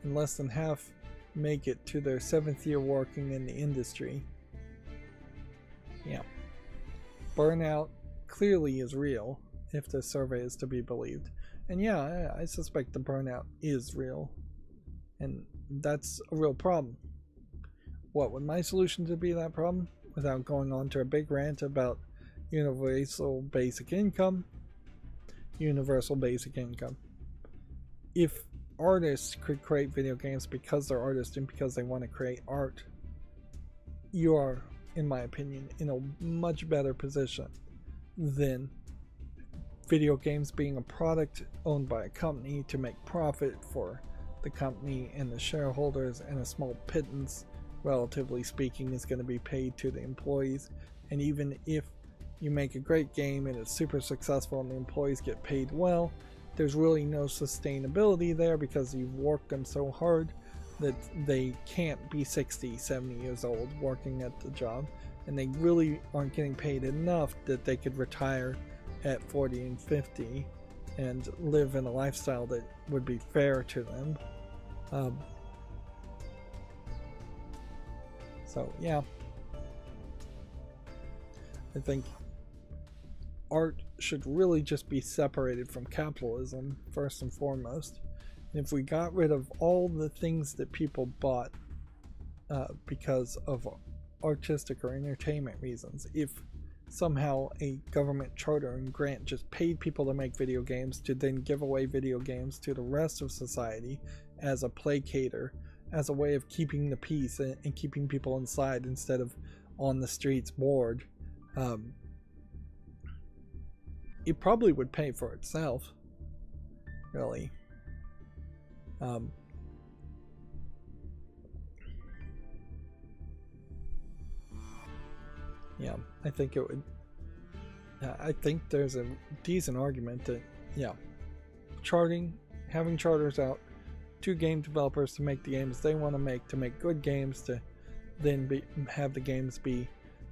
And less than half make it to their 7th year working in the industry. Yeah. Burnout clearly is real, if the survey is to be believed. And yeah, I suspect the burnout is real. And that's a real problem. What would my solution to be that problem? Without going on to a big rant about universal basic income. Universal basic income. If artists could create video games because they're artists and because they want to create art, you are, in my opinion, in a much better position than video games being a product owned by a company to make profit for the company and the shareholders, and a small pittance, relatively speaking, is going to be paid to the employees. And even if you make a great game and it's super successful and the employees get paid well, there's really no sustainability there because you've worked them so hard that they can't be 60, 70 years old working at the job, and they really aren't getting paid enough that they could retire at 40 and 50 and live in a lifestyle that would be fair to them. So yeah, I think art should really just be separated from capitalism first and foremost. And if we got rid of all the things that people bought because of artistic or entertainment reasons, if somehow a government charter and grant just paid people to make video games to then give away video games to the rest of society as a placator, as a way of keeping the peace and keeping people inside instead of on the streets bored, it probably would pay for itself, really. Yeah, I think it would. I think there's a decent argument that, yeah, having charters out to game developers to make the games they want to make good games, to then have the games be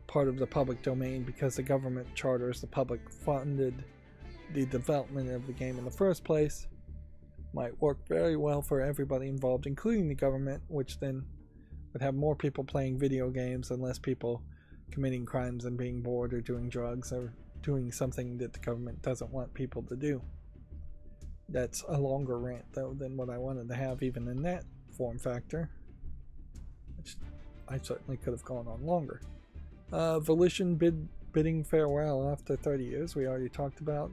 part of the public domain because the government charters, the public funded the development of the game in the first place, might work very well for everybody involved, including the government, which then would have more people playing video games and less people committing crimes and being bored or doing drugs or doing something that the government doesn't want people to do. That's a longer rant though than what I wanted to have even in that form factor, which I certainly could have gone on longer. Volition bidding farewell after 30 years, we already talked about.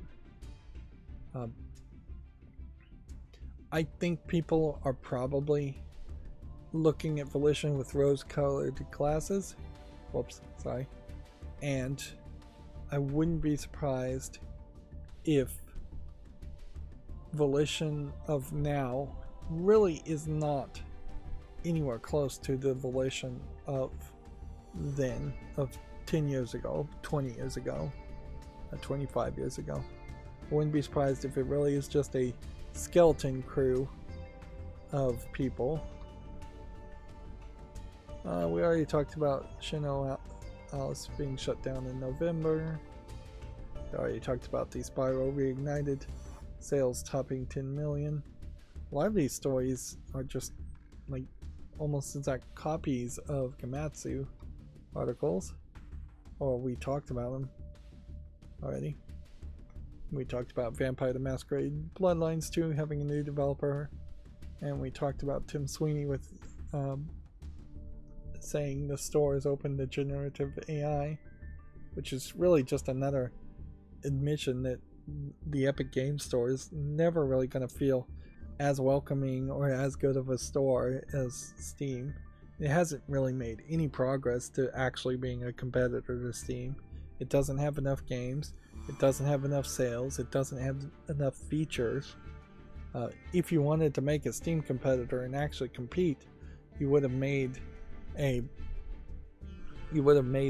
I think people are probably looking at Volition with rose-colored glasses. Whoops, sorry. And I wouldn't be surprised if Volition of now really is not anywhere close to the Volition of then, of 10 years ago, 20 years ago, 25 years ago. I wouldn't be surprised if it really is just a skeleton crew of people. We already talked about Shino Alice being shut down in November. We already talked about the Spyro Reignited sales topping 10 million. A lot of these stories are just like almost exact copies of Gamatsu articles, or we talked about them already. We talked about Vampire the Masquerade Bloodlines 2 having a new developer, and we talked about Tim Sweeney with saying the store is open to generative AI, which is really just another admission that the Epic Games Store is never really going to feel as welcoming or as good of a store as Steam. It hasn't really made any progress to actually being a competitor to Steam. It doesn't have enough games, it doesn't have enough sales, it doesn't have enough features. If you wanted to make a Steam competitor and actually compete, you would have made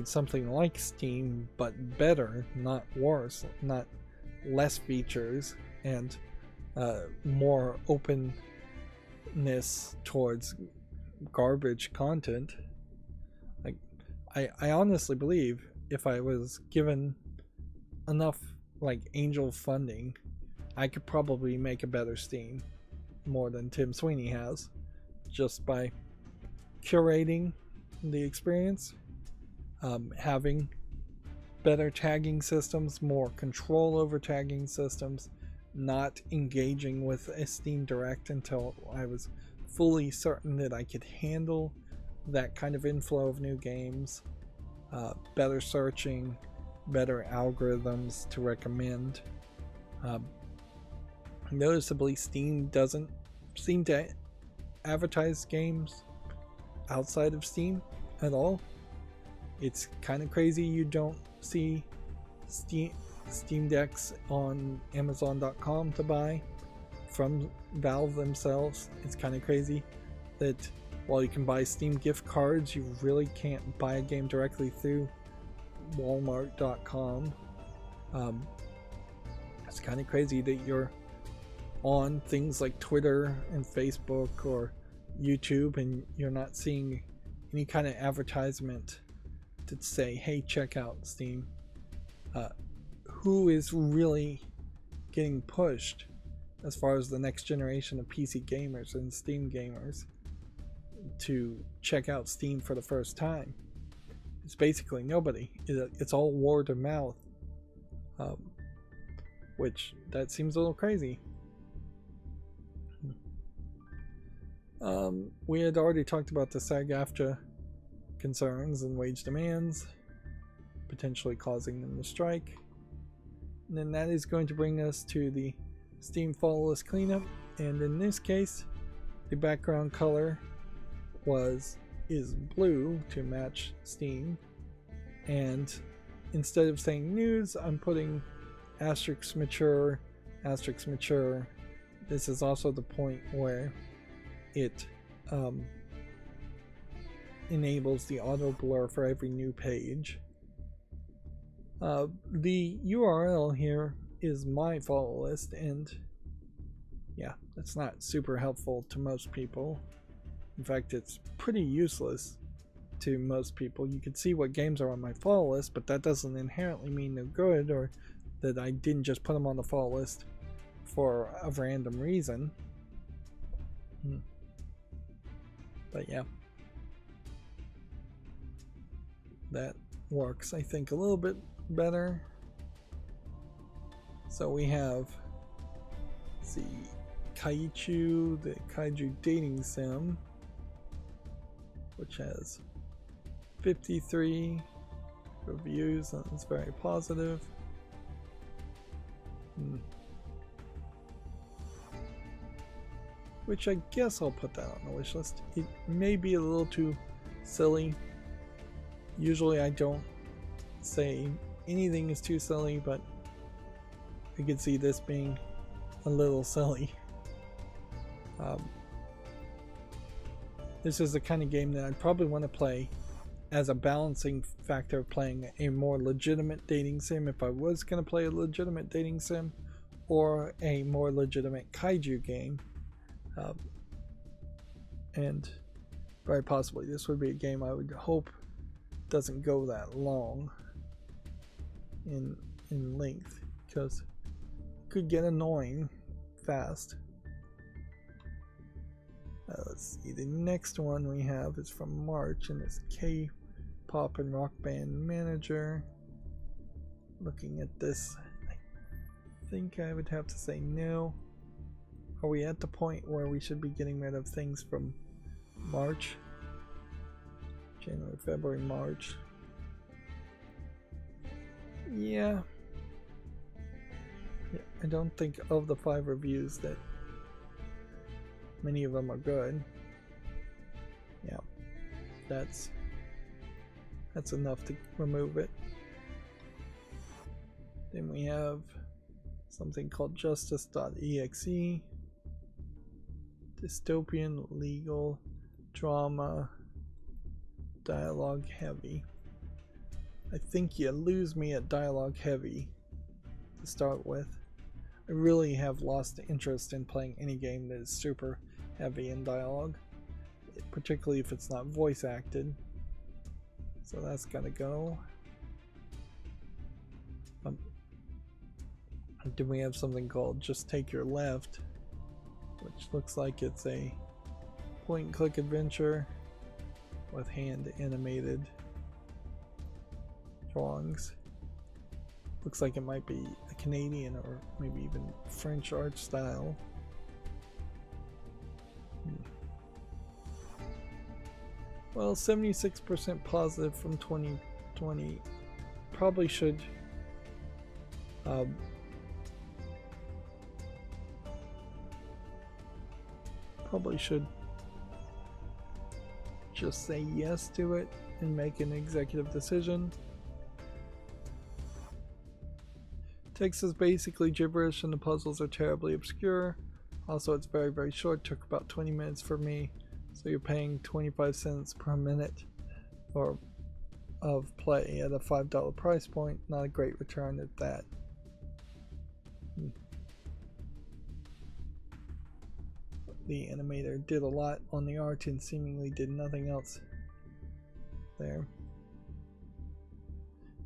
something like Steam but better, not worse, not less features and more openness towards garbage content. Like I honestly believe if I was given enough like angel funding, I could probably make a better Steam, more than Tim Sweeney has, just by curating the experience, having better tagging systems, more control over tagging systems, not engaging with a Steam Direct until I was fully certain that I could handle that kind of inflow of new games, better searching, better algorithms to recommend. Noticeably, Steam doesn't seem to advertise games outside of Steam at all. It's kind of crazy you don't see Steam Decks on Amazon.com to buy from Valve themselves. It's kind of crazy that while you can buy Steam gift cards, you really can't buy a game directly through Walmart.com. It's kind of crazy that you're on things like Twitter and Facebook or YouTube and you're not seeing any kind of advertisement to say, hey, check out Steam. Who is really getting pushed as far as the next generation of PC gamers and Steam gamers to check out Steam for the first time? It's basically nobody. It's all word of mouth, which that seems a little crazy. We had already talked about the SAG-AFTRA concerns and wage demands potentially causing them to strike. And then that is going to bring us to the Steam follow list cleanup, and in this case the background color is blue to match Steam, and instead of saying news, I'm putting asterisk mature, asterisk mature. This is also the point where it enables the auto blur for every new page. The URL here is my follow list, and yeah, that's not super helpful to most people. In fact, it's pretty useless to most people. You can see what games are on my follow list, but that doesn't inherently mean they're good or that I didn't just put them on the follow list for a random reason. But yeah, that works, I think, a little bit better. So we have the Kaiju dating sim, which has 53 reviews and it's very positive. Which I guess I'll put that on the wish list. It may be a little too silly. Usually I don't say anything is too silly, but I could see this being a little silly. This is the kind of game that I'd probably want to play as a balancing factor of playing a more legitimate dating sim if I was going to play a legitimate dating sim, or a more legitimate kaiju game. And very possibly this would be a game I would hope doesn't go that long in length, because it could get annoying fast. Let's see, the next one we have is from March, and it's K-pop and rock band manager. Looking at this, I think I would have to say no. Are we at the point where we should be getting rid of things from March? January, February, March. Yeah. I don't think of the 5 reviews that many of them are good. Yeah. That's enough to remove it. Then we have something called justice.exe. Dystopian legal drama, dialogue heavy. I think you lose me at dialogue heavy to start with. I really have lost interest in playing any game that is super heavy in dialogue, particularly if it's not voice acted. So that's gotta go. Then we have something called Just Take Your Left, which looks like it's a point and click adventure with hand animated drawings. Looks like it might be a Canadian or maybe even French art style. Well, 76% positive from 2020. Probably should just say yes to it. and make an executive decision. Text is basically gibberish and the puzzles are terribly obscure. Also, it's very, very short, took about 20 minutes for me. So you're paying 25 cents per minute or of play at a $5 price point. Not a great return at that. The animator did a lot on the art and seemingly did nothing else there.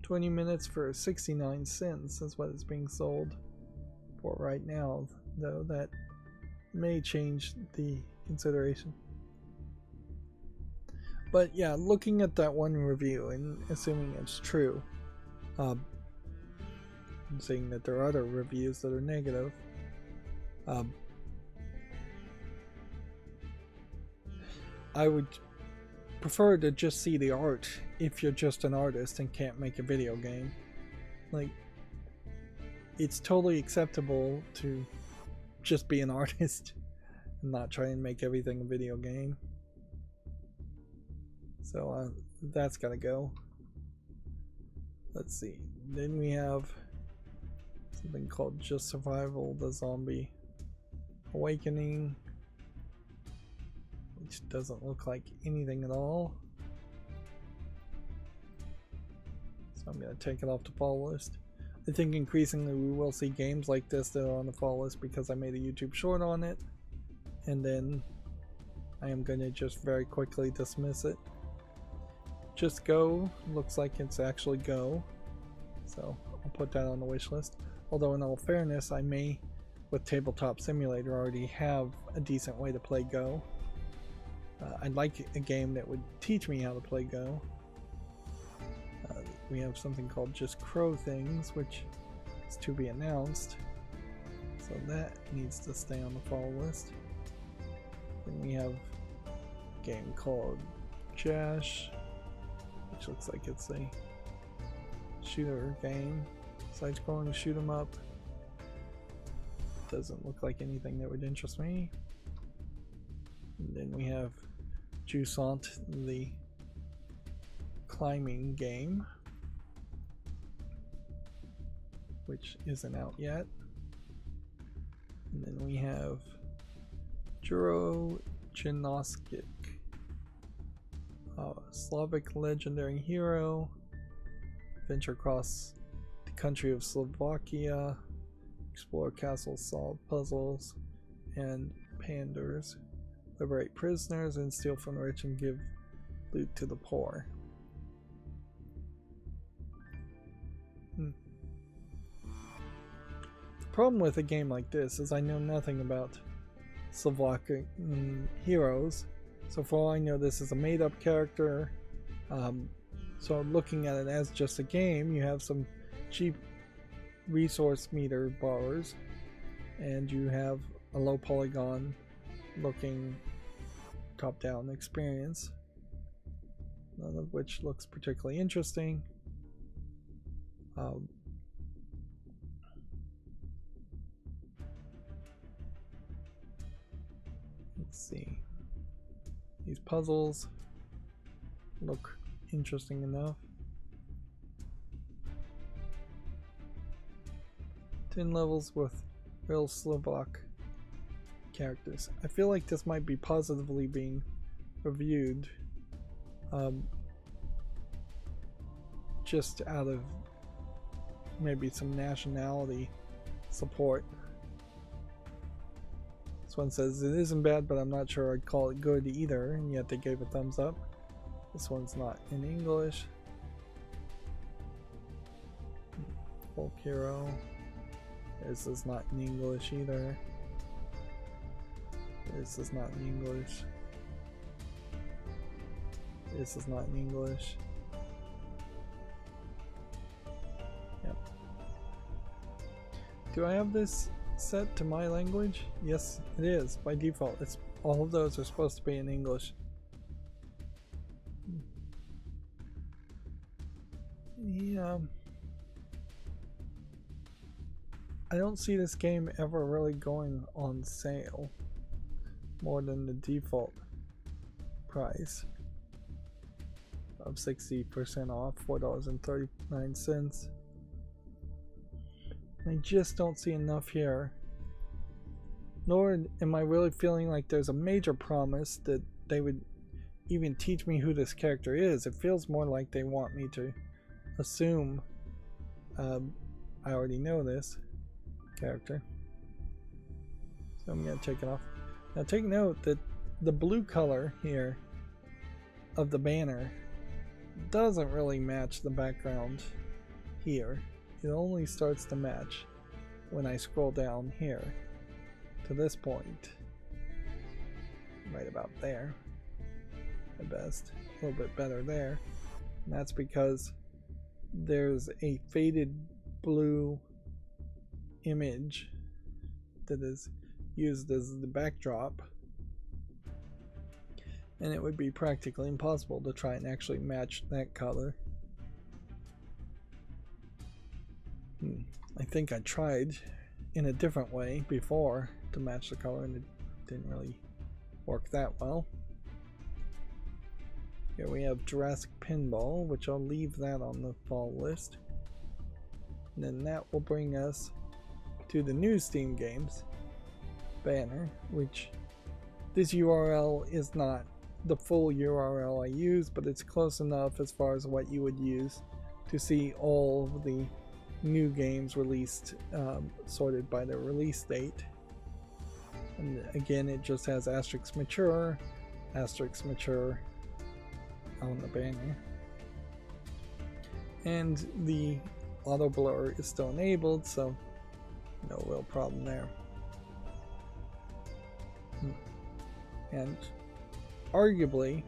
20 minutes for 69 cents is what it's being sold for right now, though that may change the consideration. But yeah, looking at that one review and assuming it's true, I'm seeing that there are other reviews that are negative. I would prefer to just see the art if you're just an artist and can't make a video game. Like, it's totally acceptable to just be an artist and not try and make everything a video game. So that's gotta go. Let's see. Then we have something called Just Survival, the Zombie Awakening, which doesn't look like anything at all. So I'm going to take it off the fall list. I think increasingly we will see games like this that are on the fall list because I made a YouTube short on it. And then I am going to just very quickly dismiss it. Just Go looks like it's actually Go. So I'll put that on the wish list. Although in all fairness, I may, with Tabletop Simulator, already have a decent way to play Go. I'd like a game that would teach me how to play Go. We have something called Just Crow Things, which is to be announced. So that needs to stay on the fall list. Then we have a game called Jash, which looks like it's a shooter game. Side-scrolling shoot 'em up. Doesn't look like anything that would interest me. And then we have Jusant, the climbing game, which isn't out yet. And then we have Juro Jinoskic, Slavic legendary hero, venture across the country of Slovakia, explore castles, solve puzzles, and panders, liberate prisoners, and steal from the rich and give loot to the poor. The problem with a game like this is I know nothing about Slovakian heroes, so for all I know this is a made-up character. So looking at it as just a game, you have some cheap resource meter bars, and you have a low polygon looking top-down experience, none of which looks particularly interesting. Let's see. These puzzles look interesting enough. 10 levels with real Slovak characters. I feel like this might be positively being reviewed just out of maybe some nationality support. This one says it isn't bad, but I'm not sure I'd call it good either, and yet they gave a thumbs up. This one's not in English. Folk Hero. This is not in English either. This is not in English. This is not in English. Yep. Do I have this set to my language? Yes, it is by default. It's all of those are supposed to be in English. Yeah. I don't see this game ever really going on sale more than the default price. of 60% off, $4.39. I just don't see enough here. Nor am I really feeling like there's a major promise that they would even teach me who this character is. It feels more like they want me to assume I already know this character. So I'm going to take it off. Now take note that the blue color here of the banner doesn't really match the background here. It only starts to match when I scroll down here to this point, right about there at best, a little bit better there, and that's because there's a faded blue image that is used as the backdrop, and it would be practically impossible to try and actually match that color. I think I tried in a different way before to match the color and it didn't really work that well. Here we have Jurassic Pinball, which I'll leave that on the fall list. And then that will bring us to the new Steam games banner, which this URL is not the full URL I use, but it's close enough as far as what you would use to see all of the new games released, sorted by their release date. And again, it just has asterisk mature on the banner, and the auto blur is still enabled, so no real problem there. And arguably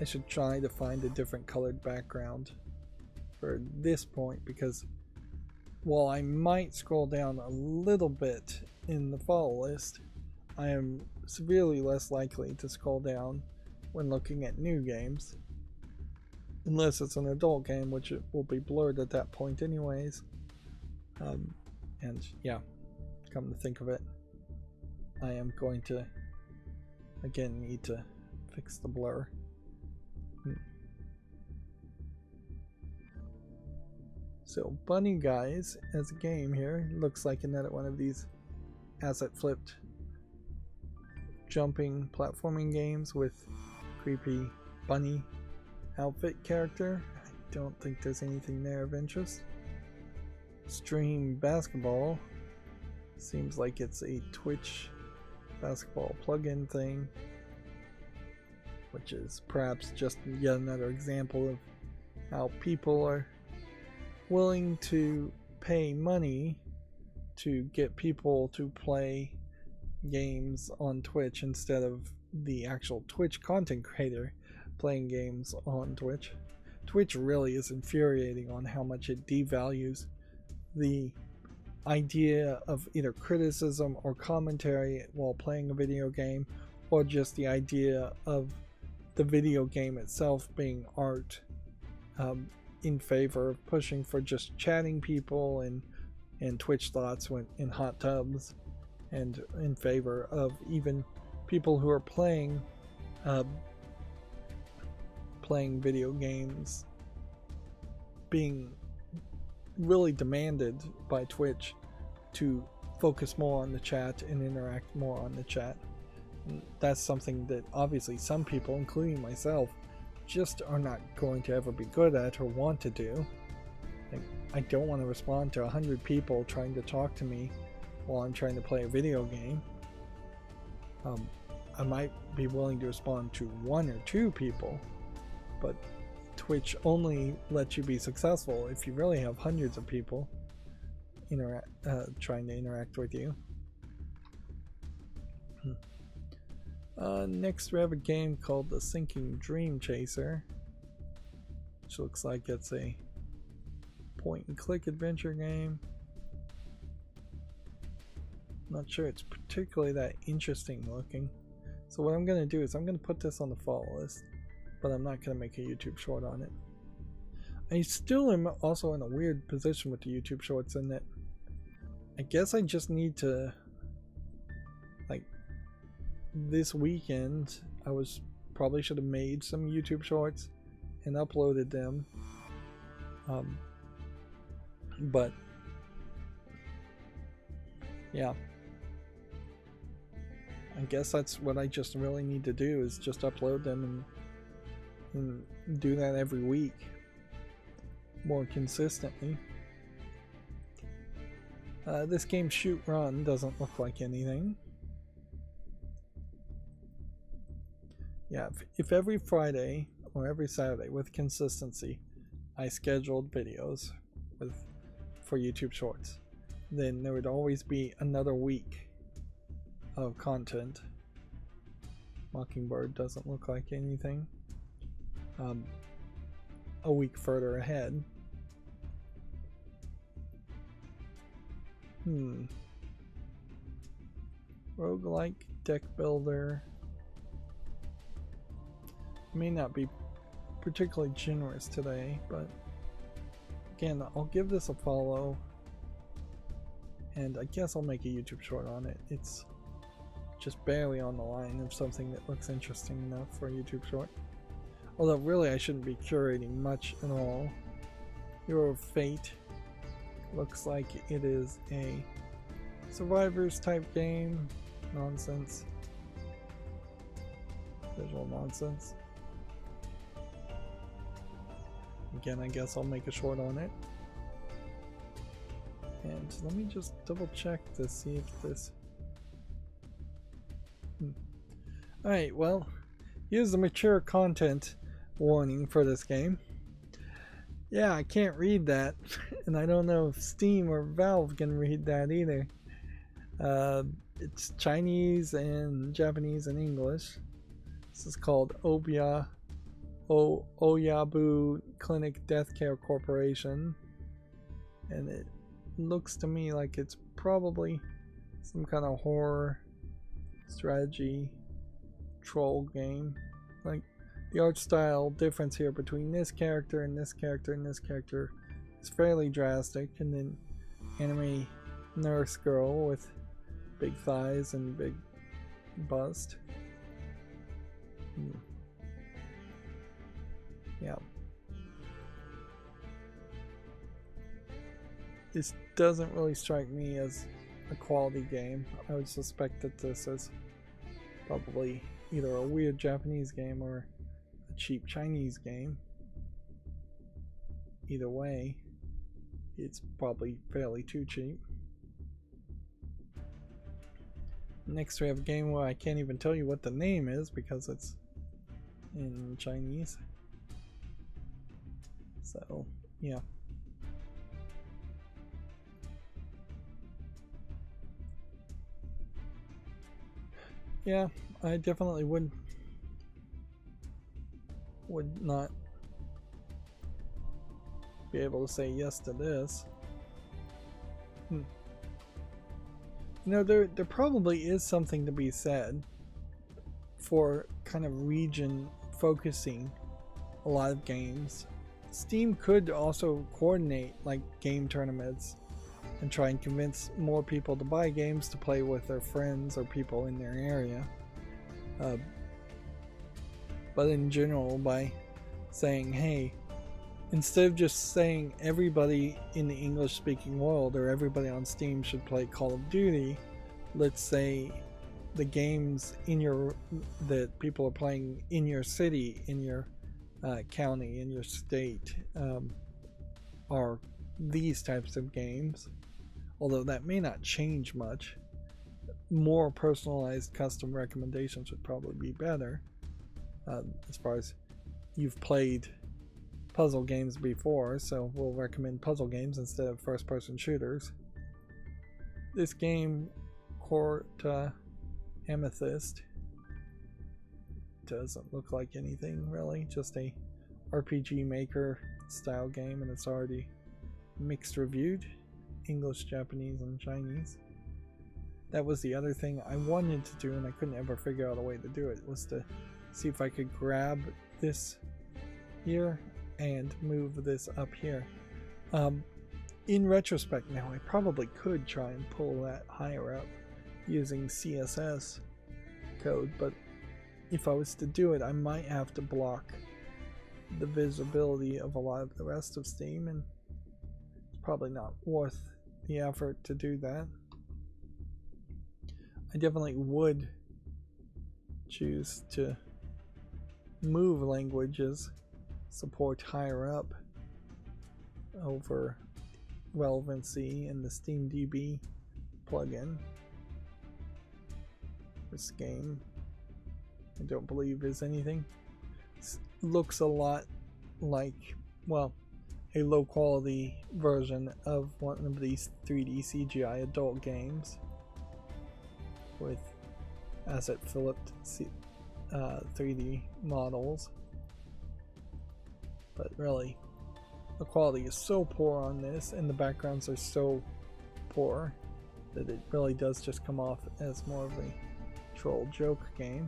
I should try to find a different colored background for this point, because while I might scroll down a little bit in the follow list, I am severely less likely to scroll down when looking at new games, unless it's an adult game, which it will be blurred at that point anyways. And yeah, come to think of it, I am going to again need to fix the blur. So Bunny Guys as a game here looks like another one of these asset flipped jumping platforming games with creepy bunny outfit character. I don't think there's anything there of interest. Stream Basketball seems like it's a Twitch basketball plugin thing, which is perhaps just yet another example of how people are willing to pay money to get people to play games on Twitch instead of the actual Twitch content creator playing games on Twitch. Twitch really is infuriating on how much it devalues the idea of either criticism or commentary while playing a video game, or just the idea of the video game itself being art, in favor of pushing for just chatting people and Twitch thoughts in hot tubs, and in favor of even people who are playing video games being really demanded by Twitch to focus more on the chat and interact more on the chat. And that's something that obviously some people, including myself, just are not going to ever be good at or want to do. Like, I don't want to respond to 100 people trying to talk to me while I'm trying to play a video game. I might be willing to respond to 1 or 2 people, but Twitch only lets you be successful if you really have hundreds of people trying to interact with you. Next we have a game called The Sinking Dream Chaser, which looks like it's a point and click adventure game. Not sure it's particularly that interesting looking. So what I'm going to do is I'm going to put this on the follow list, but I'm not going to make a YouTube short on it. I still am also in a weird position with the YouTube shorts in that I guess I just need to, like, this weekend I probably should have made some YouTube shorts and uploaded them. But yeah, I guess that's what I just really need to do, is just upload them and do that every week more consistently. This game Shoot Run doesn't look like anything. Yeah, if every Friday or every Saturday with consistency I scheduled videos for YouTube Shorts, then there would always be another week of content. Mockingbird doesn't look like anything. A week further ahead. Roguelike deck builder. May not be particularly generous today, but again, I'll give this a follow, and I guess I'll make a YouTube short on it. It's just barely on the line of something that looks interesting enough for a YouTube short. Although really I shouldn't be curating much at all. Hero of Fate looks like it is a survivors type game. Nonsense. Visual nonsense. Again, I guess I'll make a short on it. And let me just double check to see if this... Alright, well, here's the mature content warning for this game. Yeah, I can't read that, and I don't know if Steam or Valve can read that either. It's Chinese and Japanese and English. This is called Oyabu Clinic Death Care Corporation, and it looks to me like it's probably some kind of horror strategy troll game. Like, the art style difference here between this character and this character and this character is fairly drastic, and then anime nurse girl with big thighs and big bust. Yeah. This doesn't really strike me as a quality game. I would suspect that this is probably either a weird Japanese game or a cheap Chinese game. Either way, it's probably fairly too cheap. Next we have a game where I can't even tell you what the name is because it's in Chinese. So, yeah. Yeah, I definitely would not be able to say yes to this. You know, there probably is something to be said for kind of region focusing a lot of games. Steam could also coordinate like game tournaments and try and convince more people to buy games to play with their friends or people in their area. But in general, by saying, hey, instead of just saying everybody in the English speaking world or everybody on Steam should play Call of Duty, let's say the games in that people are playing in your city, in your county, in your state, are these types of games. Although that may not change much. More personalized custom recommendations would probably be better. As far as you've played puzzle games before, so we'll recommend puzzle games instead of first-person shooters. This game, Court Amethyst, doesn't look like anything really, just a RPG Maker style game, and it's already mixed reviewed, English, Japanese, and Chinese. That was the other thing I wanted to do and I couldn't ever figure out a way to do it, was to see if I could grab this here and move this up here. In retrospect now, I probably could try and pull that higher up using CSS code, but if I was to do it, I might have to block the visibility of a lot of the rest of Steam, and it's probably not worth the effort to do that. I definitely would choose to move languages support higher up over relevancy in the SteamDB plugin. This game, I don't believe is anything. It looks a lot like, well, a low quality version of one of these 3D CGI adult games with asset flipped 3D models. But really, the quality is so poor on this, and the backgrounds are so poor that it really does just come off as more of a troll joke game.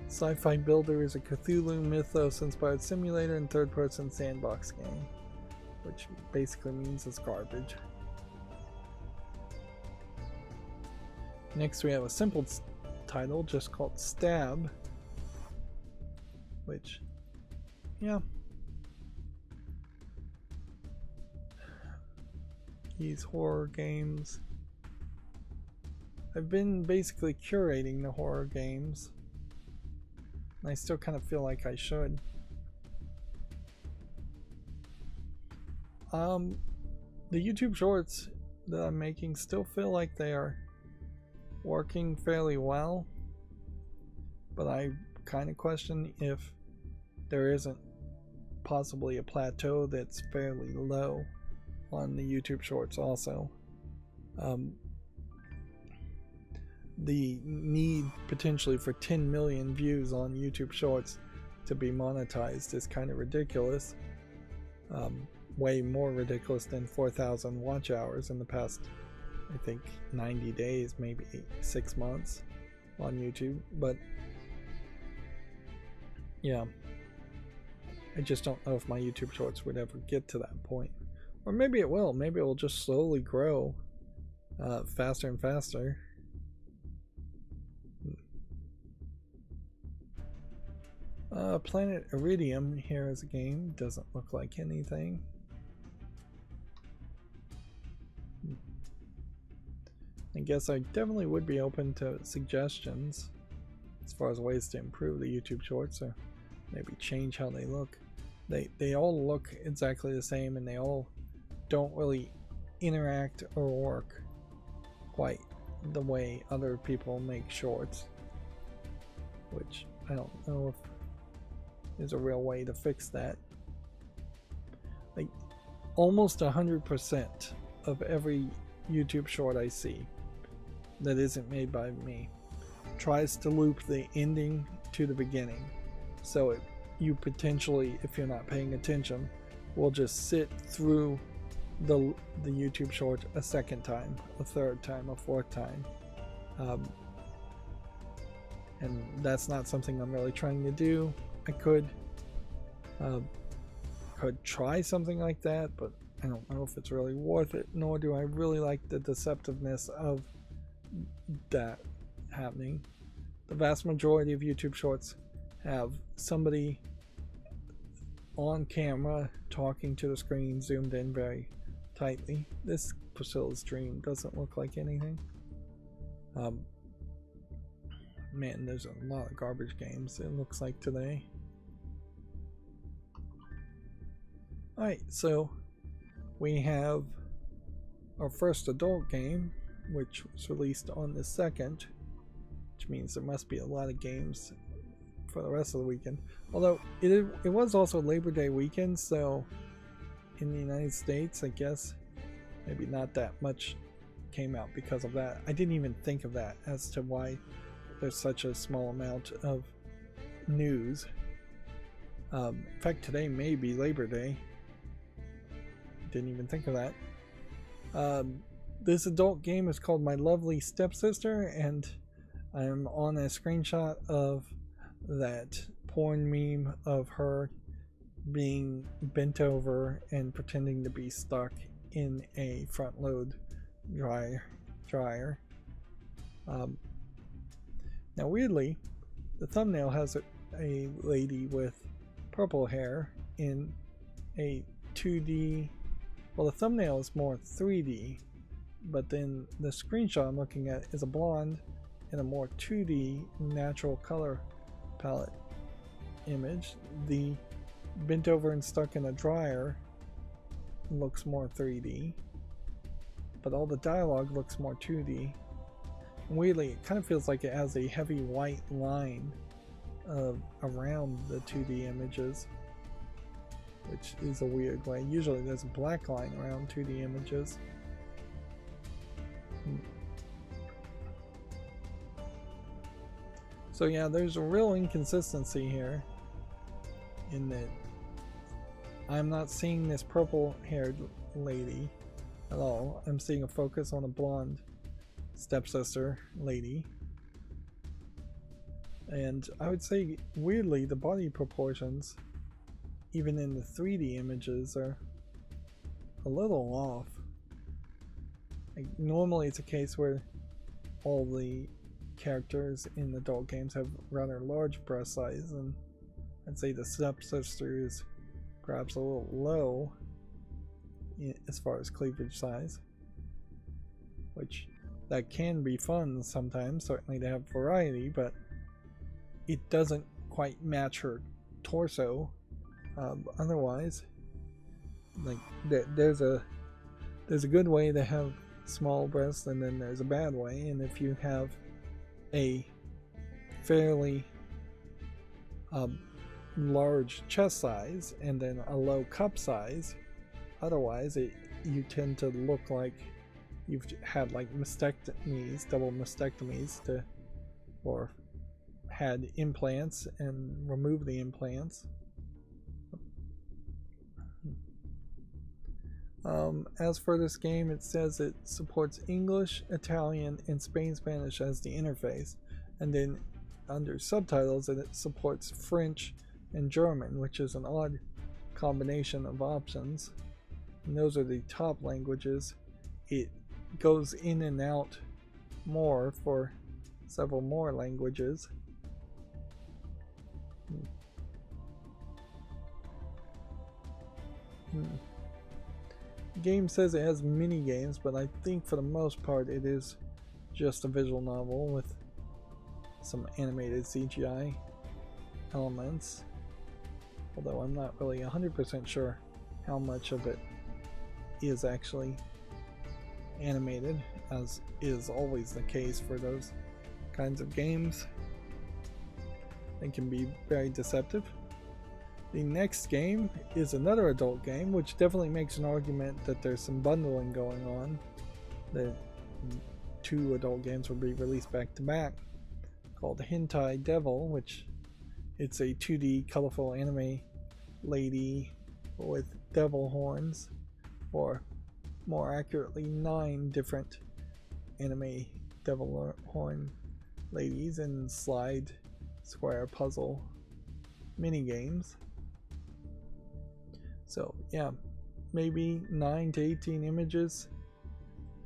Sci-Fi Builder is a Cthulhu mythos-inspired simulator and third-person sandbox game, which basically means it's garbage. Next we have a simple title just called Stab, which, yeah, these horror games, I've been basically curating the horror games, and I still kind of feel like I should. The YouTube shorts that I'm making still feel like they are working fairly well, but I kind of question if there isn't possibly a plateau that's fairly low on the YouTube shorts also. The need potentially for 10 million views on YouTube shorts to be monetized is kind of ridiculous. Way more ridiculous than 4,000 watch hours in the past, I think, 90 days, maybe 6 months on YouTube. But yeah, I just don't know if my YouTube shorts would ever get to that point. Or maybe it will. Maybe it will just slowly grow faster and faster. Planet Iridium here as a game doesn't look like anything. I guess I definitely would be open to suggestions as far as ways to improve the YouTube shorts, or maybe change how they look. They all look exactly the same, and they all don't really interact or work quite the way other people make shorts, which I don't know if there's a real way to fix that. Like, almost 100% of every YouTube short I see that isn't made by me tries to loop the ending to the beginning, so you potentially, if you're not paying attention, will just sit through the YouTube short a second time, a third time, a fourth time, and that's not something I'm really trying to do. I could try something like that, but I don't know if it's really worth it, nor do I really like the deceptiveness of that happening. The vast majority of YouTube shorts have somebody on camera talking to the screen, zoomed in very tightly. This Priscilla's Dream doesn't look like anything. Man, there's a lot of garbage games, it looks like, today. Alright, so we have our first adult game, which was released on the 2nd, which means there must be a lot of games for the rest of the weekend. Although it was also Labor Day weekend, so in the United States, I guess maybe not that much came out because of that. I didn't even think of that as to why there's such a small amount of news. In fact, today may be Labor Day. Didn't even think of that. This adult game is called My Lovely Stepsister, and I'm on a screenshot of that porn meme of her being bent over and pretending to be stuck in a front load dryer. Now weirdly, The thumbnail has a lady with purple hair in a 2D. Well, the thumbnail is more 3D, but then the screenshot I'm looking at is a blonde in a more 2D natural color palette image. The bent over and stuck in a dryer looks more 3D, but all the dialogue looks more 2D. Weirdly, it kind of feels like it has a heavy white line around the 2D images, which is a weird way. Usually there's a black line around 2D images. So yeah, there's a real inconsistency here in that I'm not seeing this purple haired lady at all. I'm seeing a focus on a blonde stepsister lady. And I would say, weirdly, the body proportions, even in the 3D images, are a little off. Like, normally it's a case where all the characters in adult games have rather large breast size, and I'd say the stepsister is perhaps a little low as far as cleavage size, which that can be fun sometimes, certainly to have variety, but it doesn't quite match her torso. Otherwise, like there's a good way to have small breasts, and then there's a bad way. And if you have a fairly large chest size and then a low cup size, otherwise you tend to look like you've had like mastectomies, double mastectomies, or had implants and removed the implants. As for this game, it says it supports English, Italian, and Spanish as the interface, and then under subtitles it supports French and German, which is an odd combination of options, and those are the top languages. It goes in and out more for several more languages. The game says it has mini games, but I think for the most part it is just a visual novel with some animated CGI elements, although I'm not really 100% sure how much of it is actually animated, as is always the case for those kinds of games. They can be very deceptive. The next game is another adult game, which definitely makes an argument that there's some bundling going on. The two adult games will be released back to back, called Hentai Devil, which it's a 2D colorful anime lady with devil horns, or more accurately 9 different anime devil horn ladies in slide square puzzle mini games. So yeah, maybe 9 to 18 images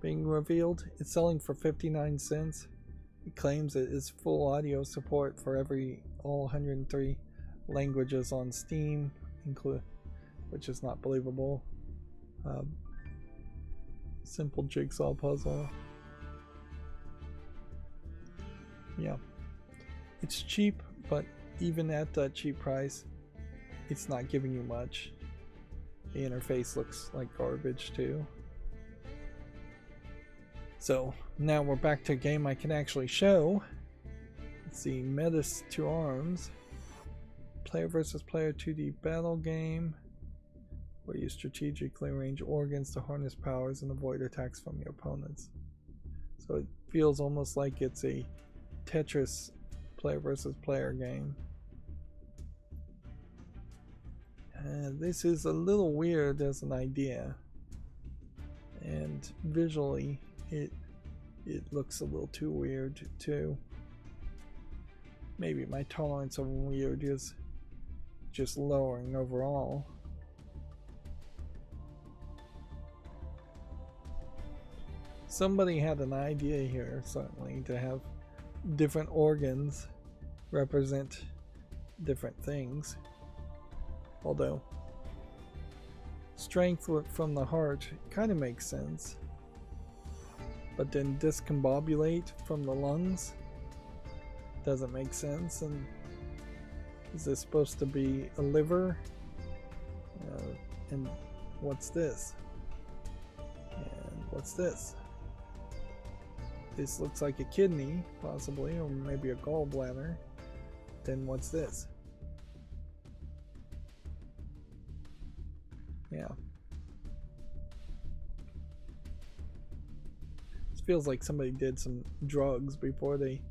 being revealed. It's selling for 59 cents. It claims it is full audio support for all 103 languages on Steam, which is not believable. Simple jigsaw puzzle. Yeah, it's cheap, but even at that cheap price, it's not giving you much. The interface looks like garbage too. So now we're back to a game I can actually show. It's the Metis 2 Arms player versus player 2D battle game, where you strategically arrange organs to harness powers and avoid attacks from your opponents. So it feels almost like it's a Tetris player versus player game. This is a little weird as an idea, and visually it looks a little too weird too. Maybe my tolerance of weird is just lowering overall. Somebody had an idea here, certainly, to have different organs represent different things. Although strength from the heart kind of makes sense. But then discombobulate from the lungs doesn't make sense. And is this supposed to be a liver? And what's this? And what's this? This looks like a kidney, possibly, or maybe a gallbladder. Then what's this? Yeah. It feels like somebody did some drugs before they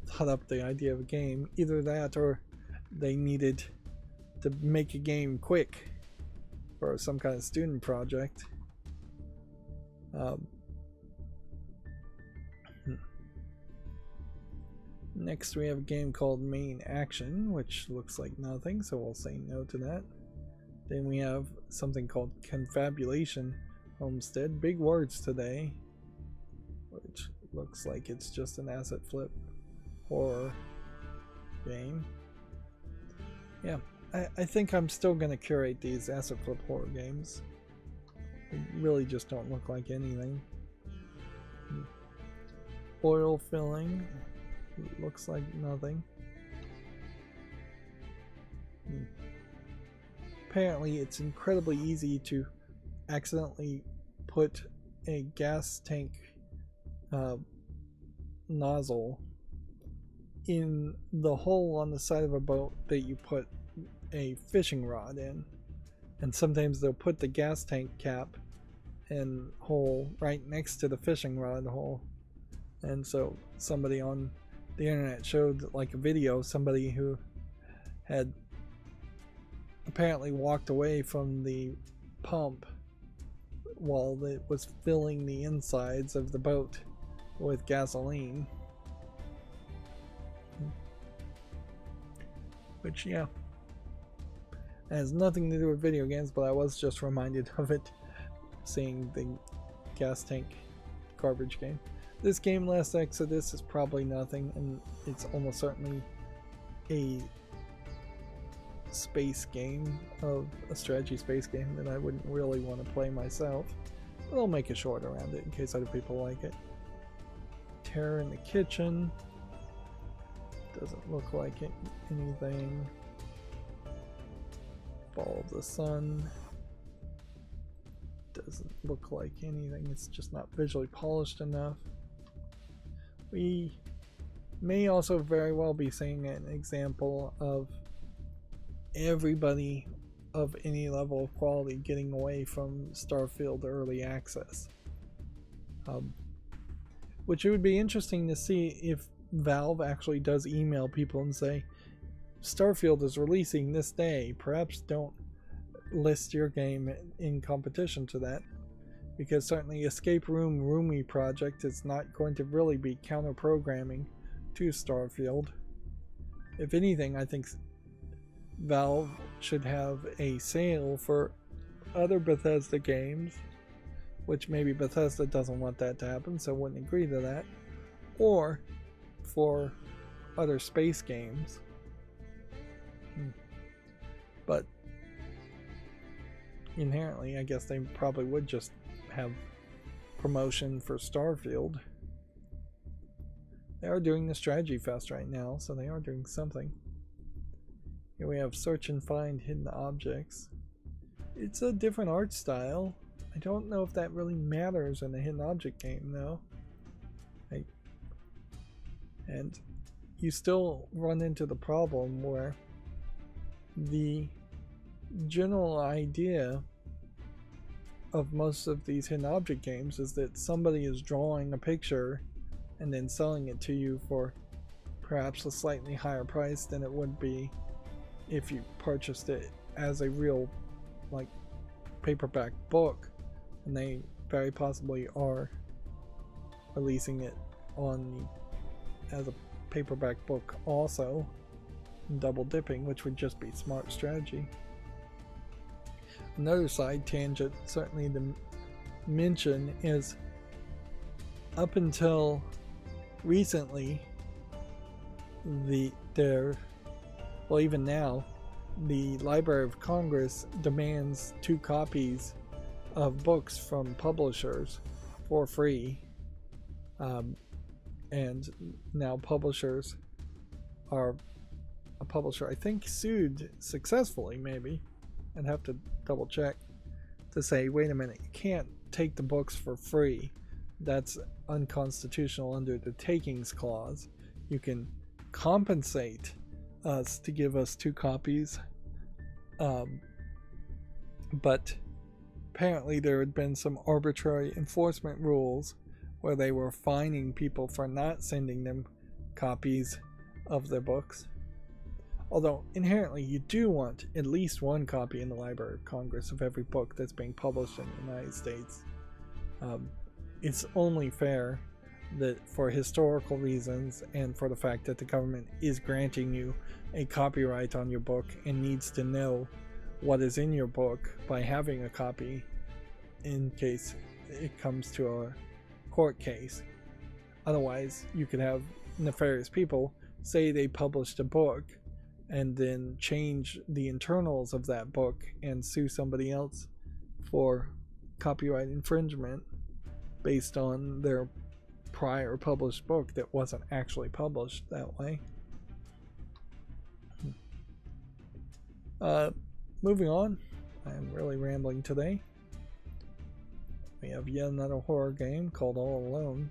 thought up the idea of a game. Either that or they needed to make a game quick for some kind of student project. Next we have a game called Main Action, which looks like nothing, so we'll say no to that. Then we have something called Confabulation Homestead. Big words today. Which looks like it's just an asset flip horror game. Yeah, I think I'm still going to curate these asset flip horror games. They really just don't look like anything. Oil filling. Looks like nothing. Apparently it's incredibly easy to accidentally put a gas tank nozzle in the hole on the side of a boat that you put a fishing rod in. And sometimes they'll put the gas tank cap and hole right next to the fishing rod hole. And so somebody on the internet showed like a video of somebody who had apparently walked away from the pump while it was filling the insides of the boat with gasoline. Which, yeah, has nothing to do with video games, but I was just reminded of it seeing the gas tank garbage game. This game, Last Exodus, is probably nothing, and it's almost certainly a space game, of a strategy space game that I wouldn't really want to play myself, but I'll make a short around it in case other people like it. Terror in the Kitchen doesn't look like anything. Fall of the Sun doesn't look like anything, it's just not visually polished enough. We may also very well be seeing an example of everybody of any level of quality getting away from Starfield early access. Which it would be interesting to see if Valve actually does email people and say, Starfield is releasing this day, perhaps don't list your game in competition to that. Because certainly Escape Room Roomy Project is not going to really be counter-programming to Starfield. If anything, I think Valve should have a sale for other Bethesda games, which maybe Bethesda doesn't want that to happen, so wouldn't agree to that, or for other space games. But inherently, I guess they probably would just have promotion for Starfield. They are doing the Strategy Fest right now, so they are doing something. Here we have Search and Find Hidden Objects. It's a different art style. I don't know if that really matters in a hidden object game, though. And you still run into the problem where the general idea of most of these hidden object games is that somebody is drawing a picture and then selling it to you for perhaps a slightly higher price than it would be if you purchased it as a real, like, paperback book, and they very possibly are releasing it on as a paperback book also, double dipping, which would just be smart strategy. Another side tangent, certainly to mention, is up until recently, well, even now, the Library of Congress demands 2 copies of books from publishers for free. And now publishers are, a publisher I think sued successfully, maybe, I'd have to double check, to say, wait a minute, you can't take the books for free. That's unconstitutional under the takings clause. You can compensate us to give us 2 copies, but apparently there had been some arbitrary enforcement rules where they were fining people for not sending them copies of their books. Although inherently you do want at least 1 copy in the Library of Congress of every book that's being published in the United States. It's only fair that for historical reasons and for the fact that the government is granting you a copyright on your book and needs to know what is in your book by having a copy in case it comes to a court case. Otherwise, you could have nefarious people say they published a book and then change the internals of that book and sue somebody else for copyright infringement based on their prior published book that wasn't actually published that way. Moving on, I'm really rambling today. We have yet another horror game called All Alone.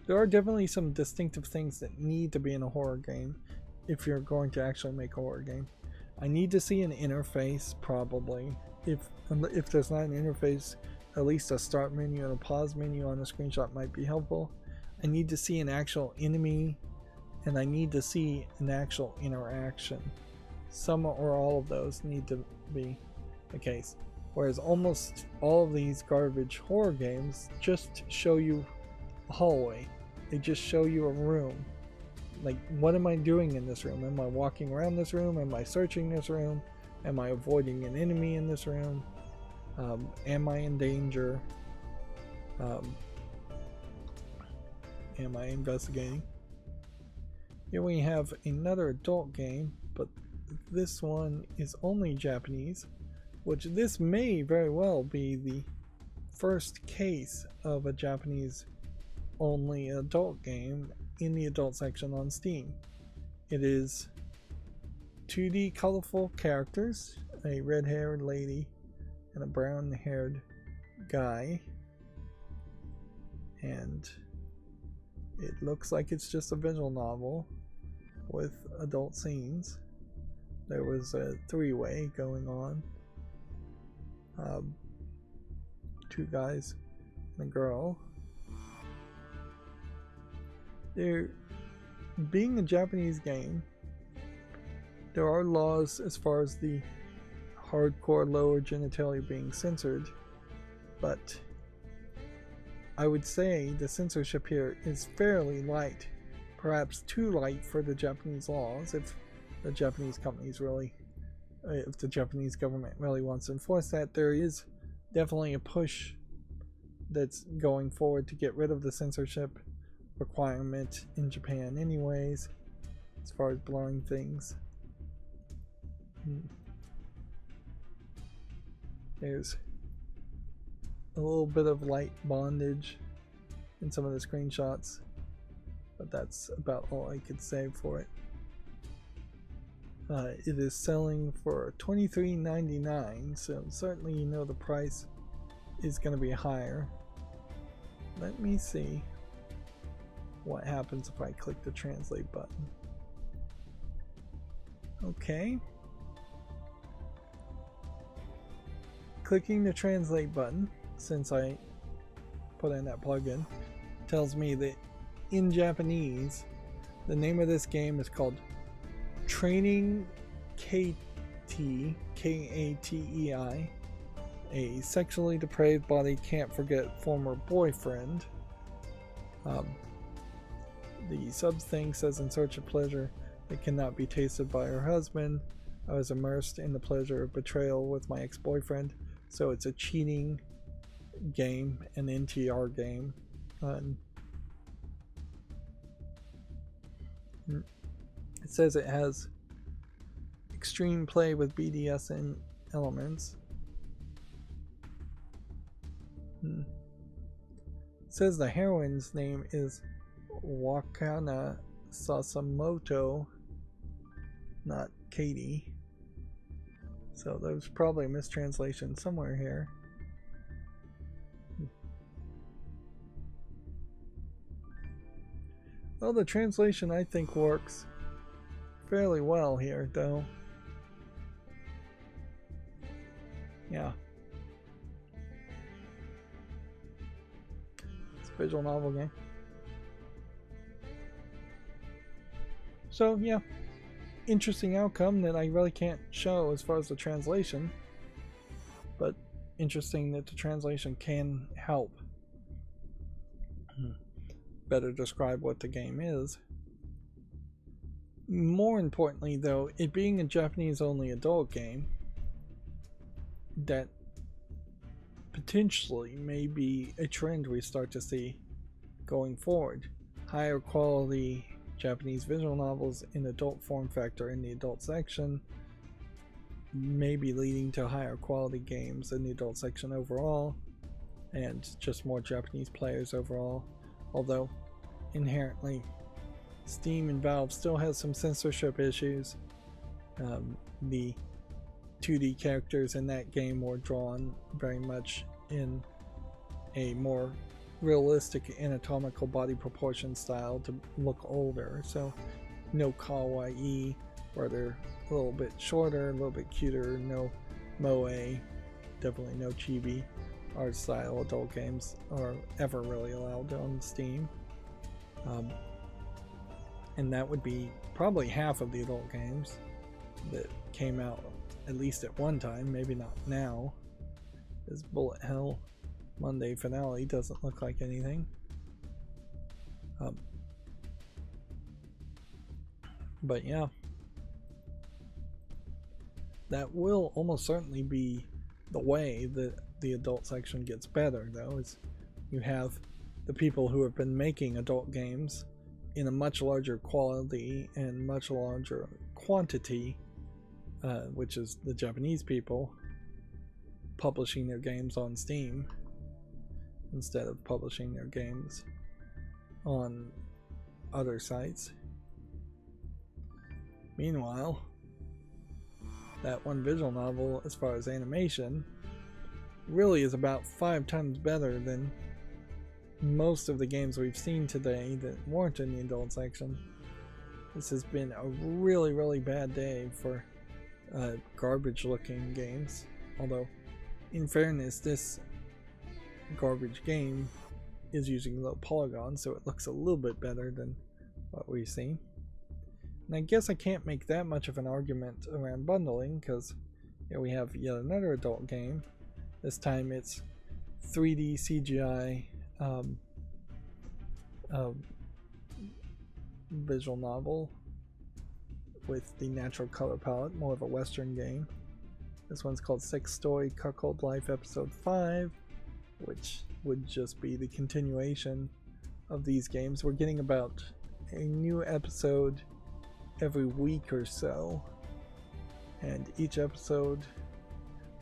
There are definitely some distinctive things that need to be in a horror game if you're going to actually make a horror game. I need to see an interface, probably. If there's not an interface, at least a start menu and a pause menu on the screenshot might be helpful. I need to see an actual enemy, and I need to see an actual interaction. Some or all of those need to be the case. Whereas almost all of these garbage horror games just show you a hallway. They just show you a room. Like, what am I doing in this room? Am I walking around this room? Am I searching this room? Am I avoiding an enemy in this room? Am I in danger? Am I investigating? Here we have another adult game, but this one is only Japanese, which this may very well be the first case of a Japanese only adult game in the adult section on Steam. It is 2D colorful characters, a red-haired lady and a brown-haired guy, and it looks like it's just a visual novel with adult scenes. There was a 3-way going on. 2 guys and a girl. There, being a Japanese game, there are laws as far as the hardcore lower genitalia being censored, but I would say the censorship here is fairly light, perhaps too light for the Japanese laws. If the Japanese companies really, if the Japanese government really wants to enforce that, there is definitely a push that's going forward to get rid of the censorship requirement in Japan anyways, as far as blurring things. There's a little bit of light bondage in some of the screenshots, but that's about all I could say for it. It is selling for $23.99, so certainly you know the price is going to be higher. Let me see what happens if I click the translate button. Okay. Clicking the translate button, since I put in that plugin, tells me that in Japanese, the name of this game is called Training K-T, K-A-T-E-I. A sexually depraved body can't forget former boyfriend. The sub thing says, in search of pleasure that cannot be tasted by her husband, I was immersed in the pleasure of betrayal with my ex-boyfriend. So it's a cheating game, an NTR game. It says it has extreme play with BDSM elements. It says the heroine's name is Wakana Sasamoto, not Katie. So there's probably a mistranslation somewhere here. Well, the translation I think works fairly well here, though. Yeah. It's a visual novel game. So, yeah. Interesting outcome that I really can't show as far as the translation. But interesting that the translation can help better describe what the game is. More importantly, though, it being a Japanese-only adult game, that potentially may be a trend we start to see going forward. Higher quality Japanese visual novels in adult form factor in the adult section, maybe leading to higher quality games in the adult section overall, and just more Japanese players overall. Although inherently Steam and Valve still has some censorship issues. The 2D characters in that game were drawn very much in a more realistic anatomical body proportion style to look older, so no kawaii, where they're a little bit shorter, a little bit cuter, no moe, definitely no chibi art style adult games are ever really allowed on Steam. And that would be probably half of the adult games that came out at least at one time, maybe not now. This Bullet Hell Monday finale doesn't look like anything. But yeah, that will almost certainly be the way that the adult section gets better, though, is you have the people who have been making adult games in a much larger quality and much larger quantity, which is the Japanese people publishing their games on Steam instead of publishing their games on other sites. Meanwhile, that one visual novel, as far as animation, really is about 5 times better than most of the games we've seen today that weren't in the adult section. This has been a really, really bad day for garbage looking games. Although, in fairness, this garbage game is using low polygons, so it looks a little bit better than what we've seen. And I guess I can't make that much of an argument around bundling, because here we have yet another adult game. This time it's 3D CGI visual novel with the natural color palette, more of a Western game. This one's called Sex Story Cuckold Life Episode 5, which would just be the continuation of these games. We're getting about a new episode every week or so, and each episode,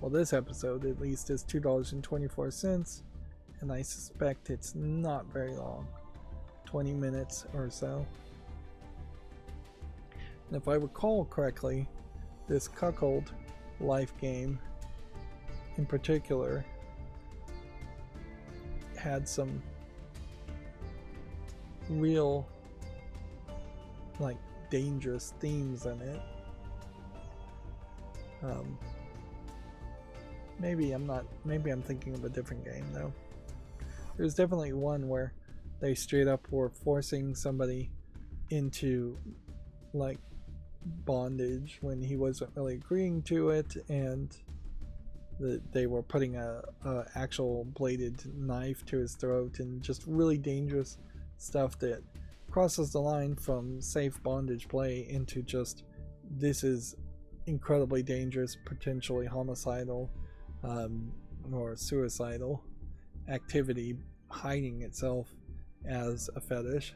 well, this episode at least, is $2.24, and I suspect it's not very long, 20 minutes or so. And if I recall correctly, this Cuckold Life game in particular had some real, like, dangerous themes in it. Maybe I'm thinking of a different game though. There's definitely one where they straight up were forcing somebody into, like, bondage when he wasn't really agreeing to it, and they were putting a actual bladed knife to his throat, and just really dangerous stuff that crosses the line from safe bondage play into just, this is incredibly dangerous, potentially homicidal or suicidal activity hiding itself as a fetish.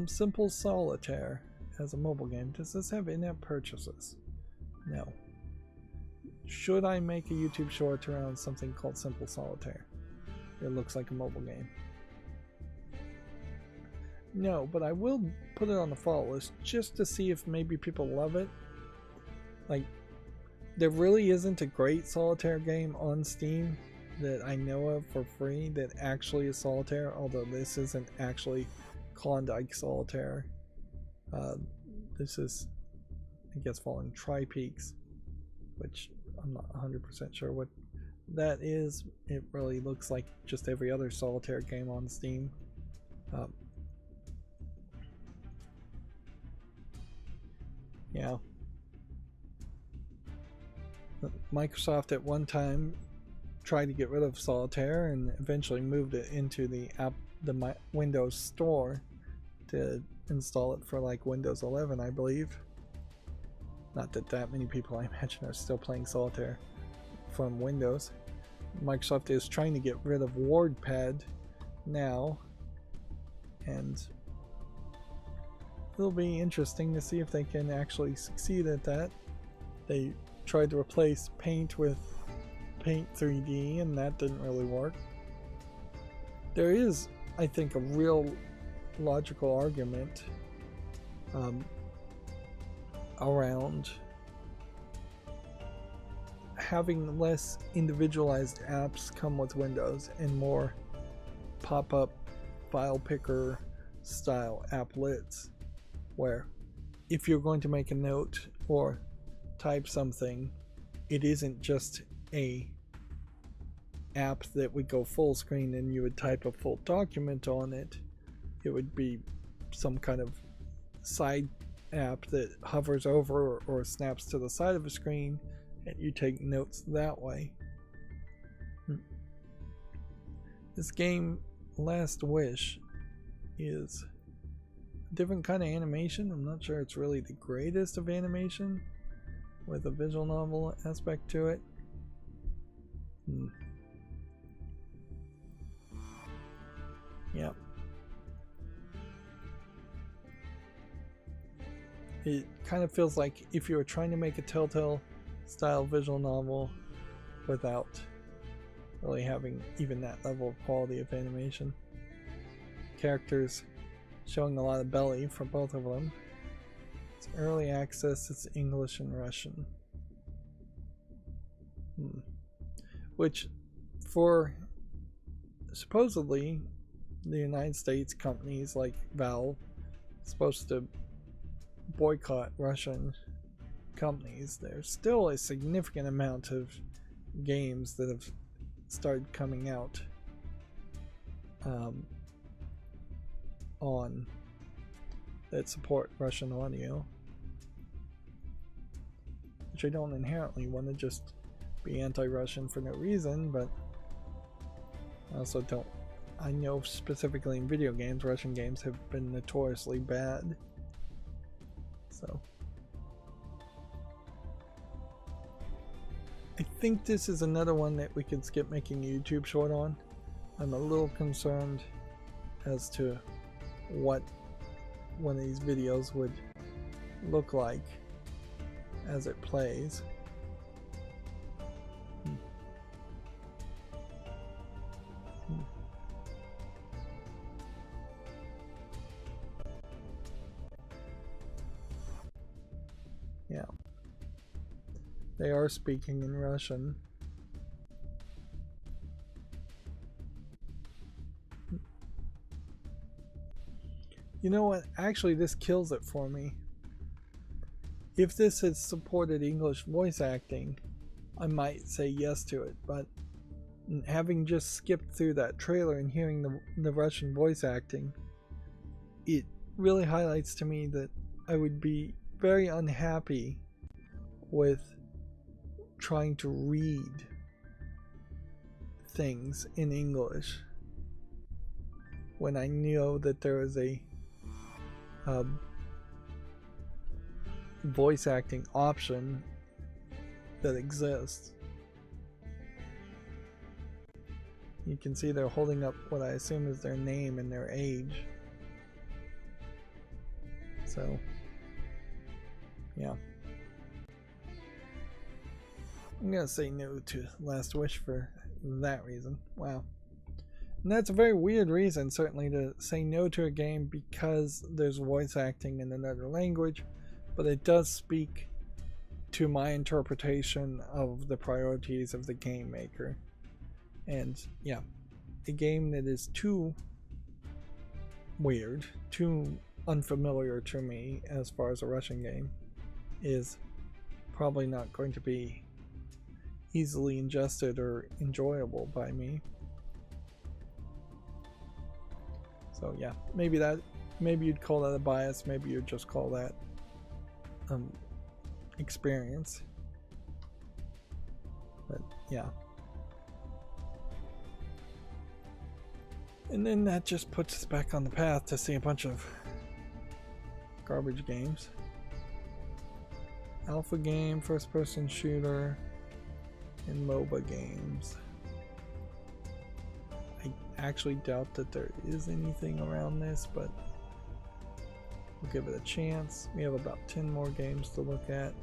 Simple Solitaire as a mobile game. Does this have in-app purchases? No. Should I make a YouTube short around something called Simple Solitaire? It looks like a mobile game. No, but I will put it on the follow list just to see if maybe people love it. Like, there really isn't a great solitaire game on Steam that I know of for free that actually is solitaire, although this isn't actually Klondike Solitaire. This is, I guess, following Tri-Peaks, which I'm not 100% sure what that is. It really looks like just every other solitaire game on Steam. Yeah. Microsoft at one time tried to get rid of solitaire and eventually moved it into the Windows Store to install it for like Windows 11, I believe. Not that many people, I imagine, are still playing solitaire from Windows. Microsoft is trying to get rid of WordPad now, and it'll be interesting to see if they can actually succeed at that. They tried to replace Paint with Paint 3D, and that didn't really work. There is, I think, a real logical argument around having less individualized apps come with Windows and more pop-up file picker style applets, where if you're going to make a note or type something, it isn't just a app that would go full screen and you would type a full document on it. It would be some kind of side app that hovers over or snaps to the side of a screen and you take notes that way. This game, Last Wish, is a different kind of animation. I'm not sure it's really the greatest of animation, with a visual novel aspect to it. Yeah. It kind of feels like if you were trying to make a Telltale style visual novel without really having even that level of quality of animation. Characters showing a lot of belly for both of them. It's early access, it's English and Russian. Which, for supposedly the United States companies like Valve supposed to boycott Russian companies, there's still a significant amount of games that have started coming out on that support Russian audio, which I don't inherently want to just be anti-Russian for no reason, but I also don't. I know specifically in video games, Russian games have been notoriously bad. So I think this is another one that we could skip making a YouTube short on. I'm a little concerned as to what one of these videos would look like as it plays. Yeah. They are speaking in Russian. You know what? Actually, this kills it for me. If this had supported English voice acting, I might say yes to it, but having just skipped through that trailer and hearing the Russian voice acting, it really highlights to me that I would be very unhappy with trying to read things in English when I know that there is a voice acting option that exists. You can see they're holding up what I assume is their name and their age. So, yeah. I'm gonna say no to Last Wish for that reason. Wow. And that's a very weird reason, certainly, to say no to a game because there's voice acting in another language, but it does speak to my interpretation of the priorities of the game maker. And yeah, a game that is too weird, too unfamiliar to me as far as a Russian game is probably not going to be easily ingested or enjoyable by me. So yeah, maybe you'd call that a bias, maybe you'd just call that experience. But yeah. And then that just puts us back on the path to see a bunch of garbage games. Alpha game, first person shooter, and MOBA games. I actually doubt that there is anything around this, but we'll give it a chance. We have about 10 more games to look at.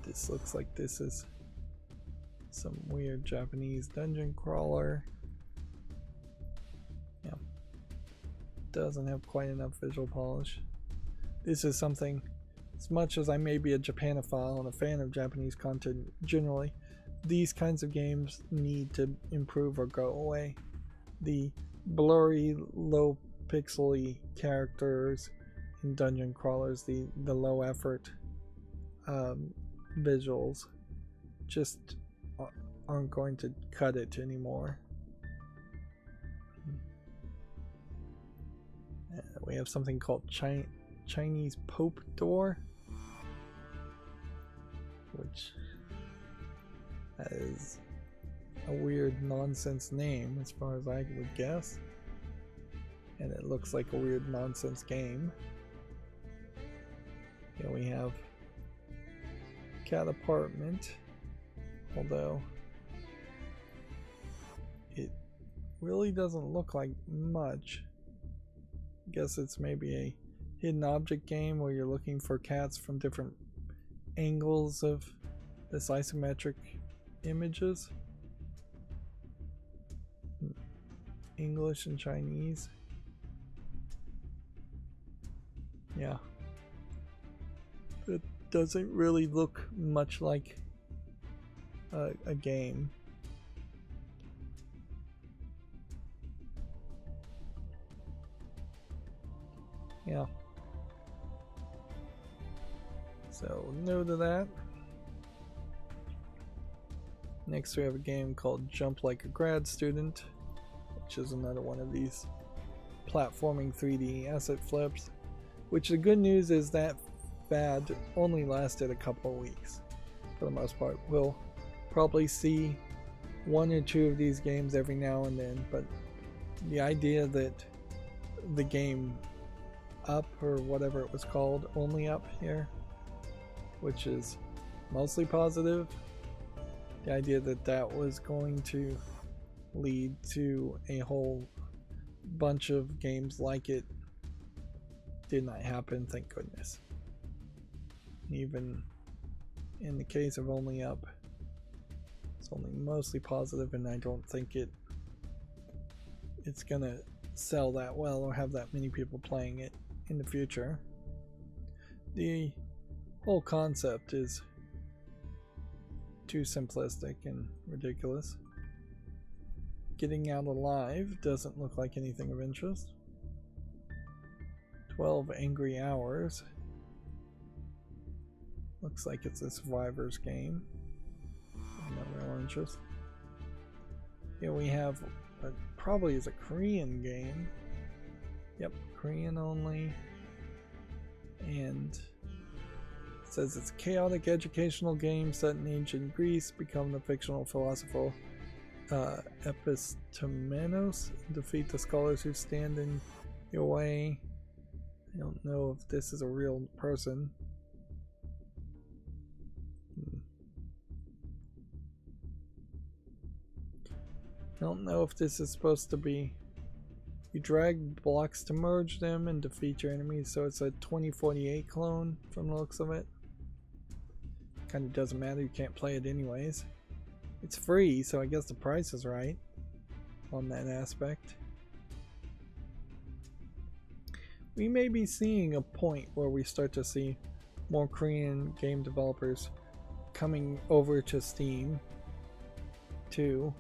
This looks like this is some weird Japanese dungeon crawler. Yeah. Doesn't have quite enough visual polish. This is something, as much as I may be a Japanophile and a fan of Japanese content generally, these kinds of games need to improve or go away. The blurry, low pixely characters in dungeon crawlers, the low effort visuals just aren't going to cut it anymore. We have something called Chinese Pope Door, which is a weird nonsense name as far as I would guess, and it looks like a weird nonsense game. Here we have Cat Apartment, although it really doesn't look like much. I guess it's maybe a hidden object game where you're looking for cats from different angles of this isometric images. English and Chinese. Yeah. It doesn't really look much like a game. Yeah. So, no to that. Next we have a game called Jump Like a Grad Student, which is another one of these platforming 3D asset flips, which the good news is that fad only lasted a couple of weeks. For the most part, we'll probably see one or two of these games every now and then, but the idea that the game Up, or whatever it was called, Only Up here, which is mostly positive, the idea that that was going to lead to a whole bunch of games like it did not happen, thank goodness. Even in the case of Only Up, it's only mostly positive, and I don't think it's gonna sell that well or have that many people playing it in the future. The whole concept is too simplistic and ridiculous. Getting Out Alive doesn't look like anything of interest. 12 Angry Hours looks like it's a survivor's game. No real interest. Here we have what probably is a Korean game. Yep, Korean only. And it says it's a chaotic educational game set in ancient Greece. Become the fictional philosopher Epistemenos. Defeat the scholars who stand in your way. I don't know if this is a real person. I don't know if this is supposed to be You drag blocks to merge them and defeat your enemies, so it's a 2048 clone from the looks of it. Kind of doesn't matter, you can't play it anyways. It's free, so I guess the price is right on that aspect. We may be seeing a point where we start to see more Korean game developers coming over to Steam too.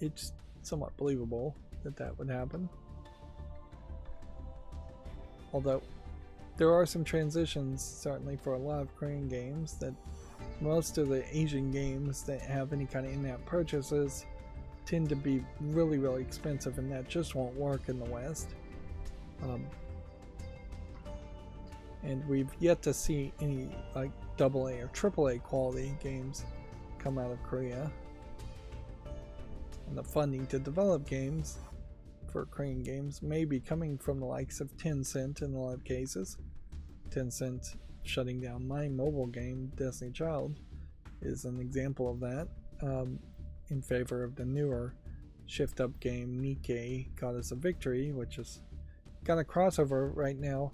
It's somewhat believable that that would happen. Although there are some transitions certainly for a lot of Korean games, that most of the Asian games that have any kind of in-app purchases tend to be really, really expensive, and that just won't work in the West. And we've yet to see any like AA or AAA quality games come out of Korea. And the funding to develop games for Korean games may be coming from the likes of Tencent in a lot of cases. Tencent shutting down my mobile game, Destiny Child, is an example of that, in favor of the newer shift-up game Nikkei Goddess of Victory, which has got a crossover right now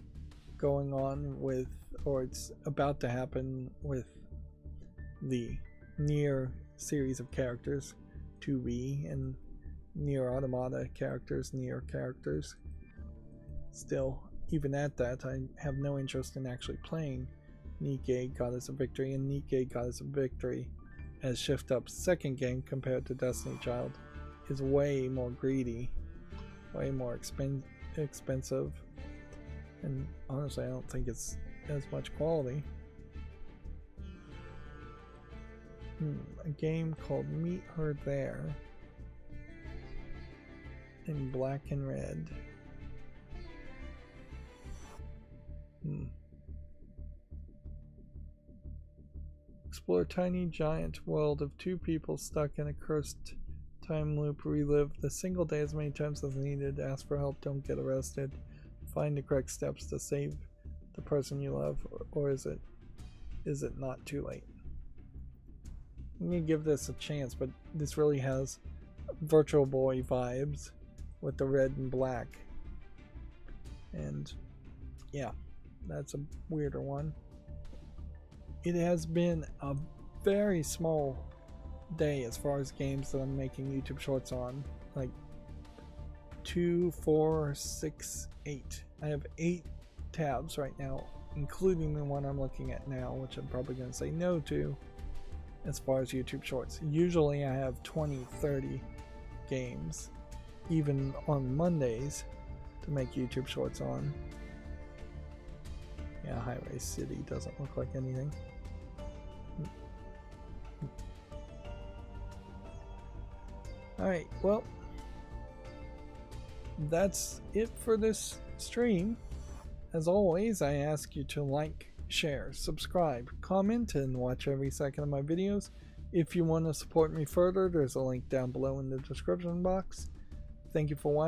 going on with, or it's about to happen with, the Nier series of characters, 2B, and Nier Automata characters, Nier characters. Still, even at that, I have no interest in actually playing Nikkei Goddess of Victory, and Nikkei Goddess of Victory as Shift-Up's second game compared to Destiny Child is way more greedy, way more expensive, and honestly I don't think it's as much quality. A game called Meet Her There in black and red. Explore a tiny giant world of two people stuck in a cursed time loop. Relive the single day as many times as needed. Ask for help, don't get arrested. Find the correct steps to save the person you love, or is it not too late? I'm gonna give this a chance, but this really has Virtual Boy vibes with the red and black. And yeah, that's a weirder one. It has been a very small day as far as games that I'm making YouTube shorts on. Like 2, 4, 6, 8. I have 8 tabs right now, including the one I'm looking at now, which I'm probably going to say no to as far as YouTube shorts. Usually I have 20, 30 games, even on Mondays, to make YouTube shorts on. Yeah, Highway City doesn't look like anything. Alright, well, that's it for this stream. As always, I ask you to like, share, subscribe, comment, and watch every second of my videos. If you want to support me further, there's a link down below in the description box. Thank you for watching.